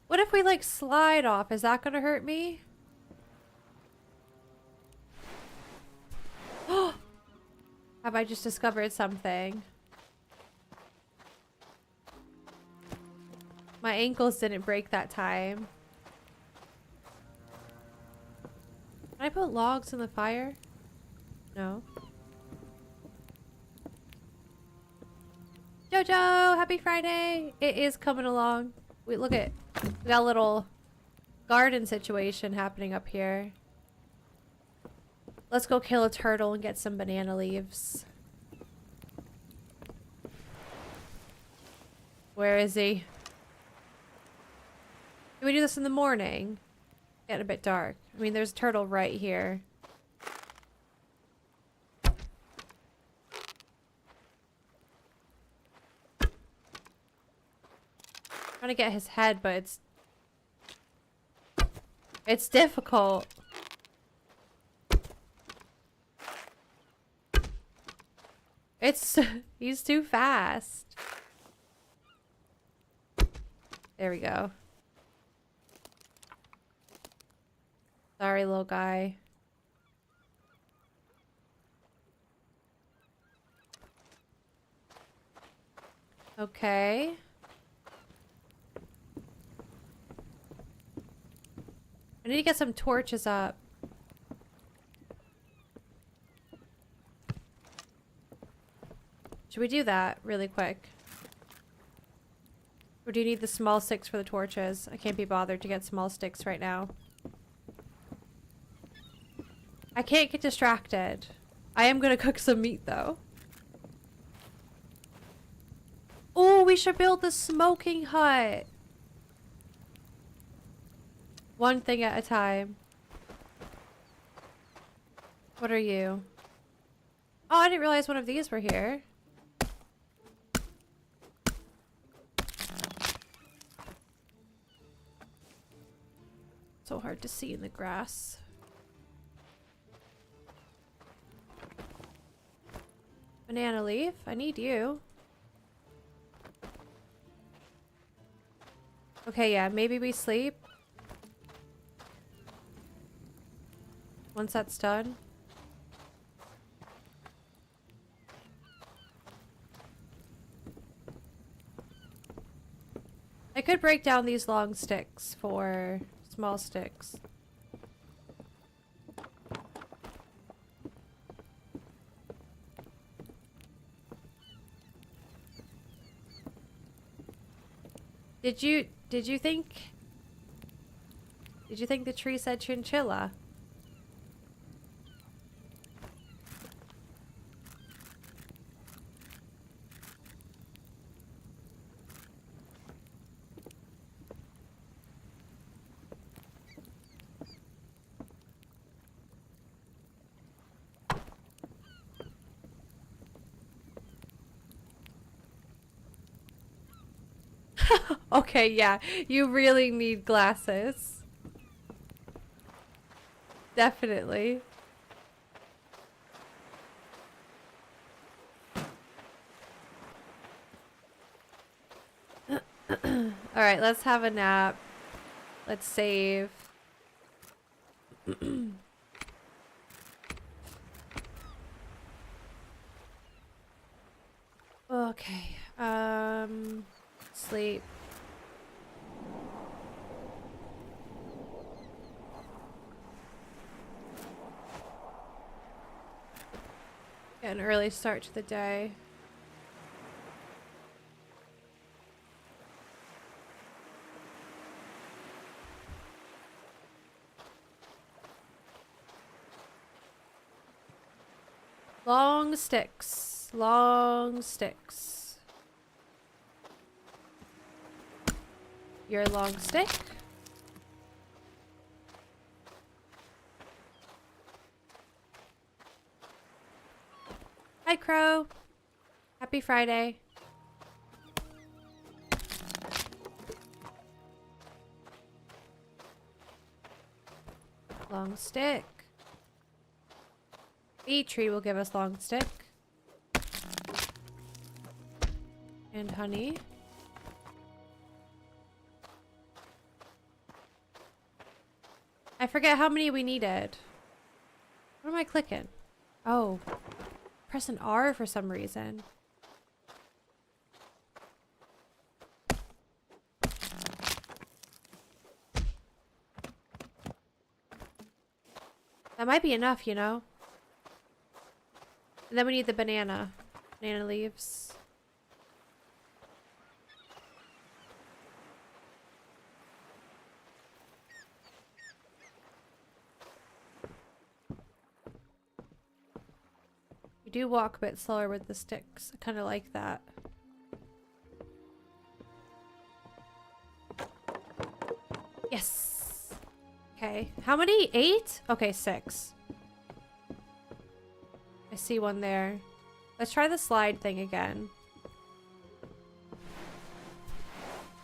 What if we like slide off? Is that gonna hurt me? Have I just discovered something? My ankles didn't break that time. Can I put logs in the fire? No. Jojo, happy Friday! It is coming along. We got a little garden situation happening up here. Let's go kill a turtle and get some banana leaves. Where is he? Can we do this in the morning? Getting a bit dark. I mean, there's a turtle right here. Trying to get his head, but it's difficult. He's too fast. There we go. Sorry, little guy. Okay. I need to get some torches up. Should we do that really quick? Or do you need the small sticks for the torches? I can't be bothered to get small sticks right now. I can't get distracted. I am gonna cook some meat though. Oh, we should build the smoking hut. One thing at a time. What are you? Oh, I didn't realize one of these were here. So hard to see in the grass. Banana leaf, I need you. Okay, yeah, maybe we sleep. Once that's done. I could break down these long sticks for small sticks. Did you think the tree said chinchilla? Okay, yeah. You really need glasses. Definitely. Alright, let's have a nap. Let's save. Okay. Sleep. Get an early start to the day. Long sticks. Long sticks. Your long stick. Hi, Crow. Happy Friday. Long stick. Bee tree will give us long stick. And honey. I forget how many we needed. What am I clicking? Oh. Press an R for some reason. That might be enough, you know? And then we need the banana. Banana leaves. You do walk a bit slower with the sticks. I kind of like that. Yes! Okay. How many? 8? Okay, 6. I see one there. Let's try the slide thing again.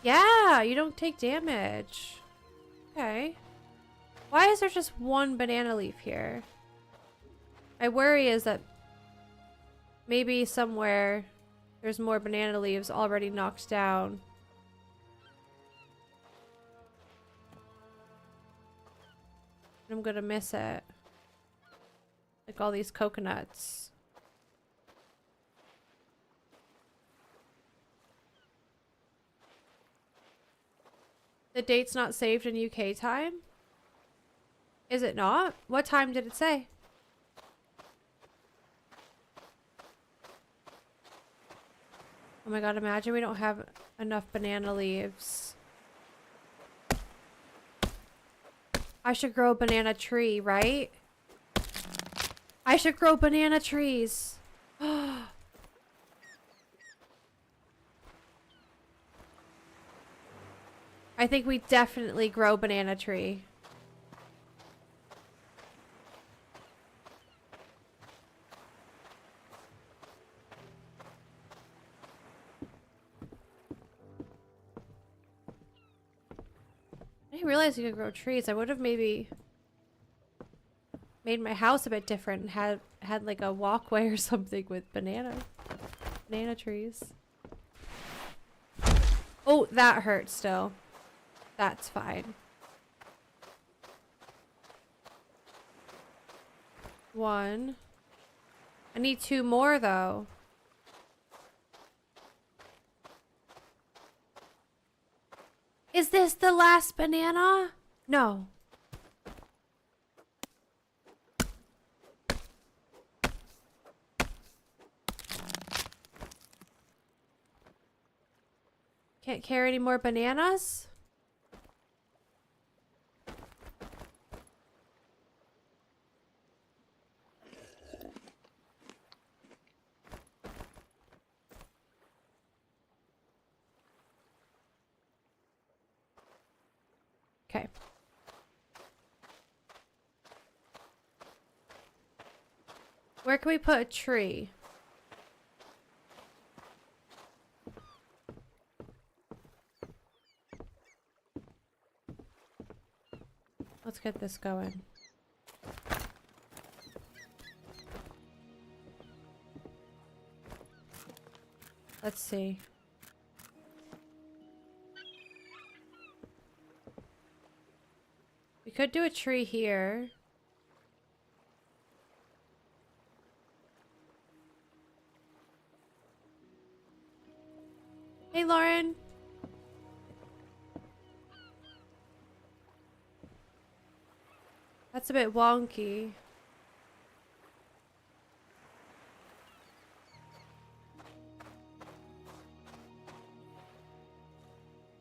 Yeah, you don't take damage. Okay. Why is there just one banana leaf here? My worry is that maybe somewhere there's more banana leaves already knocked down. I'm gonna miss it. Like all these coconuts. The date's not saved in UK time? Is it not? What time did it say? Oh my god, imagine we don't have enough banana leaves. I should grow a banana tree, right? I should grow banana trees. I think we definitely grow banana tree. I didn't realize you could grow trees. I would have maybe made my house a bit different and had like a walkway or something with banana trees. Oh, that hurt still. That's fine. 1. I need 2 more though. Is this the last banana? No. Can't carry any more bananas? Okay. Where can we put a tree? Let's get this going. Let's see. We could do a tree here. Hey, Lauren. That's a bit wonky.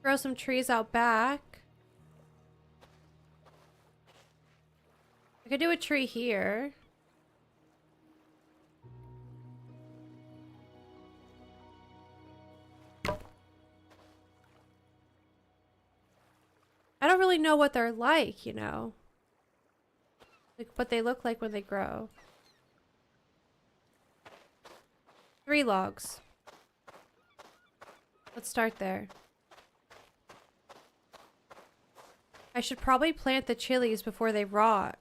Throw some trees out back. I could do a tree here. I don't really know what they're like, you know. Like what they look like when they grow. 3 logs. Let's start there. I should probably plant the chilies before they rot.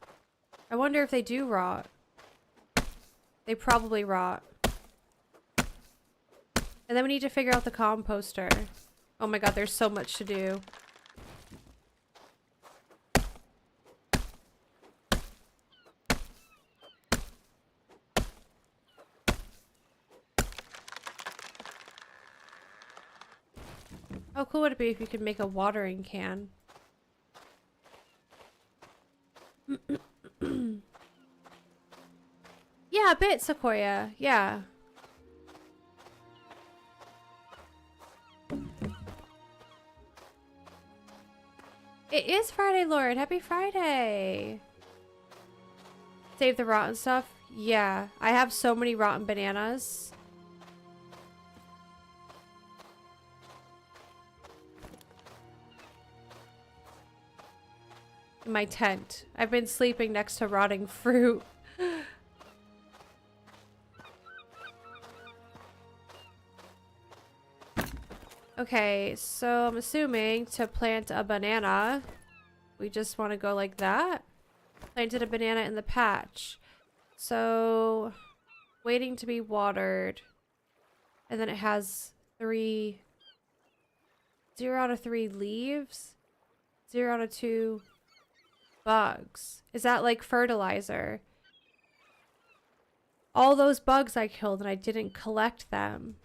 I wonder if they do rot. They probably rot. And then we need to figure out the composter. Oh my god, there's so much to do. How cool would it be if you could make a watering can? Yeah, a bit, Sequoia. Yeah. It is Friday, Lord. Happy Friday. Save the rotten stuff. Yeah, I have so many rotten bananas. In my tent. I've been sleeping next to rotting fruit. Okay, so I'm assuming to plant a banana, we just want to go like that. Planted a banana in the patch. So, waiting to be watered. And then it has 0 out of 3 leaves. 0 out of 2 bugs. Is that like fertilizer? All those bugs I killed and I didn't collect them.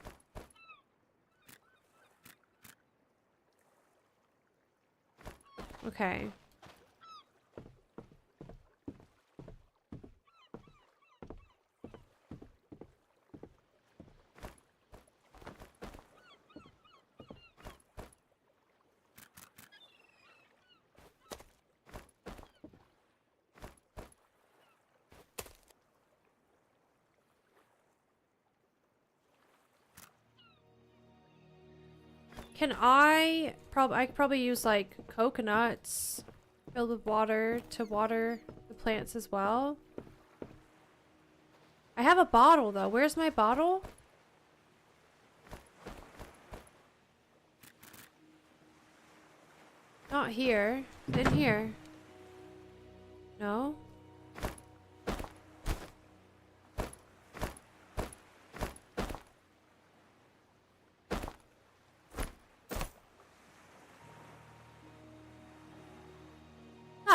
Okay. I could probably use like coconuts filled with water to water the plants as well. I have a bottle though. Where's my bottle? Not here. In here. No?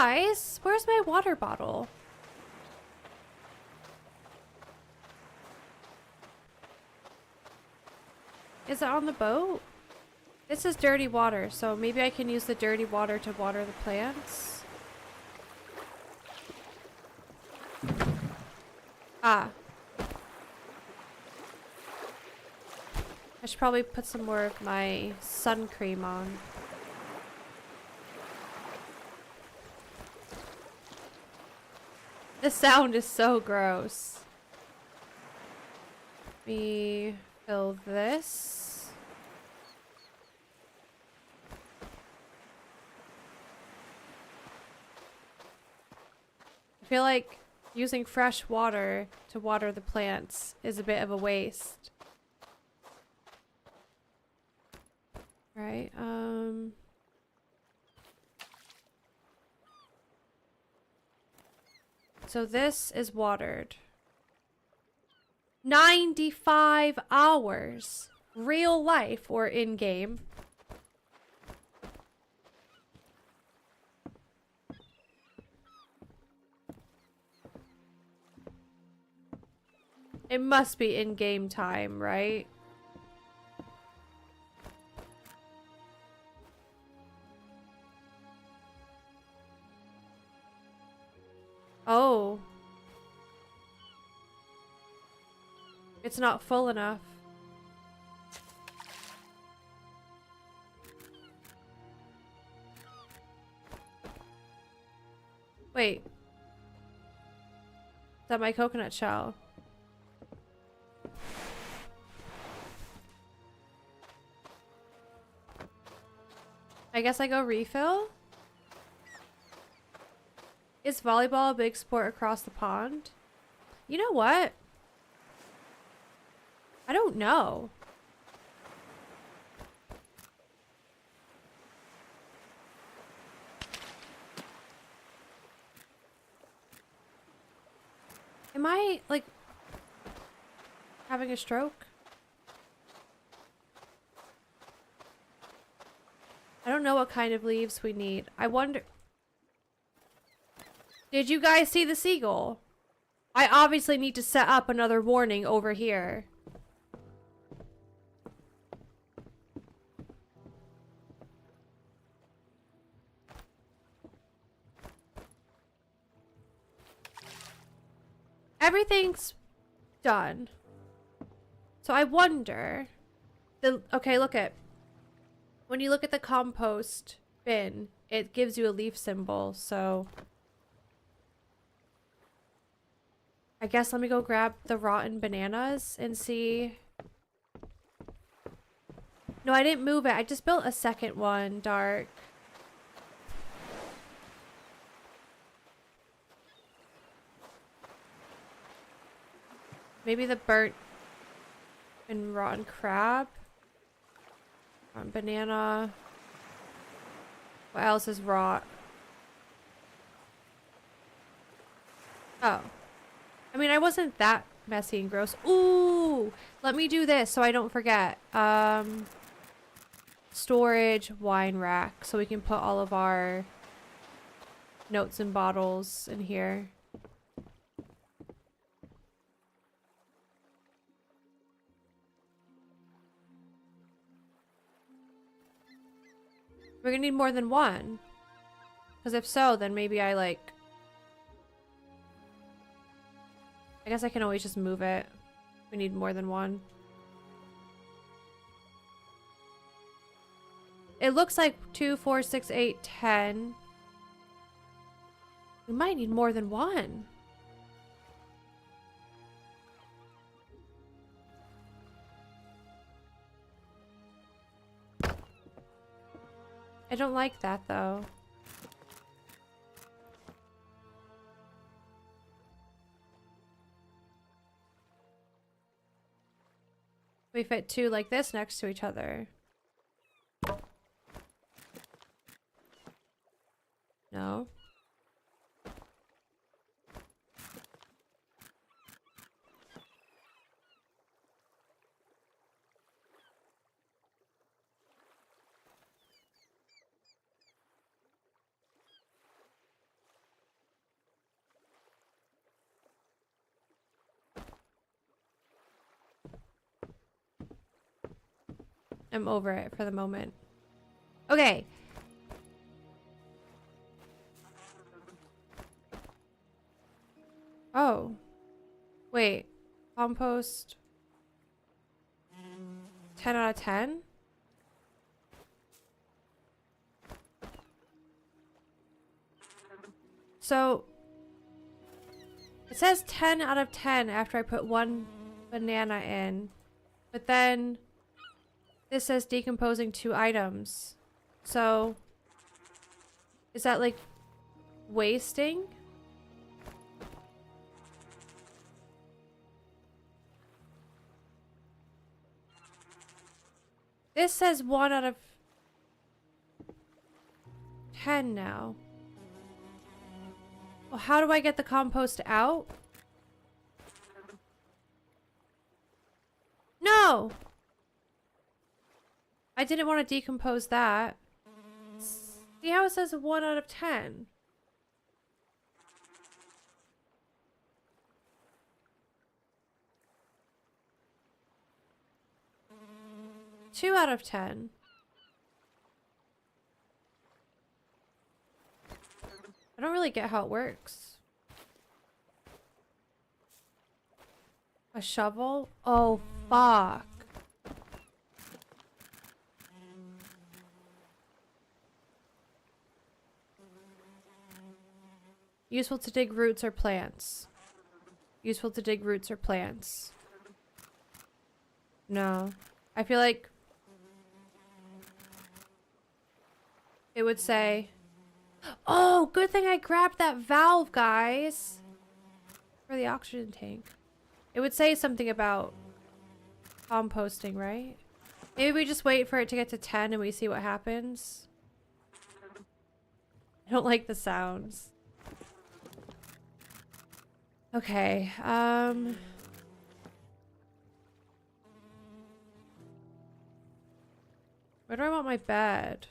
Guys, where's my water bottle? Is it on the boat? This is dirty water, so maybe I can use the dirty water to water the plants. Ah. I should probably put some more of my sun cream on. The sound is so gross. Let me fill this. I feel like using fresh water to water the plants is a bit of a waste. Right, so this is watered. 95 hours. Real life or in-game. It must be in-game time, right? Oh. It's not full enough. Wait. Is that my coconut shell? I guess I go refill? Is volleyball a big sport across the pond? You know what? I don't know. Am I, like, having a stroke? I don't know what kind of leaves we need. I wonder... Did you guys see the seagull? I obviously need to set up another warning over here. Everything's done. So I wonder... Okay, look at... When you look at the compost bin, it gives you a leaf symbol, so... I guess let me go grab the rotten bananas and see... No, I didn't move it. I just built a second one, dark. Maybe the burnt and rotten crab. Banana. What else is rot? Oh. I mean, I wasn't that messy and gross. Ooh! Let me do this so I don't forget. Storage wine rack. So we can put all of our notes and bottles in here. We're gonna need more than one. Because if so, then maybe I guess I can always just move it. We need more than one. It looks like 2, 4, 6, 8, 10. We might need more than one. I don't like that though. We fit two like this next to each other. No. I'm over it for the moment. Okay. Oh. Wait. Compost. 10 out of 10? So, it says 10 out of 10 after I put one banana in. But then, this says decomposing 2 items. So, is that like wasting? This says 1 out of 10 now. Well, how do I get the compost out? No! I didn't want to decompose that. See how it says 1 out of 10? Two out of 10. I don't really get how it works. A shovel? Oh, fuck. Useful to dig roots or plants. Useful to dig roots or plants. No. I feel like it would say... Oh, good thing I grabbed that valve, guys. For the oxygen tank. It would say something about composting, right? Maybe we just wait for it to get to 10 and we see what happens. I don't like the sounds. Okay, where do I want my bed?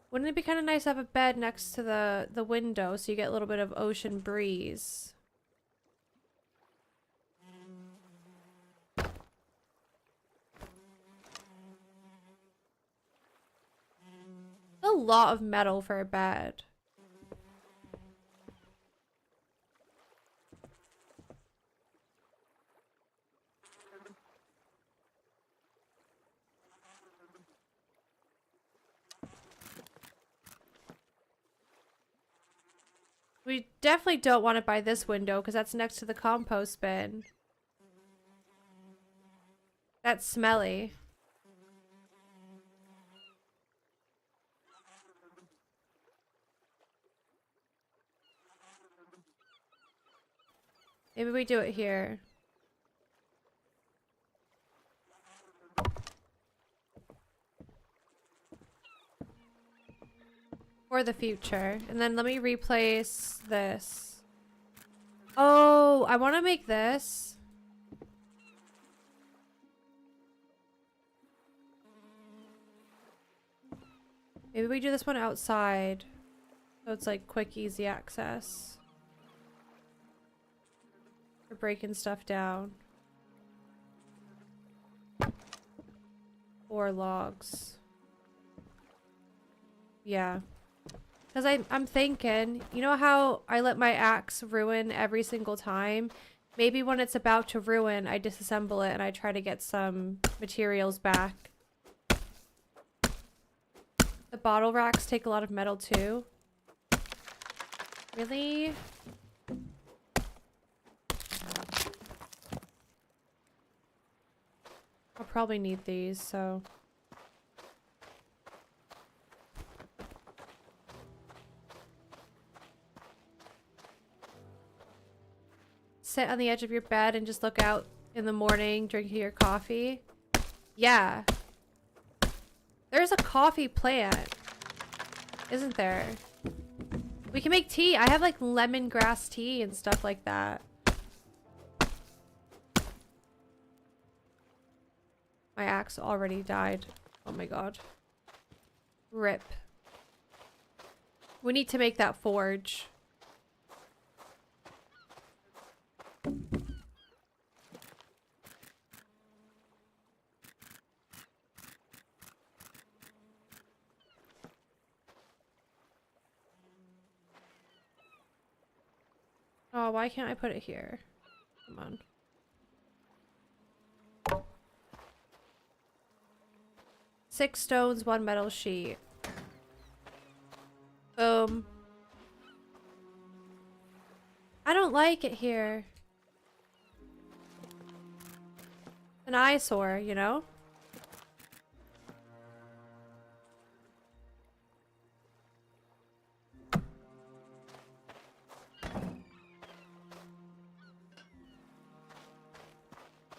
Wouldn't it be kind of nice to have a bed next to the window so you get a little bit of ocean breeze? A lot of metal for a bed. We definitely don't want it by this window because that's next to the compost bin. That's smelly. Maybe we do it here. For the future. And then let me replace this. Oh, I want to make this. Maybe we do this one outside. So it's like quick, easy access. For breaking stuff down. Or logs. Yeah. Because I'm thinking, you know how I let my axe ruin every single time? Maybe when it's about to ruin, I disassemble it and I try to get some materials back. The bottle racks take a lot of metal too. Really? I'll probably need these, so... Sit on the edge of your bed and just look out in the morning drinking your coffee. Yeah. There's a coffee plant. Isn't there? We can make tea. I have like lemongrass tea and stuff like that. My axe already died. Oh my god. RIP. We need to make that forge. Oh, why can't I put it here? Come on. Six stones, one metal sheet. Boom. I don't like it here. An eyesore, you know?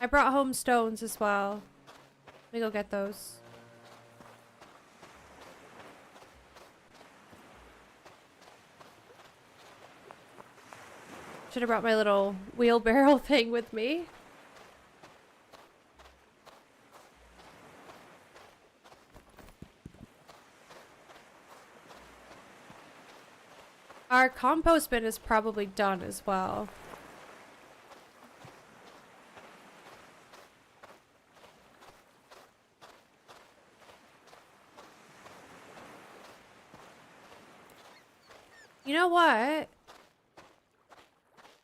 I brought home stones as well. Let me go get those. Should have brought my little wheelbarrow thing with me. Our compost bin is probably done as well. You know what?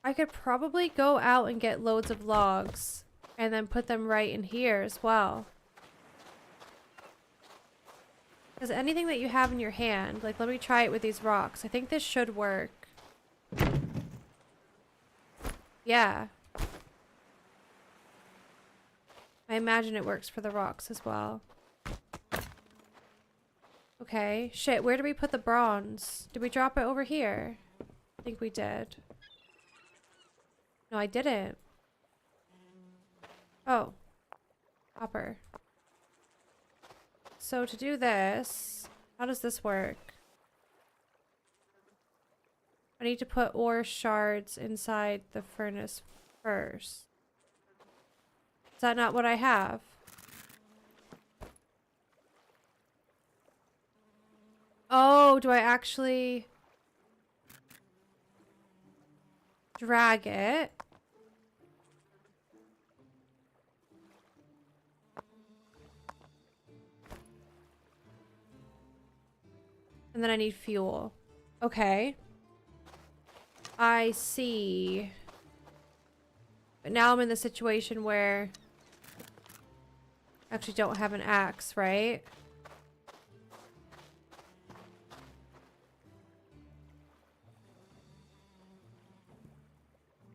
I could probably go out and get loads of logs and then put them right in here as well. Because anything that you have in your hand, like let me try it with these rocks. I think this should work. Yeah. I imagine it works for the rocks as well. Okay. Shit, where did we put the bronze? Did we drop it over here? I think we did. No, I didn't. Oh. Copper. So to do this, how does this work? I need to put ore shards inside the furnace first. Is that not what I have? Oh, do I actually drag it? And then I need fuel. Okay. I see. But now I'm in the situation where I actually don't have an axe, right?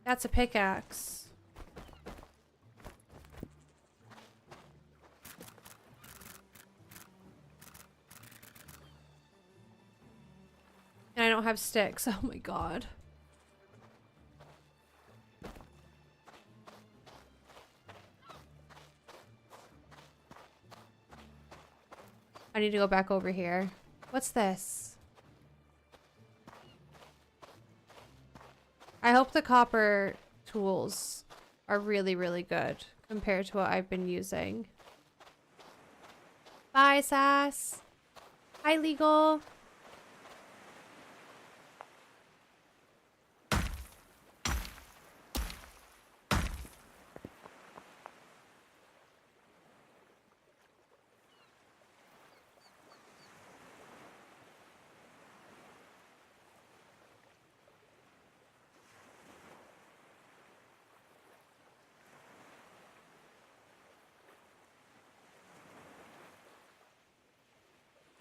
That's a pickaxe. And I don't have sticks. Oh my god. I need to go back over here. What's this? I hope the copper tools are really, really good compared to what I've been using. Bye, Sass. Hi, Legal.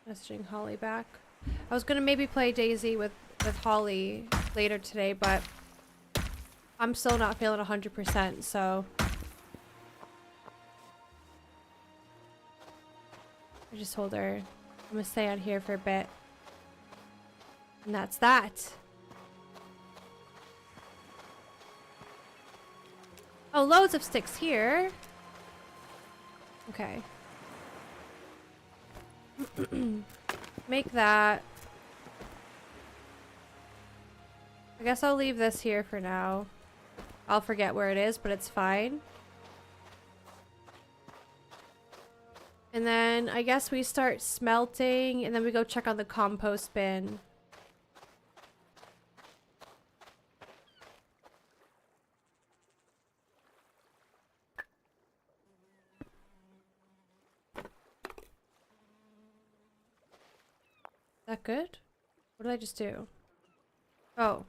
Messaging Holly back. I was gonna maybe play Daisy with Holly later today, but I'm still not feeling 100%, so I just told her I'm gonna stay on here for a bit. And that's that. Oh, loads of sticks here. Okay. Make that. I guess I'll leave this here for now. I'll forget where it is, but it's fine. And then I guess we start smelting and then we go check on the compost bin. Is that good? What did I just do? Oh.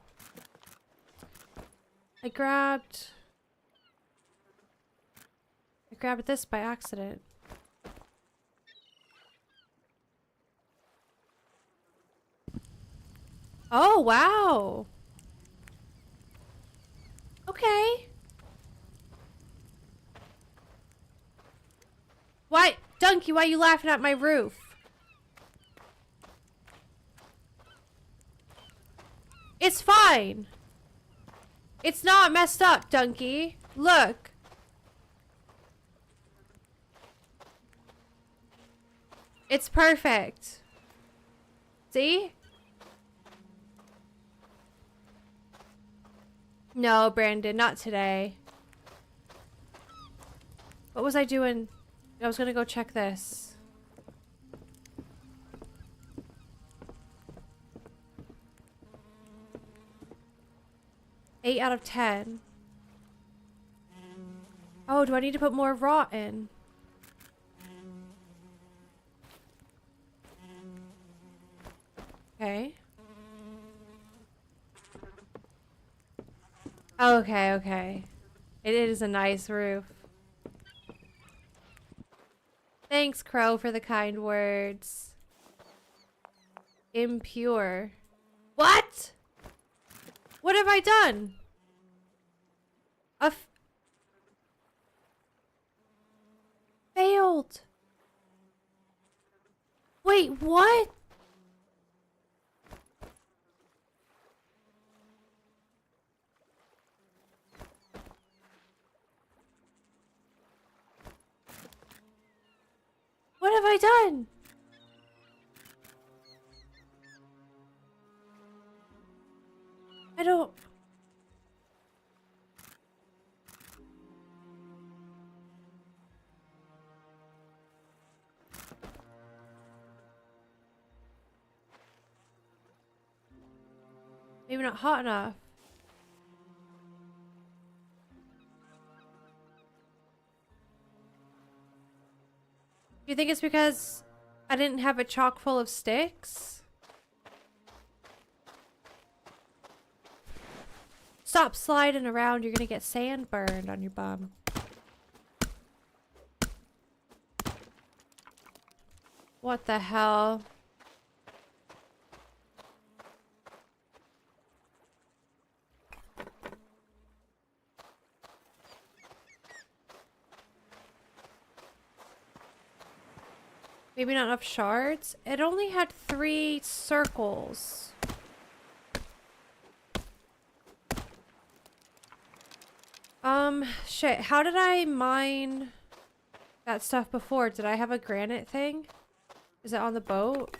I grabbed this by accident. Oh, wow. Okay. Why? Donkey, why are you laughing at my roof? It's fine. It's not messed up, Donkey. Look. It's perfect. See? No, Brandon, not today. What was I doing? I was gonna go check this. Eight out of 10. Oh, do I need to put more raw in? Okay. Okay, okay. It is a nice roof. Thanks, Crow, for the kind words. Impure. What? What have I done? Failed. Wait, what? What have I done? I don't... Maybe not hot enough. Do you think it's because I didn't have it chock full of sticks? Stop sliding around, you're gonna get sand burned on your bum. What the hell? Maybe not enough shards? It only had 3 circles. Shit. How did I mine that stuff before? Did I have a granite thing? Is it on the boat?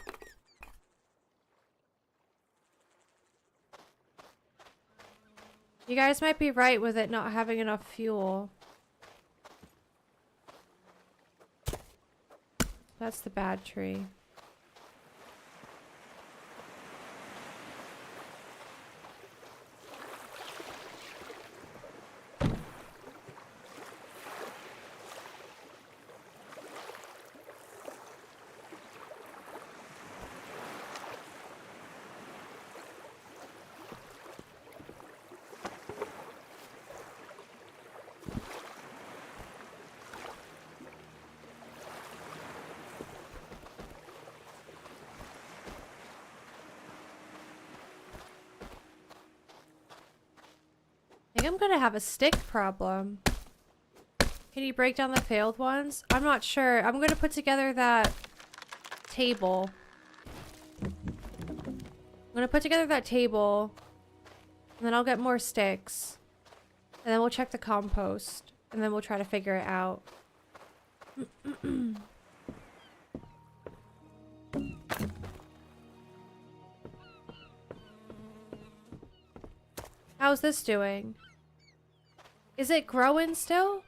You guys might be right with it not having enough fuel. That's the bad tree. I think I'm gonna have a stick problem. Can you break down the failed ones? I'm not sure. I'm gonna put together that table. I'm gonna put together that table. And then I'll get more sticks. And then we'll check the compost. And then we'll try to figure it out. How's this doing? Is it growing still?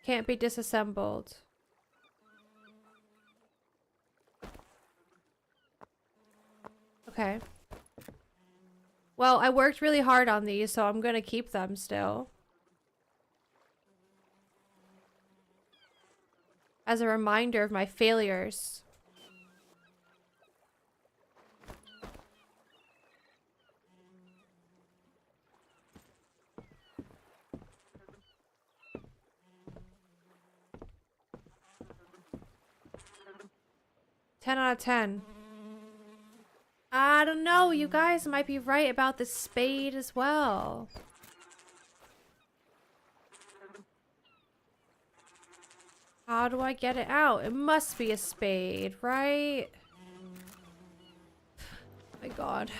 Can't be disassembled. Okay. Well, I worked really hard on these, so I'm gonna keep them still. as a reminder of my failures. Ten out of 10. I don't know, you guys might be right about the spade as well. How do I get it out? It must be a spade, right? Oh my god.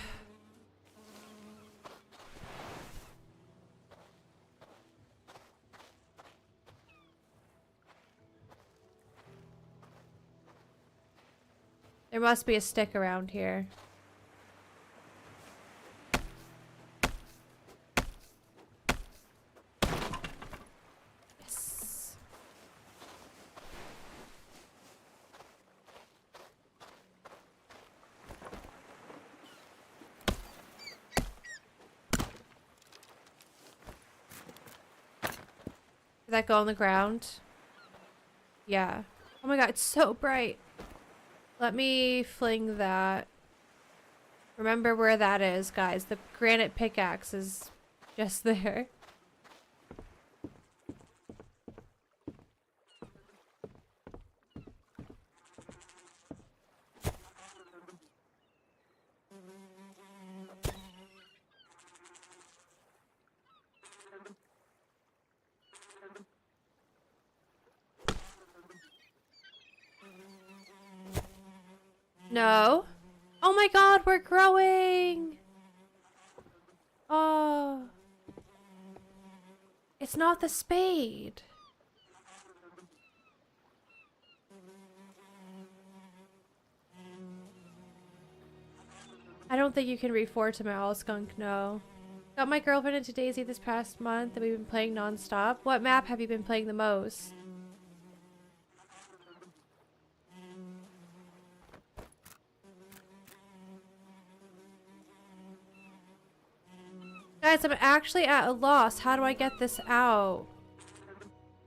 There must be a stick around here. Yes. Did that go on the ground? Yeah. Oh my god, it's so bright. Let me fling that. Remember where that is, guys. The granite pickaxe is just there. No. Oh my god, we're growing! Oh. It's not the spade. I don't think you can reforge him at all, Skunk, no. Got my girlfriend into Daisy this past month and we've been playing non-stop. What map have you been playing the most? Guys, I'm actually at a loss. How do I get this out?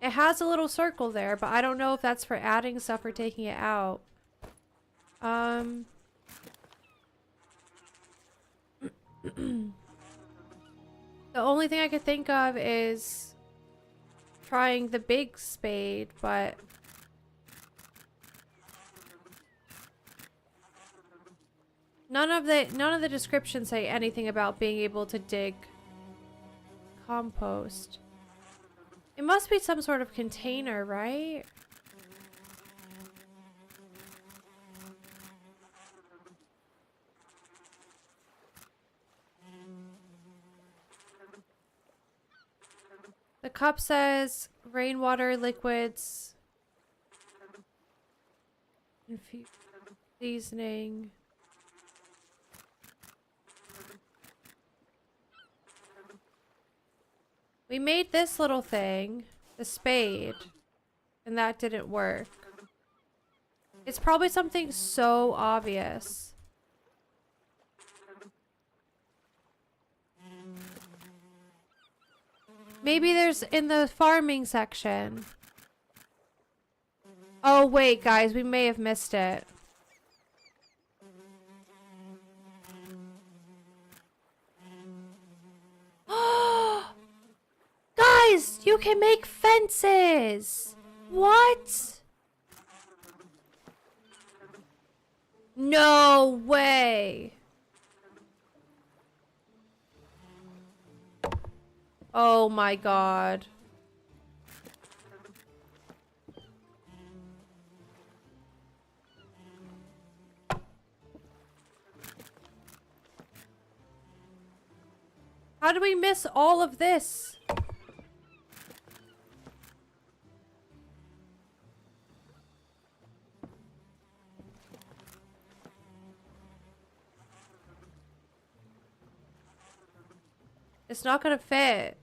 It has a little circle there, but I don't know if that's for adding stuff or taking it out. The only thing I could think of is trying the big spade, but none of the descriptions say anything about being able to dig compost. It must be some sort of container, right? The cup says rainwater liquids, seasoning. We made this little thing, the spade, and that didn't work. It's probably something so obvious. Maybe there's in the farming section. Oh wait, guys, we may have missed it. Guys, you can make fences! What? No way! Oh my god. How do we miss all of this? It's not gonna fit.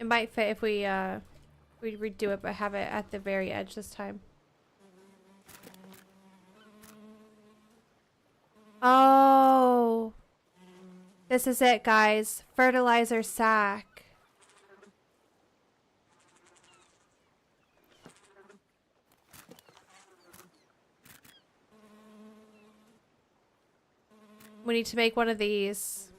It might fit if we redo it, but have it at the very edge this time. Oh, this is it, guys. Fertilizer sack. We need to make one of these.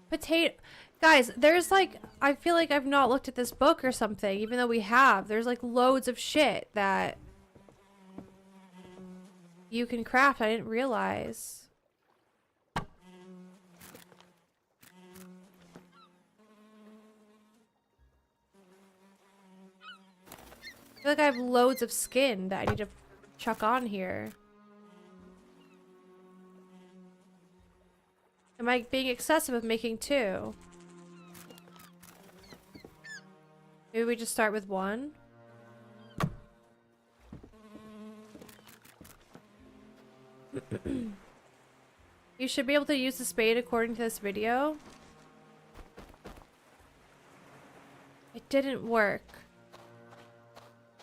Potato. Guys, there's like, I feel like I've not looked at this book or something, even though we have. There's like loads of shit that you can craft. I didn't realize. I feel like I have loads of skin that I need to chuck on here. Am I being excessive with making two? Maybe we just start with one? You should be able to use the spade according to this video. It didn't work.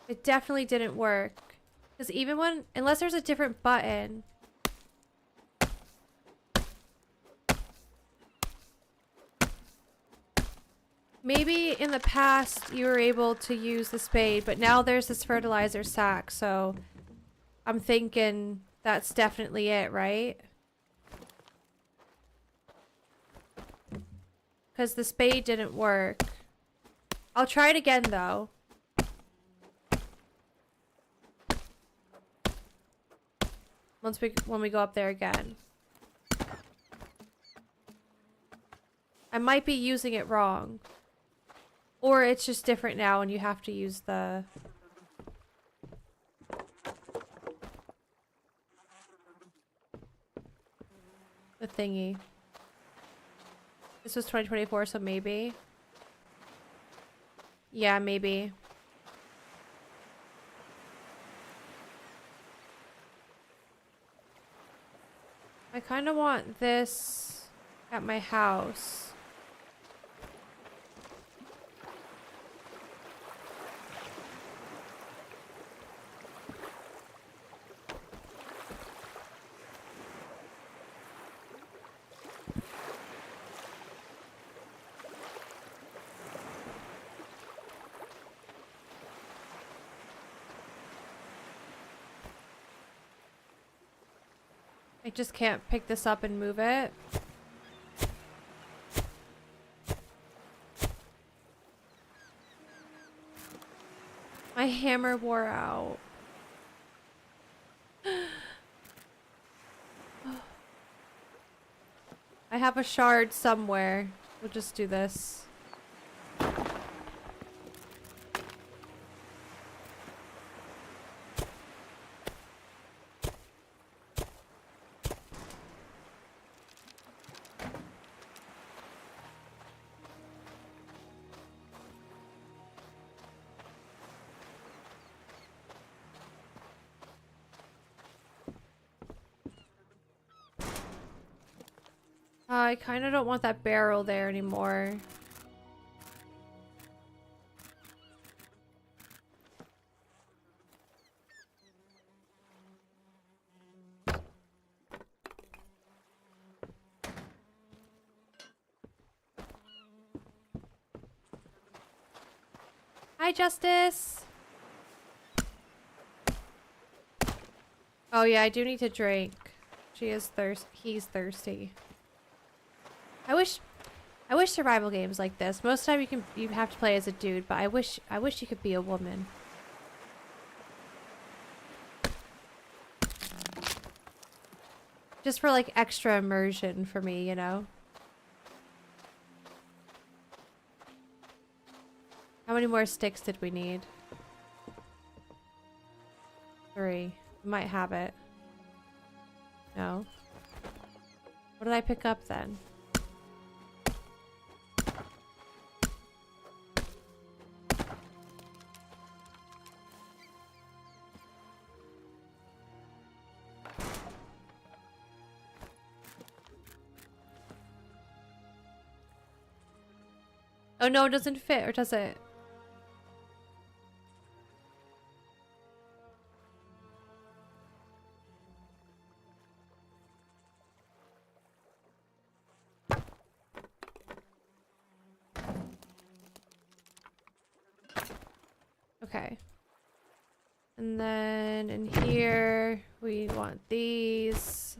It definitely didn't work. Because even when, unless there's a different button. Maybe in the past you were able to use the spade, but now there's this fertilizer sack, so I'm thinking that's definitely it, right? Because the spade didn't work. I'll try it again though. When we go up there again. I might be using it wrong. Or it's just different now and you have to use the thingy. This was 2024, so maybe. Yeah, maybe. I kind of want this at my house. I just can't pick this up and move it. My hammer wore out. I have a shard somewhere. We'll just do this. I kind of don't want that barrel there anymore. Hi, Justice. Oh yeah, I do need to drink. He's thirsty. I wish survival games like this. Most of the time you have to play as a dude, but I wish you could be a woman. Just for like extra immersion for me, you know. How many more sticks did we need? 3. We might have it. No. What did I pick up then? Oh no, it doesn't fit, or does it? Okay. And then in here, we want these.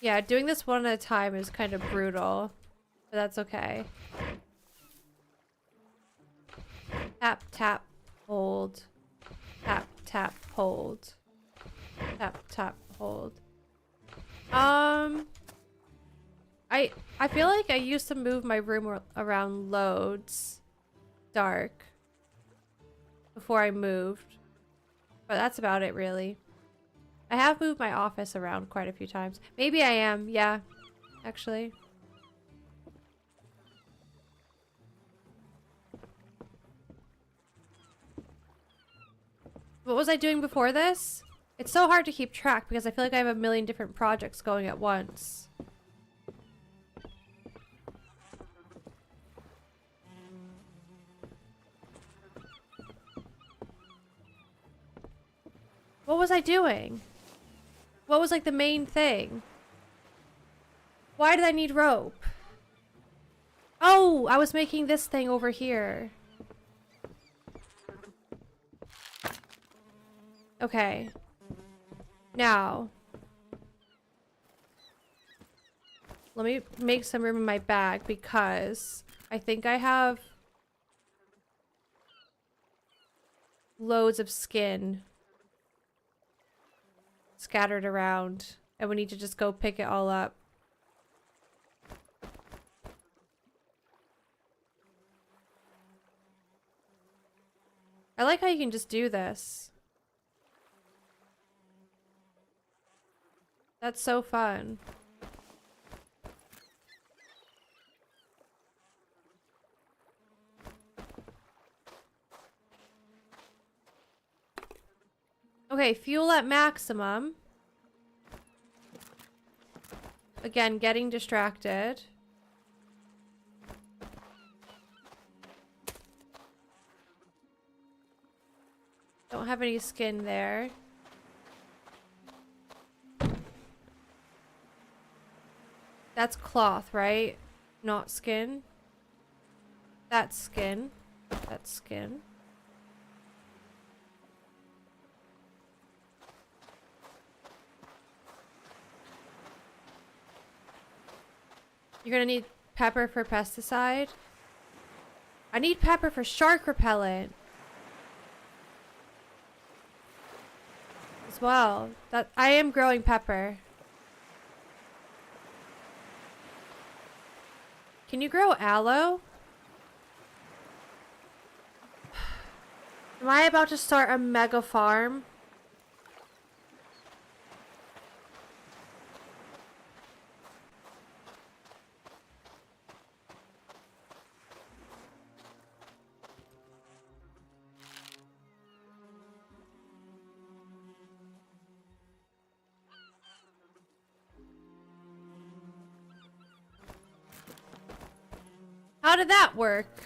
Yeah, doing this one at a time is kind of brutal, but that's okay. Tap, tap, hold. Tap, tap, hold. Tap, tap, hold. I feel like I used to move my room around loads dark before I moved, but that's about it really. I have moved my office around quite a few times. Maybe I am, yeah, actually. What was I doing before this? It's so hard to keep track because I feel like I have a million different projects going at once. What was I doing? What was like the main thing? Why did I need rope? Oh, I was making this thing over here. Okay. Now. Let me make some room in my bag because I think I have loads of skin scattered around and we need to just go pick it all up. I like how you can just do this. That's so fun. Okay, fuel at maximum. Again, getting distracted. Don't have any skin there. That's cloth, right? Not skin. That's skin. That's skin. You're gonna need pepper for pesticide. I need pepper for shark repellent. As well. That I am growing pepper. Can you grow aloe? Am I about to start a mega farm? How did that work?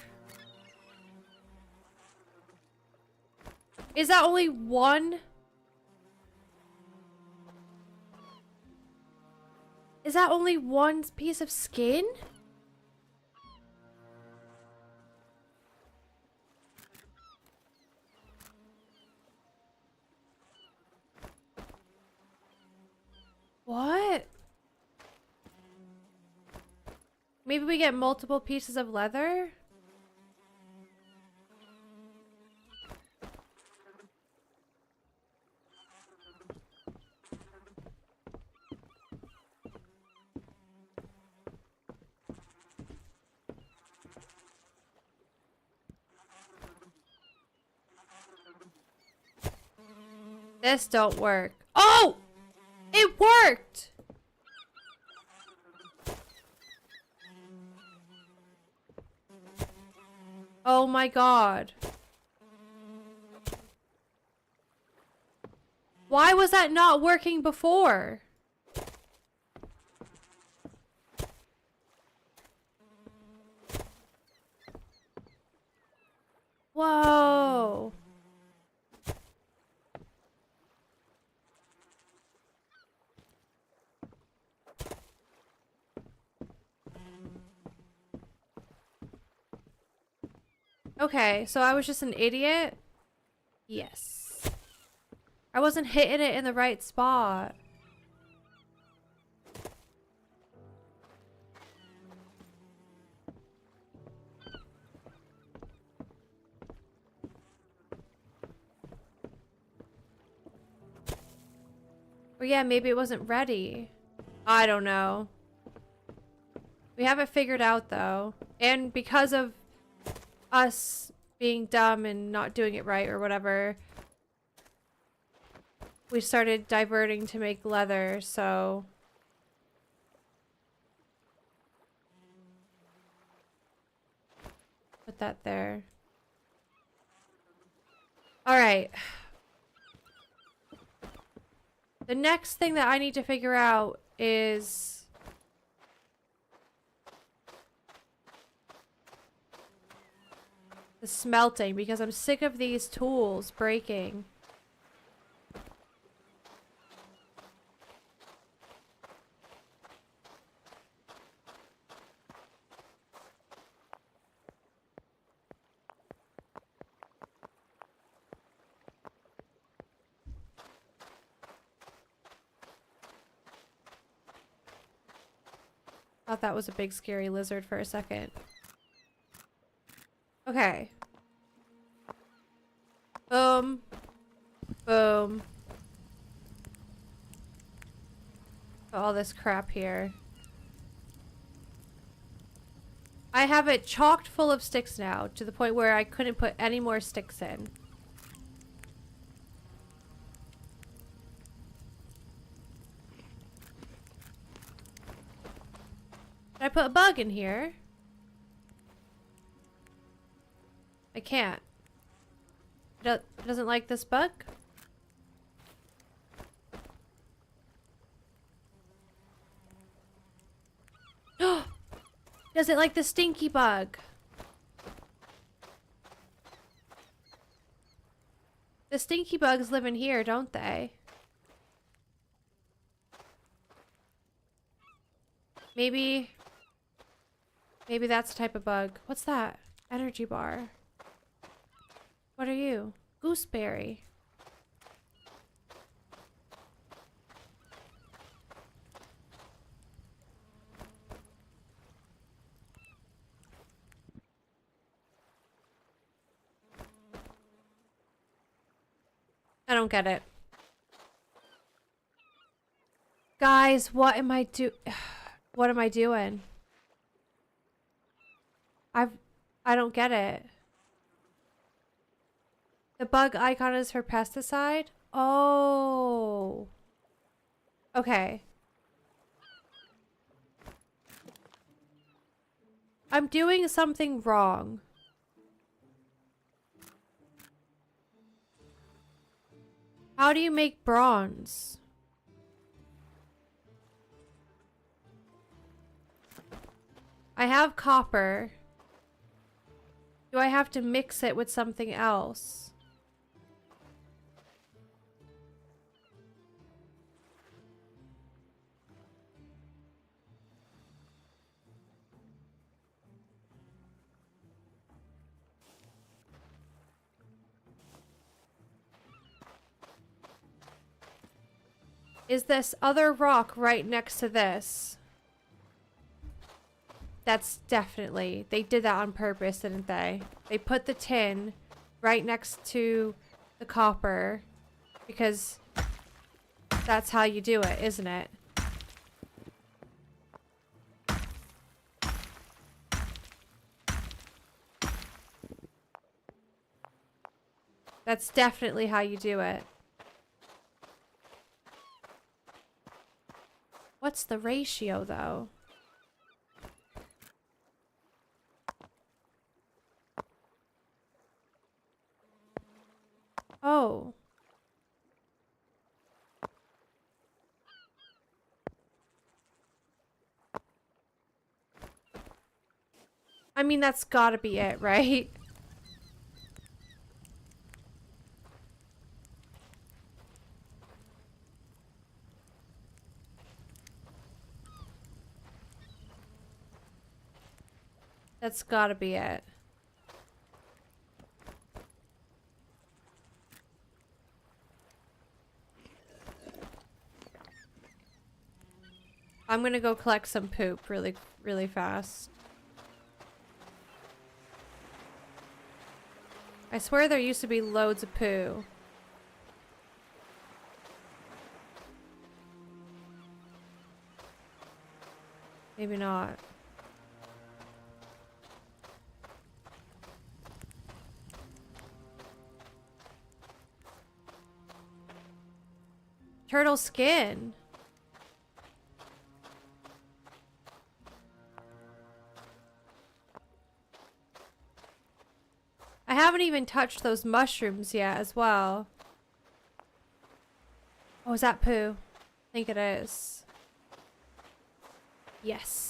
Is that only one? Is that only one piece of skin? What? Maybe we get multiple pieces of leather? This don't work. Oh! It worked! Oh my god. Why was that not working before? Whoa. Okay, so I was just an idiot? Yes. I wasn't hitting it in the right spot. Or yeah, maybe it wasn't ready. I don't know. We have it figured out though. And because of us being dumb and not doing it right or whatever, we started diverting to make leather, so... Put that there. Alright. The next thing that I need to figure out is... the smelting, because I'm sick of these tools breaking. Thought that was a big scary lizard for a second. Okay. Boom. Boom. All this crap here. I have it chocked full of sticks now, to the point where I couldn't put any more sticks in. Did I put a bug in here? I can't. It doesn't like this bug? Does it like the stinky bug? The stinky bugs live in here, don't they? Maybe that's the type of bug. What's that? Energy bar. What are you? Gooseberry. I don't get it. Guys, what am I what am I doing? I don't get it. The bug icon is for pesticide? Oh. Okay. I'm doing something wrong. How do you make bronze? I have copper. Do I have to mix it with something else? Is this other rock right next to this? That's definitely... They did that on purpose, didn't they? They put the tin right next to the copper because that's how you do it, isn't it? That's definitely how you do it. What's the ratio, though? Oh. I mean, that's gotta be it, right? That's gotta be it. I'm gonna go collect some poop really, really fast. I swear there used to be loads of poo. Maybe not. Turtle skin. I haven't even touched those mushrooms yet as well. Oh, is that poo? I think it is. Yes.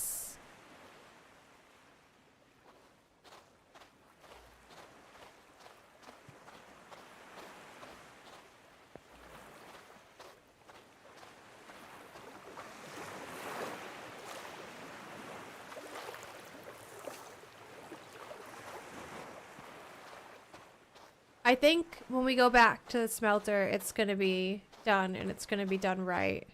I think when we go back to the smelter, it's gonna be done, and it's gonna be done right.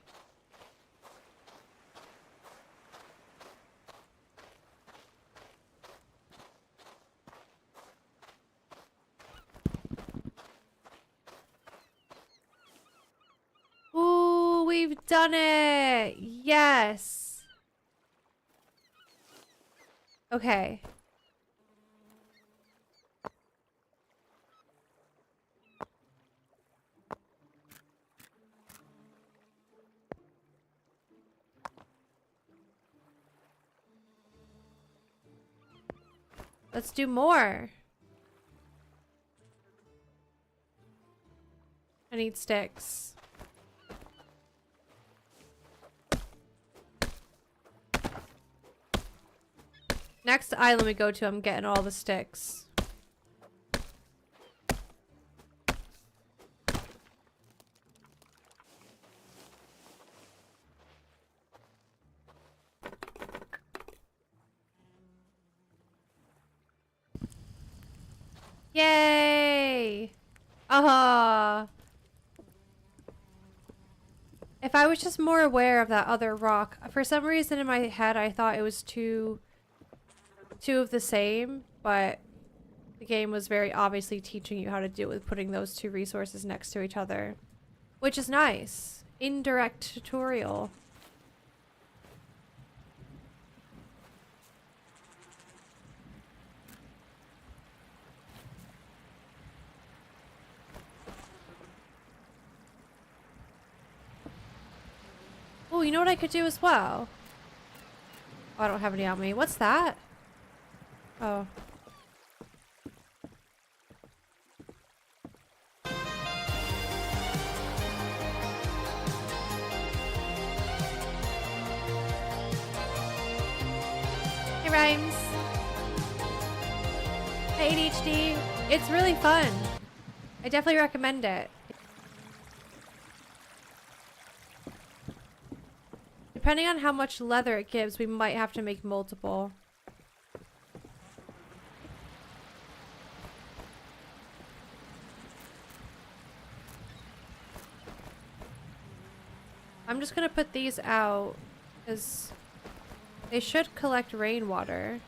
Ooh, we've done it! Yes! Okay. Let's do more. I need sticks. Next island we go to, I'm getting all the sticks. Yay! If I was just more aware of that other rock, for some reason in my head I thought it was two of the same, but the game was very obviously teaching you how to do it with putting those two resources next to each other, which is nice. Indirect tutorial. Oh, you know what I could do as well? Oh, I don't have any on me. What's that? Oh. Hey, Rhymes. Hey, ADHD. It's really fun. I definitely recommend it. Depending on how much leather it gives, we might have to make multiple. I'm just gonna put these out because they should collect rainwater.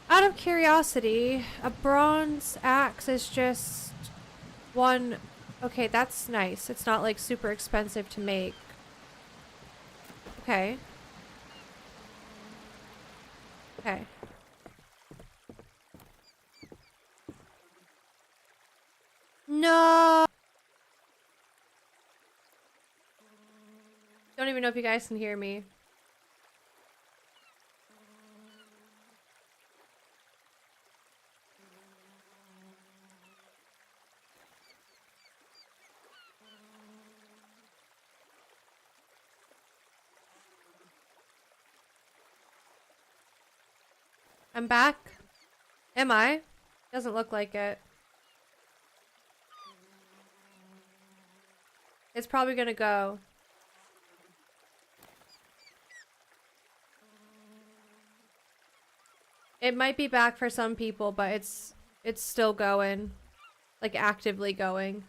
Out of curiosity, a bronze axe is just one. Okay, that's nice. It's not like super expensive to make. Okay. Okay. No! Don't even know if you guys can hear me. I'm back. Am I? Doesn't look like it. It's probably gonna go. It might be back for some people, but it's still going. Like actively going.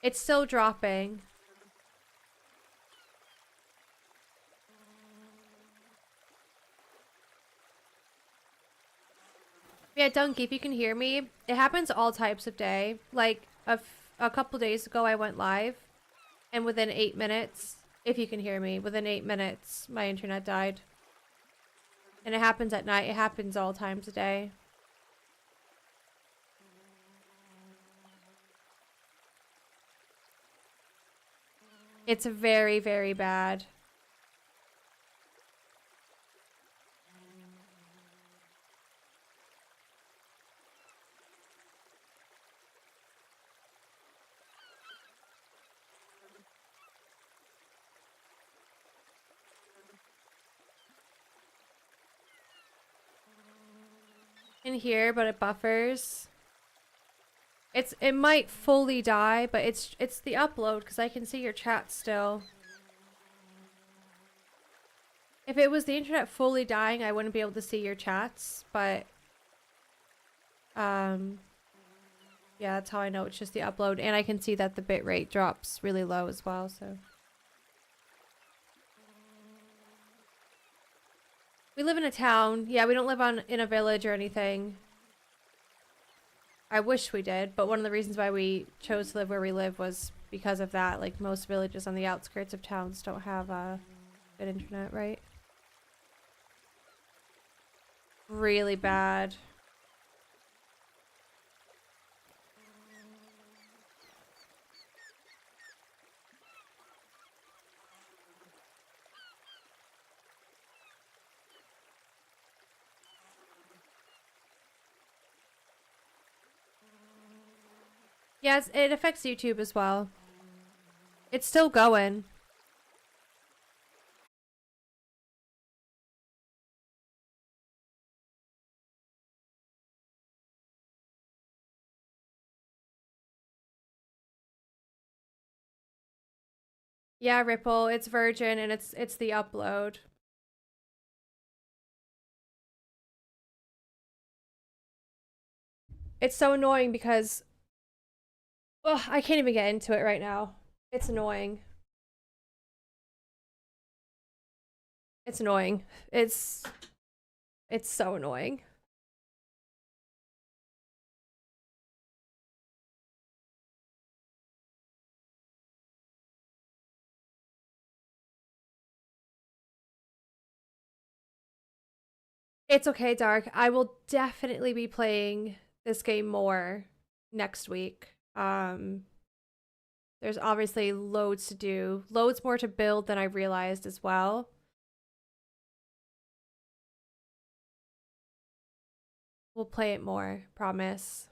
It's still dropping. Yeah, Donkey, if you can hear me, it happens all types of day. Like a couple days ago, I went live, and within 8 minutes, if you can hear me, within 8 minutes, my internet died. And it happens at night. It happens all times a day. It's very, very bad. In here, but it buffers. It might fully die, but it's the upload because I can see your chat still. If it was the internet fully dying, I wouldn't be able to see your chats, but yeah, that's how I know it's just the upload, and I can see that the bitrate drops really low as well, so. We live in a town. Yeah, we don't live in a village or anything. I wish we did, but one of the reasons why we chose to live where we live was because of that. Like, most villages on the outskirts of towns don't have good internet, right? Really bad. Yes, it affects YouTube as well. It's still going. Yeah, Ripple, it's Virgin and it's the upload. It's so annoying because ugh, I can't even get into it right now. It's annoying. It's annoying. It's so annoying. It's okay, Dark. I will definitely be playing this game more next week. There's obviously loads to do, loads more to build than I realized as well. We'll play it more, promise.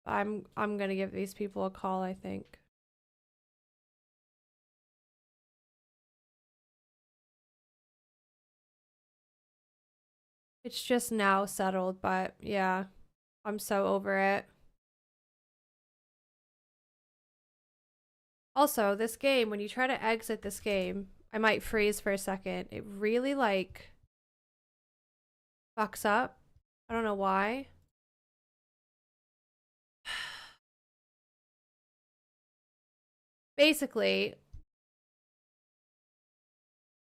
I'm gonna give these people a call, I think. It's just now settled, but yeah, I'm so over it. Also, this game, when you try to exit this game, I might freeze for a second. It really, like, fucks up. I don't know why. Basically,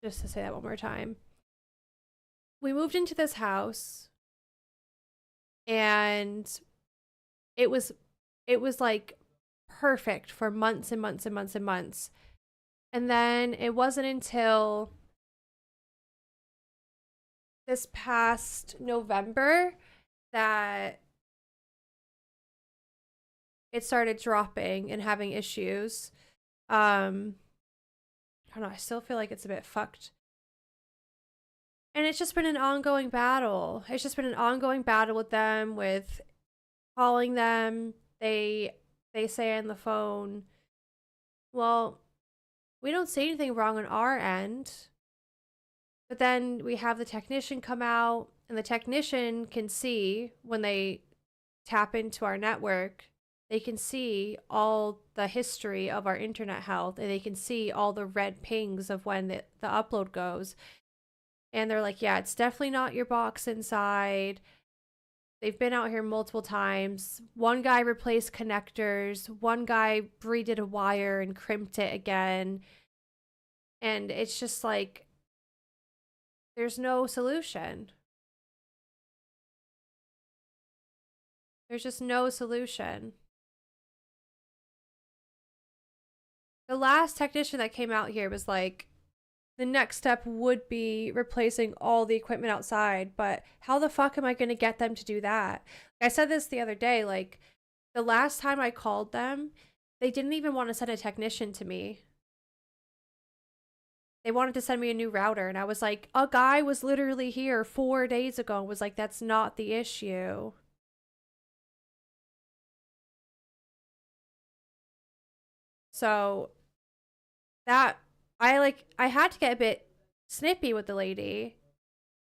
just to say that one more time, we moved into this house and it was like perfect for months and months and months and months. And then it wasn't until this past November that it started dropping and having issues. I don't know, I still feel like it's a bit fucked. And it's just been an ongoing battle. It's just been an ongoing battle with them, with calling them. They say on the phone, well, we don't see anything wrong on our end. But then we have the technician come out, and the technician can see when they tap into our network, they can see all the history of our internet health, and they can see all the red pings of when the upload goes. And they're like, yeah, it's definitely not your box inside. They've been out here multiple times. One guy replaced connectors. One guy redid a wire and crimped it again. And it's just like, there's no solution. There's just no solution. The last technician that came out here was like, the next step would be replacing all the equipment outside, but how the fuck am I going to get them to do that? I said this the other day, like, the last time I called them, they didn't even want to send a technician to me. They wanted to send me a new router, and I was like, a guy was literally here 4 days ago and was like, that's not the issue. So that I had to get a bit snippy with the lady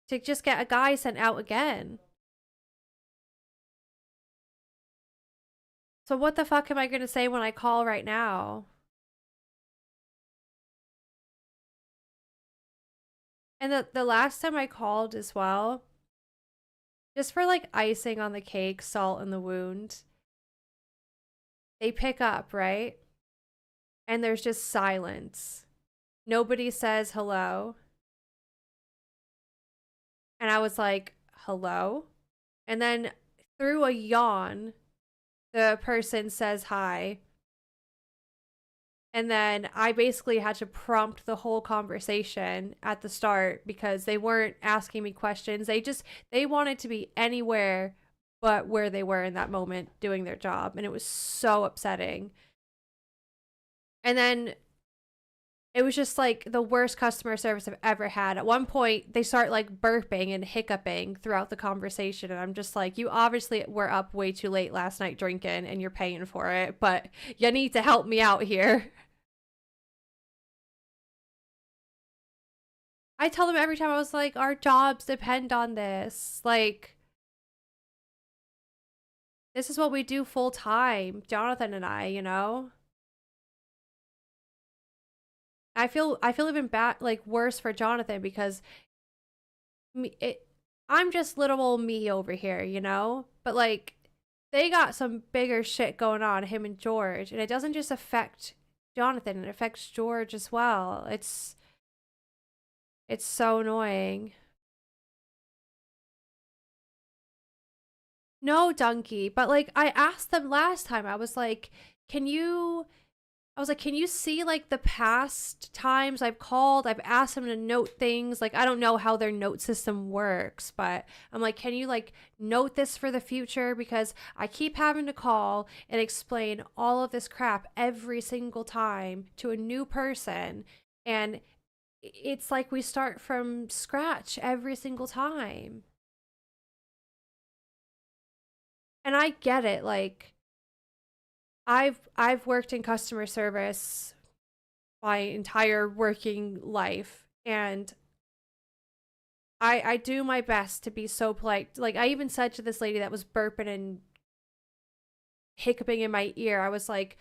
to just get a guy sent out again. So what the fuck am I going to say when I call right now? And the last time I called as well, just for like icing on the cake, salt in the wound, they pick up, right? And there's just silence. Nobody says hello. And I was like, hello? And then through a yawn, the person says hi. And then I basically had to prompt the whole conversation at the start because they weren't asking me questions. They wanted to be anywhere but where they were in that moment doing their job. And it was so upsetting. And then it was just like the worst customer service I've ever had. At one point, they start like burping and hiccuping throughout the conversation. And I'm just like, you obviously were up way too late last night drinking and you're paying for it, but you need to help me out here. I tell them every time, I was like, our jobs depend on this. Like, this is what we do full time, Jonathan and I, you know? I feel even bad, like worse for Jonathan because I'm just little old me over here, you know? But like, they got some bigger shit going on, him and George, and it doesn't just affect Jonathan, it affects George as well. It's so annoying. No, donkey, but like I asked them last time, I was like, can you can you see like the past times I've called? I've asked them to note things. Like, I don't know how their note system works, but I'm like, can you like note this for the future? Because I keep having to call and explain all of this crap every single time to a new person. And it's like we start from scratch every single time. And I get it. Like, I've worked in customer service my entire working life, and I do my best to be so polite. Like, I even said to this lady that was burping and hiccuping in my ear, I was like,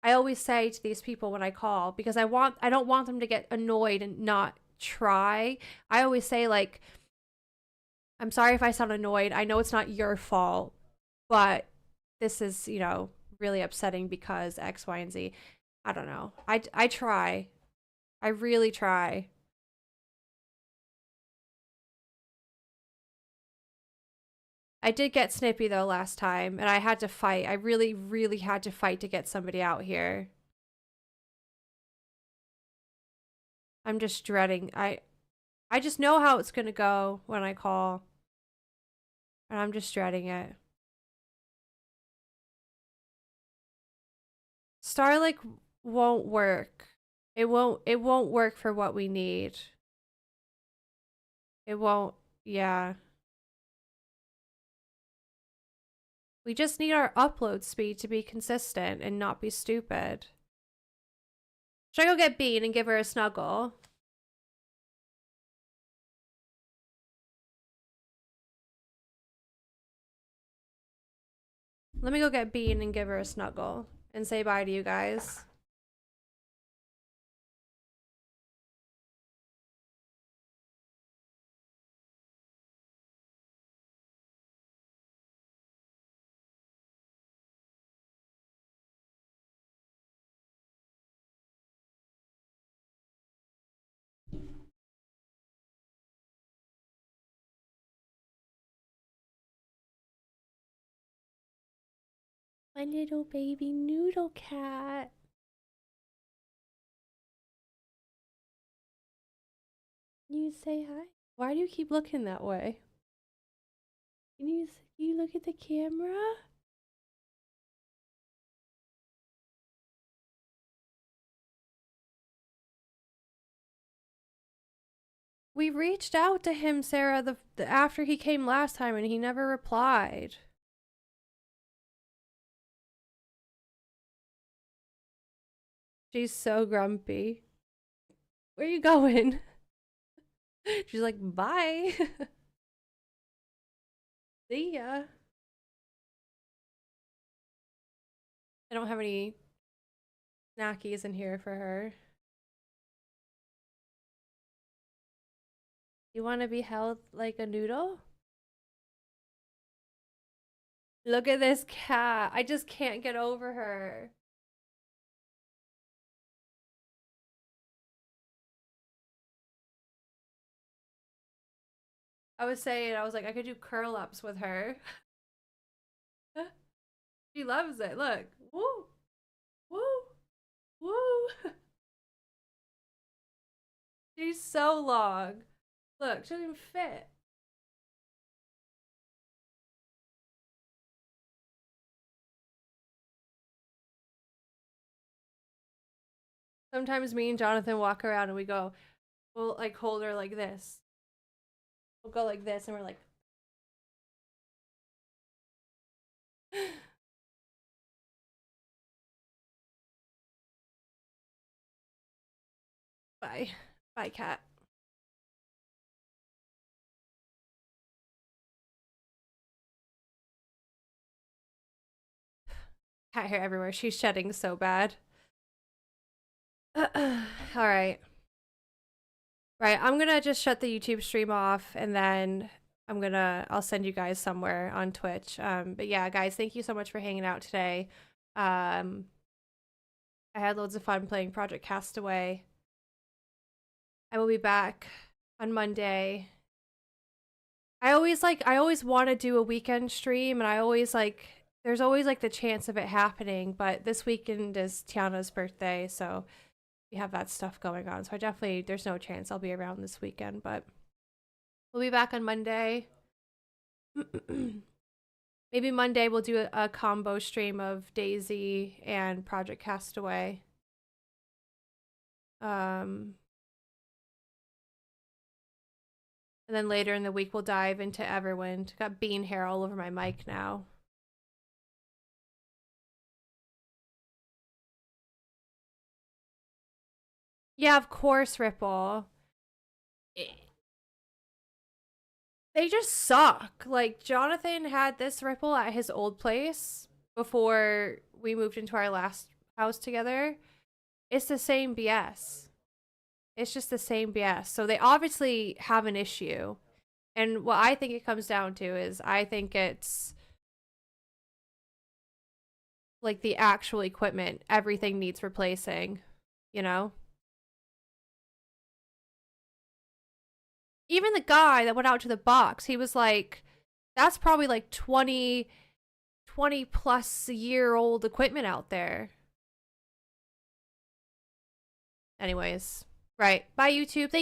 I always say to these people when I call, because I don't want them to get annoyed and not try. I always say, like, I'm sorry if I sound annoyed. I know it's not your fault, but this is, you know, really upsetting because X, Y, and Z. I don't know. I try. I really try. I did get snippy though last time, and I had to fight. I really, really had to fight to get somebody out here. I'm just dreading. I just know how it's gonna go when I call, and I'm just dreading it. Starlink won't work. It won't work for what we need. It won't, yeah. We just need our upload speed to be consistent and not be stupid. Should I go get Bean and give her a snuggle? Let me go get Bean and give her a snuggle and say bye to you guys. My little baby noodle cat. You say hi. Why do you keep looking that way? Can you look at the camera? We reached out to him, Sarah, after he came last time, and he never replied. She's so grumpy. Where are you going? She's like, bye. See ya. I don't have any snackies in here for her. You want to be held like a noodle? Look at this cat. I just can't get over her. I was saying, I was like, I could do curl ups with her. She loves it. Look. Woo. Woo. Woo. She's so long. Look, she doesn't even fit. Sometimes me and Jonathan walk around and we'll like hold her like this. We'll go like this and we're like, bye. Bye, cat. Cat hair everywhere. She's shedding so bad. All right. Right, I'm gonna just shut the YouTube stream off and then I'll send you guys somewhere on Twitch. But yeah, guys, thank you so much for hanging out today. I had loads of fun playing Project Castaway. I will be back on Monday. I always want to do a weekend stream, and there's always like the chance of it happening, but this weekend is Tiana's birthday, so we have that stuff going on. So there's no chance I'll be around this weekend, but we'll be back on Monday. Maybe Monday we'll do a combo stream of Daisy and Project Castaway. And then later in the week, we'll dive into Everwind. Got bean hair all over my mic now. Yeah, of course, Ripple. They just suck. Like, Jonathan had this Ripple at his old place before we moved into our last house together. It's the same BS. It's just the same BS. So they obviously have an issue. And what I think it comes down to is I think it's like the actual equipment. Everything needs replacing, you know? Even the guy that went out to the box, he was like, that's probably like 20 plus year old equipment out there. Anyways, right. Bye, YouTube.